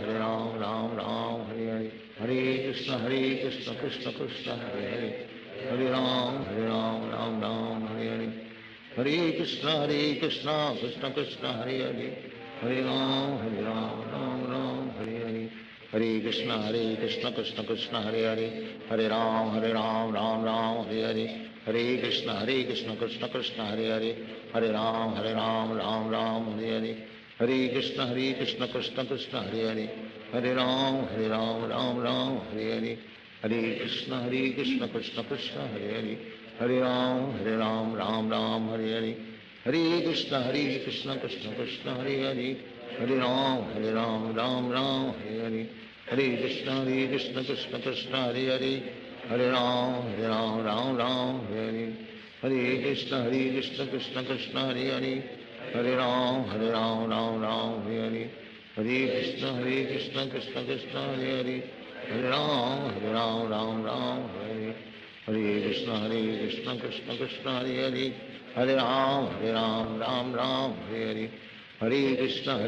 Ram Ram, Hare Hare. Hare Krishna, Krishna Krishna, Hare Hare. Hare Ram, Ram Ram, Hare Hare. Hare Krishna, Krishna Krishna, Hare Hare. Hare Ram, Ram Ram, Hare Hare. Hare Krishna, Krishna Krishna, Hare Hare. Hare Ram, Ram Ram, Hare Hare. Hare Krishna, Krishna Krishna, Hare Hare. Hare Ram, Ram Ram, Hare Hare. Hare Krishna, Krishna Krishna, Hare Hare. Hare Ram, Ram Ram, Hare Hare. Hare Krishna, Krishna Krishna, Hare Hare. Hare Ram, Ram Ram, Hare Hare. Hare Krishna, Krishna Krishna, Hare Hare. Hare Ram, Ram Ram, Hare Hare. Hare Krishna, Krishna Krishna, Hare Hare. Hare Ram, Ram Ram, Hare Hare. Hare Krishna, Krishna Krishna, Hare Hare. Hare Ram, Ram Ram, Hare Hare. Hare Krishna, Krishna Krishna, Hare Hare. Hare Ram, Ram Ram, Hare Hare. Hare Krishna, Krishna Krishna, Hare Hare. Hare Ram, Ram Ram, Hare Hare. Hare Krishna, Krishna Krishna, Hare Hare. Hare Ram, Ram Ram, Hare Hare. Hare Krishna,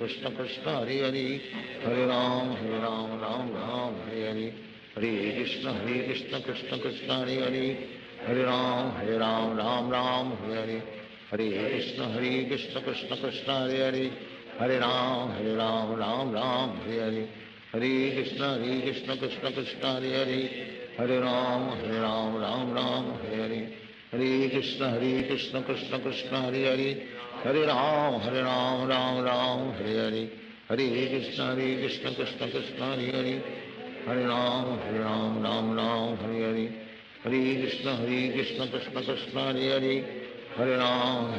Krishna Krishna, Hare Hare. Hare Ram, Ram Ram, Hare Hare. Hare Krishna, Krishna Krishna, Hare Hare. Hare Ram, Ram Ram, Hare Hare. Hare Krishna, Krishna Krishna, Hare Hare. Hare Ram, Ram Ram, Hare Hare. Hare Krishna, Krishna Krishna, Hare Hare. Hare Ram, Ram Ram, Hare Hare. Hare Krishna, Krishna Krishna, Hare Hare. Hare Ram, Ram Ram, Hare Hare. Hare Krishna, Krishna Krishna, Hare Hare. Hare Ram, Ram Ram, Hare Hare. Hare Krishna, Krishna Krishna, Hare Hare. Hare Ram,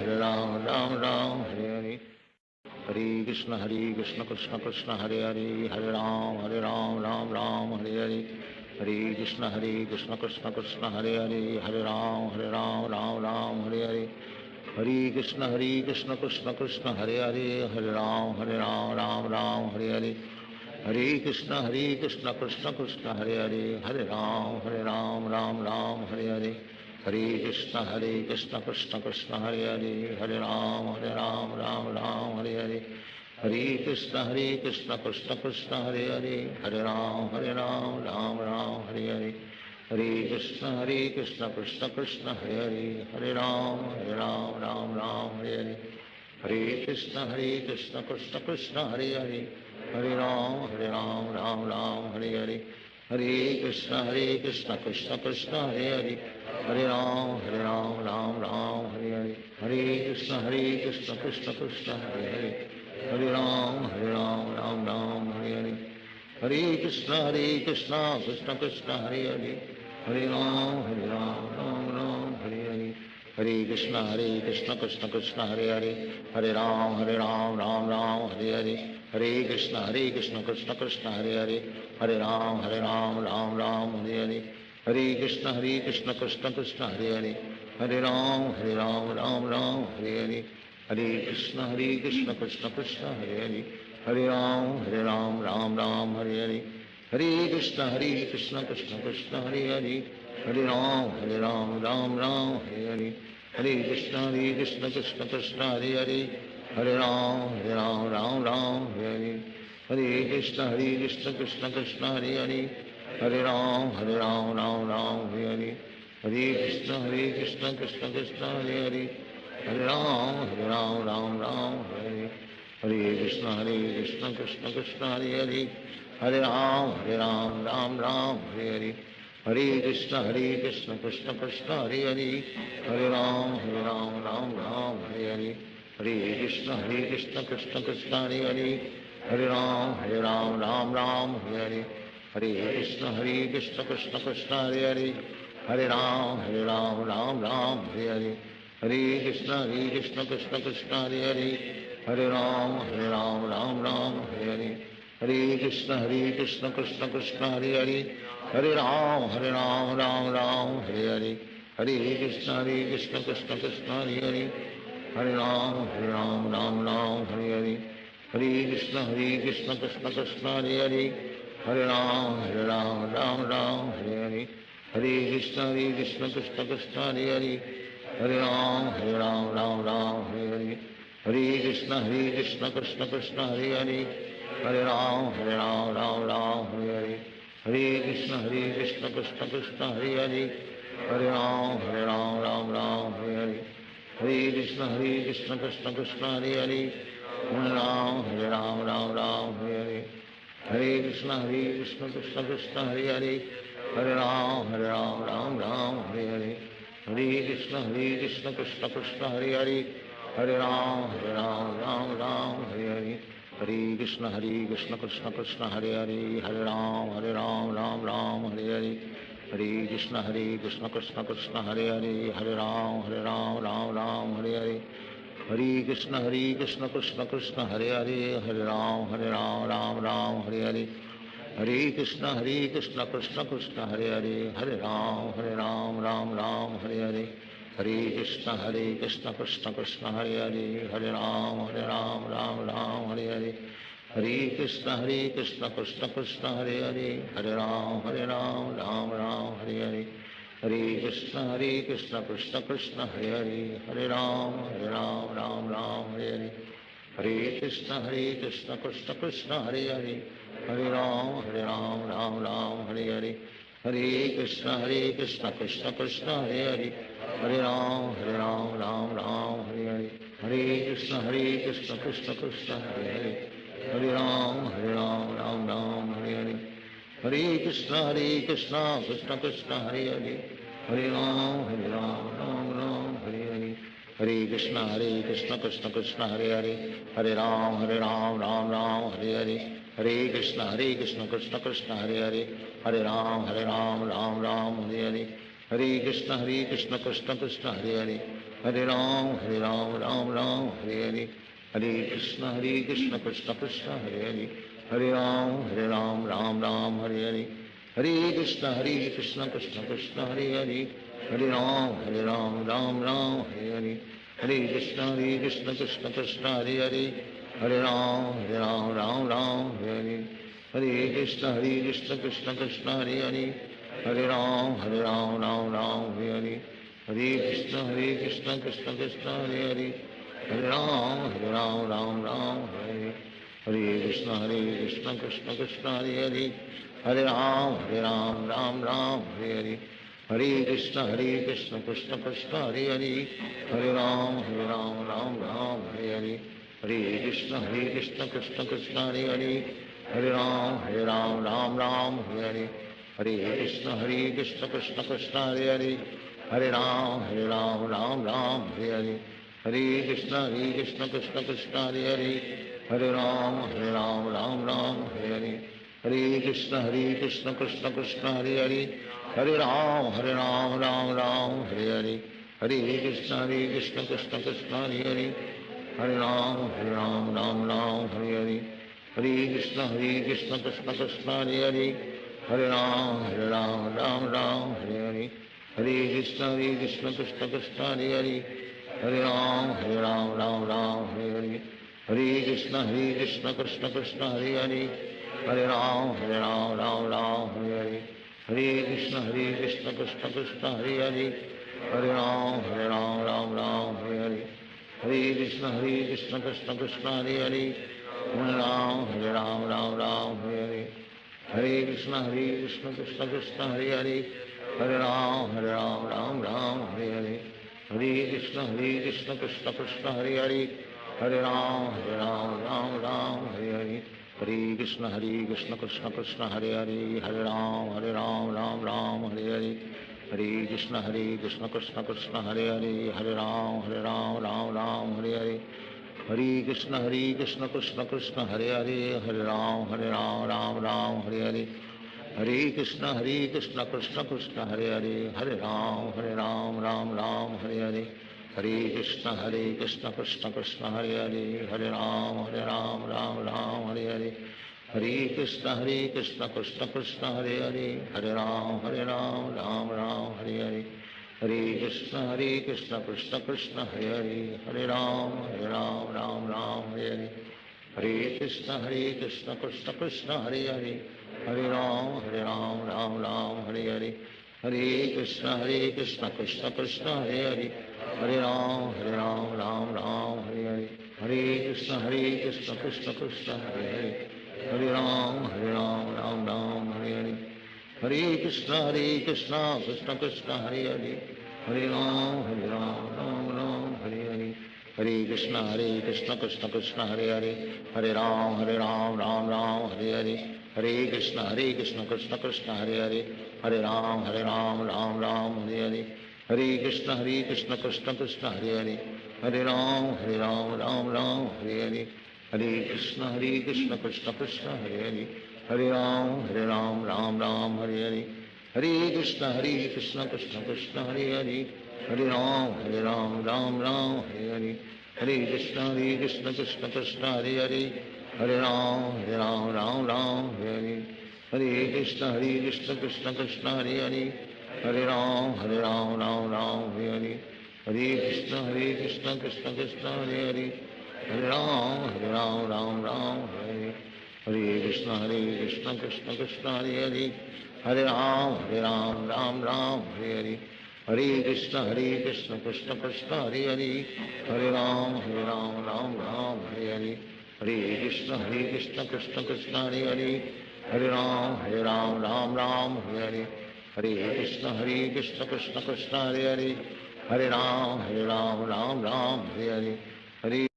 Ram Ram, Hare Hare. Hare Krishna, Krishna Krishna, Hare Hare. Hare Ram, Ram Ram, Hare Hare. Hare Krishna, Krishna Krishna, Hare Hare. Hare Ram, Ram Ram, Hare Hare. Hare Krishna, Krishna Krishna, Hare Hare. Hare Ram, Ram Ram, Hare Hare. Hare Krishna, Krishna Krishna, Hare Hare. Hare Ram, Ram Ram, Hare Hare. Hare Krishna, Krishna Krishna, Hare Hare. Hare Ram, Ram Ram, Hare Hare. Hare Krishna, Krishna Krishna, Hare Hare. Hare Ram, Ram Ram, Hare Hare. Hare Krishna, Krishna Krishna, Hare Hare. Hare Ram, Ram Ram, Hare Hare. Hare Krishna, Krishna Krishna, Hare Hare. Hare Ram, Ram Ram, Hare Hare. Hare Krishna, Krishna Krishna, Hare Hare. Hare Ram, Ram Ram, Hare Hare. Hare Krishna, Krishna Krishna, Hare Hare. Hare Ram, Ram Ram, Hare Hare. Hare Krishna, Krishna Krishna, Hare Hare. Hare Ram, Ram Ram, Hare Hare. Hare Krishna, Krishna Krishna, Hare Hare. Hare Ram, Ram Ram, Hare Hare. Hare Krishna, Krishna Krishna, Hare Hare. Hare Ram, Ram Ram, Hare Hare. Hare Krishna, Krishna Krishna, Hare Hare. Hare Ram, Ram Ram, Hare Hare. Hare Krishna, Krishna Krishna, Hare Hare. Hare Ram, Ram Ram, Hare Hare. Hare Krishna, Krishna Krishna, Hare Hare. Hare Ram, Ram Ram, Hare Hare. Hare Krishna, Krishna Krishna, Hare Hare. Hare Ram, Ram Ram, Hare Hare. Hare Krishna, Krishna Krishna, Hare Hare. Hare Ram, Ram Ram, Hare Hare. Hare Krishna, Krishna Krishna, Hare Hare. Hare Ram, Ram Ram, Hare Hare. Hare Krishna, Krishna Krishna, Hare Hare. Hare Ram, Ram Hare Hare. Hare Krishna, Krishna Krishna, Hare Hare. Hare Ram, Ram Hare Hare. Hare Krishna, Krishna Krishna, Hare Hare. Hare Ram, Ram Hare Hare. Hare Krishna, Krishna Krishna, Hare Hare. Hare Ram, Ram Hare Hare. Hare Krishna, Krishna Krishna, Hare Hare. Hare Ram, Ram Hare Hare. Hare Krishna, Krishna Krishna, Hare Hare. Hare Ram, Ram Hare Hare. Hare Krishna, Krishna Krishna, Hare Hare. Hare Ram, Ram Hare Hare. Hare Krishna, Krishna Krishna, Hare Hare. Hare Ram, Ram Hare Hare. Hare Krishna, Krishna Krishna, Hare Hare. Hare Ram, Ram Hare Hare. Hare Krishna, Krishna Krishna, Hare Hare. Hare Ram, Hare Hare. Hare Krishna, Krishna Krishna, Hare Hare. Hare Ram, Ram Hare Hare. Hare Krishna, Krishna Krishna, Hare Hare. Hare Ram, Ram Hare Hare. Hare Krishna, Krishna Krishna, Hare Hare. Hare Ram, Ram Hare Hare. Hare Krishna, Krishna Krishna, Hare Hare. Hare Ram, Hare Hare. Hare Krishna, Krishna Krishna, Hare Hare. Hare Ram, Ram Hare Hare. Hare Krishna, Krishna Krishna, Hare Hare. Hare Ram, Ram Hare Hare. Hare Krishna, Krishna Krishna, Hare Hare. Hare Ram, Ram Hare Hare. Hare Krishna, Krishna Krishna, Hare Hare. Hare Ram, Ram Hare Hare. Hare Krishna, Krishna Krishna, Hare Hare. Hare Ram, Ram Hare Hare. Hare Krishna, Krishna Krishna, Hare Hare. Hare Ram, Ram Hare Hare. Hare Krishna, Krishna Krishna, Hare Hare. Hare Ram, Ram Hare Hare. Hare Krishna, Krishna Krishna, Hare Hare. Hare Ram, Ram Hare Hare. Hare Krishna, Krishna Krishna, Hare Hare. Hare Ram, Hare Hare. Hare Krishna, Krishna Krishna, Hare Hare. Hare Ram, Ram Hare Hare. Hare Krishna, Krishna Krishna, Hare Hare. Hare Ram, Ram Hare Hare. Hare Krishna, Krishna Krishna, Hare Hare. Hare Ram, Ram Hare Hare. Hare Krishna, Krishna Krishna, Hare Hare. Hare Ram, Ram Hare Hare. Hare Krishna, Krishna Krishna, Hare Hare. Hare Ram, Ram Hare Hare. Hare Krishna, Krishna Krishna, Hare Hare. Hare Ram, Ram Hare Hare. Hare Krishna, Krishna Krishna, Hare Hare. Hare Ram, Ram Hare Hare. Hare Krishna, Krishna Krishna, Hare Hare. Hare Ram, Ram Hare Hare. Hare Krishna, Krishna Krishna, Hare Hare. Hare Ram, Ram Hare Hare. Hare Krishna, Krishna Krishna, Hare Hare. Hare Ram, Ram Hare Hare. Hare Krishna, Krishna Krishna, Hare Hare. Hare Ram, Ram Hare Hare. Hare Krishna, Krishna Krishna, Hare Hare. Hare Ram, Hare Hare. Hare Krishna, Krishna Krishna, Hare Hare. Hare Ram, Ram Hare Hare. Hare Krishna, Krishna Krishna, Hare Hare. Hare Ram, Ram Hare Hare. Hare Krishna, Krishna Krishna, Hare Hare. Hare Ram, Ram Hare Hare. Hare Krishna, Krishna Krishna, Hare Hare. Hare Ram, Ram Hare Hare. Hare Krishna, Krishna Krishna, Hare Hare. Hare Ram, Ram Hare Hare. Hare Krishna, Krishna Krishna, Hare Hare. Hare Ram, Ram Hare Hare. Hare Krishna, Krishna Krishna, Hare Hare. Hare Ram, Ram Hare Hare. Hare Krishna, Krishna Krishna, Hare Hare. Hare Ram, Ram Hare Hare. Hare Krishna, Krishna Krishna, Hare Hare. Hare Ram, Ram Hare Hare. Hare Krishna, Krishna Krishna, Hare Hare. Hare Ram, Ram Hare Hare. हरे कृष्ण कृष्ण कृष्ण हरे हरे हरे राम राम राम हरे हरे हरे कृष्ण कृष्ण कृष्ण हरे हरे हरे राम राम हरे हरे हरे कृष्ण कृष्ण कृष्ण हरे हरे हरे राम राम हरे हरे हरे कृष्ण कृष्ण कृष्ण हरे हरे हरे राम राम हरे हरे हरे कृष्ण कृष्ण कृष्ण हरे हरे हरे राम राम हरे हरे हरे कृष्ण कृष्ण कृष्ण हरे हरे हरे राम राम हरे हरे हरे कृष्ण कृष्ण कृष्ण हरे हरे हरे राम राम हरे हरे हरे कृष्ण कृष्ण कृष्ण हरे हरे हरे राम राम हरे हरे हरे कृष्ण कृष्ण कृष्ण हरे हरे हरे राम राम हरे हरे हरे कृष्ण कृष्ण कृष्ण हरे हरे हरे राम राम हरे हरे हरे कृष्ण कृष्ण कृष्ण हरे हरे हरे राम हरे हरे हरे कृष्ण कृष्ण कृष्ण हरे हरे हरे राम राम हरे हरे हरे कृष्ण कृष्ण कृष्ण हरे हरे हरे राम राम हरे हरे हरे कृष्ण कृष्ण कृष्ण हरे हरे हरे राम हरे हरे हरे कृष्ण कृष्ण कृष्ण हरे हरे हरे राम राम हरे हरे हरे कृष्ण कृष्ण कृष्ण हरे हरे हरे राम राम हरे हरे हरे कृष्ण कृष्ण कृष्ण हरे हरे हरे राम राम हरे हरे हरे कृष्ण कृष्ण कृष्ण हरे हरे हरे राम राम हरे हरे हरे कृष्ण कृष्ण कृष्ण हरे हरे हरे राम राम हरे हरे हरे कृष्ण कृष्ण कृष्ण हरे हरे हरे राम राम हरे हरे हरे कृष्ण कृष्ण कृष्ण हरे हरे हरे राम राम हरे हरे हरे कृष्ण कृष्ण कृष्ण हरे हरे हरे राम राम हरे हरे हरे कृष्ण कृष्ण कृष्ण हरे हरे हरे राम राम हरे हरे हरे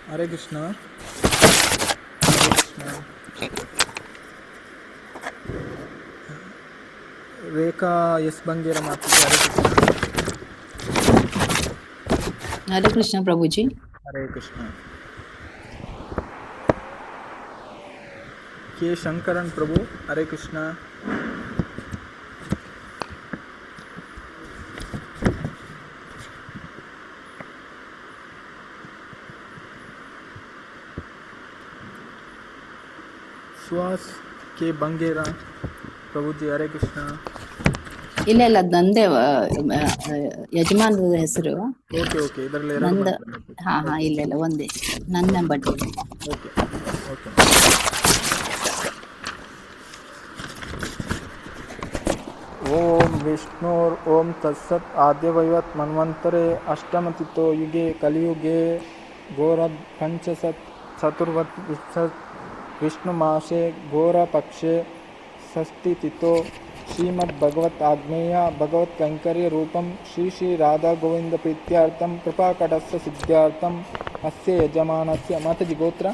हरे कृष्णा। ರೇಖಾ S Bangera ಮಾತಾಡ್ತಾರೆ. हरे कृष्ण प्रभु जी। हरे कृष्ण। के शंकरन प्रभु हरे Krishna. Suhas K Bangera ಪ್ರಭು G Hare Krishna. ಇಲ್ಲ ಇಲ್ಲ ನಂದೇ ಯಜಮಾನದ ಹೆಸರು. Okay okay, ಇದರಲ್ಲಿ ನಂದ ಹಾ ಹಾ ಇಲ್ಲ ಇಲ್ಲ ಒಂದೇ ನನ್ನ ನಂಬರ್. Okay okay. ಓಂ ವಿಷ್ಣುರ್ ಓಂ ತತ್ಸತ್ ಆದ್ಯವೈವತ್ ಮನ್ವಂತರೆ ಅಷ್ಟಮತಿಥೋ ಯುಗೆ ಕಲಿಯುಗೆ ಘೋರದ್ ಪಂಚಸತ್ ಚತುರ್ವತ್ ವಿಂಶತ್ विष्णु मासे घोर पक्षे षष्ठी तिथो श्रीमद् भगवत आग्नेय भगवत कैंकर्य रूपम श्री श्री राधा गोविंद प्रीत्यार्थम कृपा कटस्य सिद्ध्यार्थम अस्य यजमानस्य माताजी गोत्र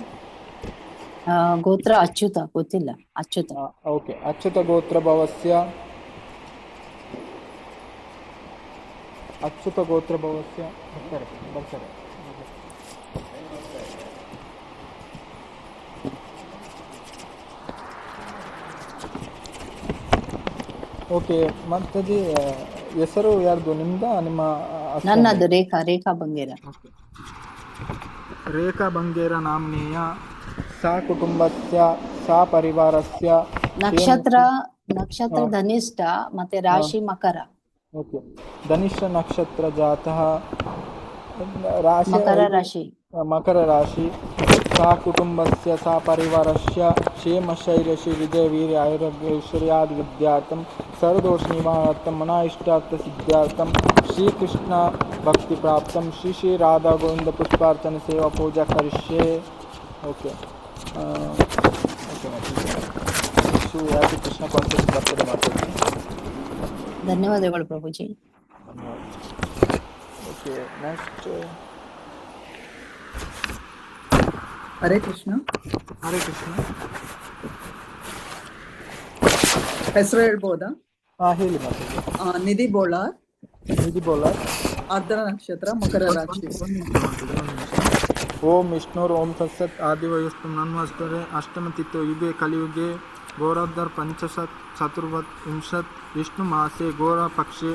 ಗೋತ್ರ ಅಚ್ಯುತ ಗೊತ್ತಿಲ್ಲ. ಅಚ್ಯುತ. ओके अच्युत गोत्र भवस्य अच्युत गोत्र भवस्य ಬರ್ತಾರೆ. ಓಕೆ ಮಾತಾಜಿ ಹೆಸರು ಯಾರ್ದು ನಿಮ್ದ ನಿಮ್ಮ? ನನ್ನದು ರೇಖಾ ರೇಖಾ ಬಂಗೇರ. ರೇಖಾ ಬಂಗೇರ ನಾಮ್ನೇಯ ಸಾ ಕುಟುಂಬಸ್ಯ ಸಾ ಪರಿವಾರಸ್ಯ ನಕ್ಷತ್ರ ಧನಿಷ್ಠ ಮತ್ತೆ ರಾಶಿ ಮಕರ. ಓಕೆ ಧನಿಷ್ಠ ನಕ್ಷತ್ರ ಜಾತಃ ರಾಶಿ ಮಕರ ರಾಶಿ सा कुटुंबस्य सा परिवारस्य क्षेम शैर्यशी विजय वीर आयुर्वेद ऐश्वर्यादि विद्यार्थम सर्वदोष निवारणार्थम मना इष्टार्थ सिद्ध्यार्थम श्री कृष्ण भक्ति प्राप्तम श्री श्री राधा गोविंद पुष्पार्चन सेवा पूजा करिष्ये. ओके ओके कृष्ण कांसेप्ट बರ್ತದೆ ಮಾತಾಡಿ. ಧನ್ಯವಾದಗಳು ಪ್ರಭುಜಿ. Okay next Hare Krishna. ಹರೇ ಕೃಷ್ಣ. ಹೆಸರು ಹೇಳ್ಬೋದಾ? ಹೇಳಿ ಮಾತಾಡಿ. ನಿಧಿ ಬೋಳಾರ್. ನಿಧಿ ಬೋಳಾರ್. ಆರ್ದ್ರ ನಕ್ಷತ್ರ ಮಕರ ರಾಶಿ. ಓಂ ವಿಷ್ಣುರ್ ಓಂ ತತ್ಸತ್ ಆದಿವಯಸ್ತು ನನ್ವಸ್ತರೆ ಅಷ್ಟಮ ತಿಥೋ ಯುಗೆ ಕಲಿಯುಗೆ ಘೋರಧರ್ ಪಂಚಶತ್ ಚತುರ್ವತ್ ವಿಂಶತ್ ವಿಷ್ಣು ಮಾಸೆ ಘೋರ ಪಕ್ಷೆ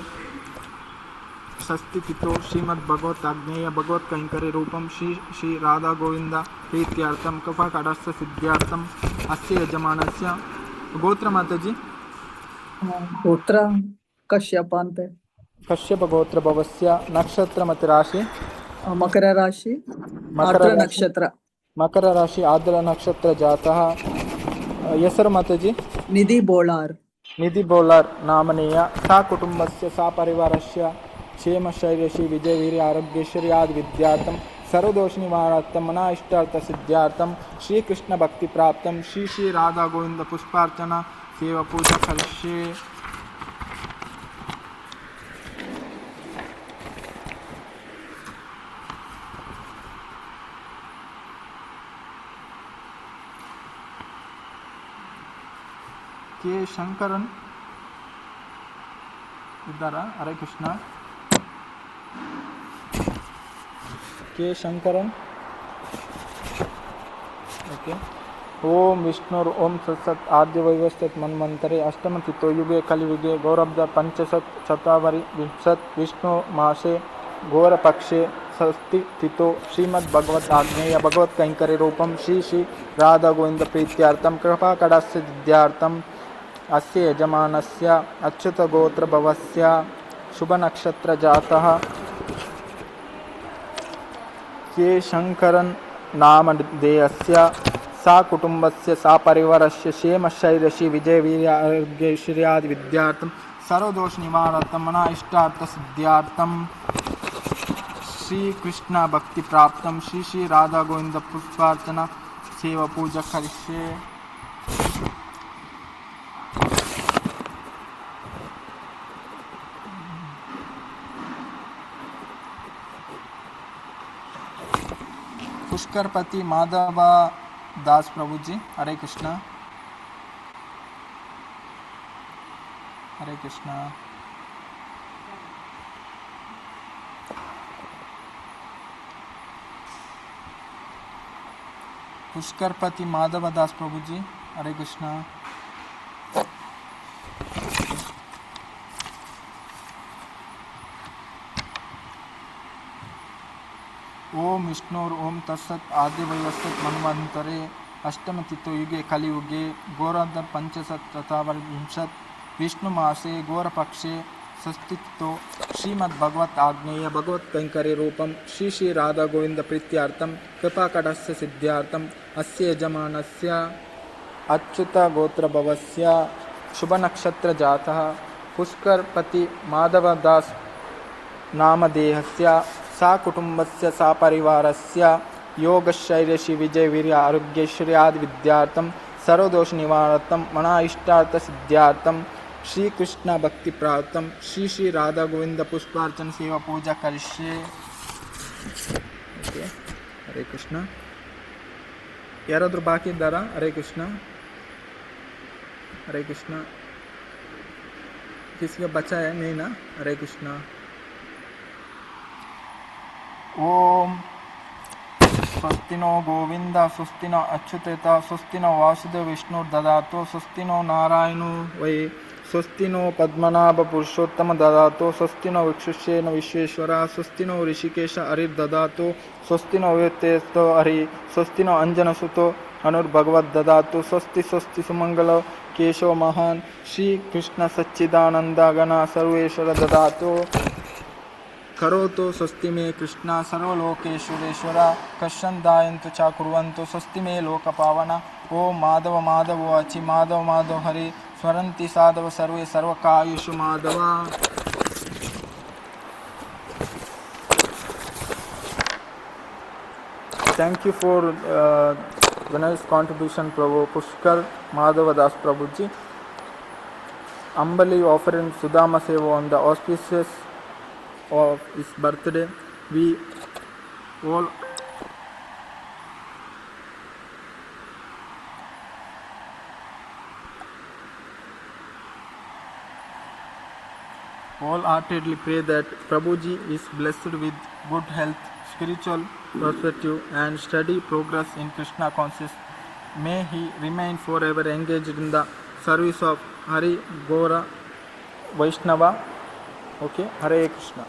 षष्ठी तिथो श्रीमद् भगवत आग्नेय भगवत कैंकर्य रूपम श्री श्री राधा गोविंद प्रीत्यार्थम कृपा कटस्य सिद्ध्यार्थम अस्य यजमानस्य गोत्र माताजी ಗೋತ್ರ ಕಶ್ಯಪ ಅಂತ. ಕಶ್ಯಪ ಗೋತ್ರ ಭವಸ್ಯ ನಕ್ಷತ್ರ ಮತ್ತು ರಾಶಿ ಮಕರ ರಾಶಿ ಆರ್ದ್ರ ನಕ್ಷತ್ರ. ಮಕರ ರಾಶಿ ಆರ್ದ್ರ ನಕ್ಷತ್ರ ಜಾತಃ. ಹೆಸರು ಮಾತಾಜಿ ನಿಧಿ ಬೋಳಾರ್. ನಿಧಿ ಬೋಳಾರ್ ನಾಮನೇಯ ಸಾ ಕುಟುಂಬಸ್ಯ ಸಾ ಪರಿವಾರಸ್ಯ क्षेम शैर्यशी विजय वीर आरोग्यश्वर्यादि विद्यार्थम सर्वदोष निवारणार्थम मना इष्टार्थ सिद्ध्यार्थम श्री कृष्ण भक्ति प्राप्तम श्री श्री राधा गोविंद पुष्पार्चना सेवा पूजा करिष्ये. के शंकरन इद्दारा? हरे कृष्ण. के शंकरन. ओके. ओम विष्णुर ओम तत्सत् आद्य वैवस्वत मन्वन्तरे अष्टम तिथो युगे कलियुगे गौरब्ध पंचशत शतावरी विंशत विष्णु मासे घोर पक्षे षष्ठी तिथो श्रीमद् भगवत आग्नेय भगवत कैंकर्य रूपम श्री श्री राधा गोविंद प्रीत्यार्थम कृपा कटास्य सिद्ध्यार्थम अस्य यजमानस्य अच्युत गोत्र भवस्य शुभ नक्षत्र जातः. के शंकरन नाम देयस्य सा कुटुंबस्य सा परिवारस्य क्षेम शैर्यशी विजय वीर आरोग्य ऐश्वर्यादि विद्यार्थम सर्वदोष निवारणार्थम मना इष्टार्थ सिद्ध्यार्थम श्री कृष्ण भक्ति प्राप्तम श्री श्री राधा गोविंद पुष्पार्चना सेवा पूजा करिष्ये. पुष्करपति माधव दास प्रभु जी, हरे कृष्णा। हरे कृष्णा। पुष्करपति माधव दास प्रभु जी, हरे कृष्णा। ओम विष्णुर ओम तत्सत आदि वैवस्वत मन्वंतरे अष्टम तिथो युगे कलियुगे घोराधर पंचशत तथा विंशत विष्णु मासे घोर पक्षे षष्ठितो श्रीमद् भगवत आग्नेय भगवत कैंकर्य रूपम श्री श्री राधा गोविंद प्रीत्यार्थम कृपाकटस्य सिद्ध्यार्थम अस्य यजमानस्य अच्युत गोत्र भवस्य शुभ नक्षत्र जातः पुष्करपति माधवदास नामधेयस्य सा कुटुंबस्य सा परिवारस्य योगशैर्यश्री विजय वीर्य आरोग्यैश्वर्यादि विद्यार्थम सर्वदोष निवारणार्थम मना इष्टार्थ सिद्ध्यार्थम श्री कृष्ण भक्ति प्राप्तम श्री श्री राधा गोविंद पुष्पार्चन सेवा पूजा करिष्ये। ओके, हरे कृष्ण। याराद्ರೂ ಬಾಕಿ ಇದ್ದಾರಾ? हरे कृष्ण। हरे कृष्ण। किसी का बचा है? नहीं ना? हरे कृष्ण। ओम स्वस्ति नो गोविंद स्वस्ति नो अच्युतेत स्वस्ति नो वासुदेव विष्णु ददातो स्वस्ति नो नारायणो वै स्वस्ति नो पद्मनाभ पुरुषोत्तम ददातो स्वस्ति नो विक्षुष्येन विश्वेश्वर स्वस्ति नो ऋषिकेश हरिर्ददातो स्वस्ति नो वेत्तेस्तो हरि स्वस्ति नो अंजनसुतो अनुर्भगवद् ददातो स्वस्ति स्वस्ति सुमंगलो केशव महान श्री कृष्ण सच्चिदानंद गण सर्वेश्वर ददातो करोतु स्वस्ति मे कृष्ण सर्वलोकेश्वरेश्वर कश्चन च कुर्वन्तु स्वस्ति मे लोकपावना ओम माधव माधव अचि माधव माधव हरि स्वरन्ति साधव सर्वे सर्वकायुषु Madhav. Thank you for generous contribution, Prabhu Pushkar Madhava Das Prabhu ji. Humbly offering Sudama Seva on the auspicious of his birthday. We all wholeheartedly pray that Prabhuji is blessed with good health, spiritual perspective and steady progress in Krishna consciousness. May he remain forever engaged in the service of Hari Gora Vaishnava. Okay, Hare Krishna.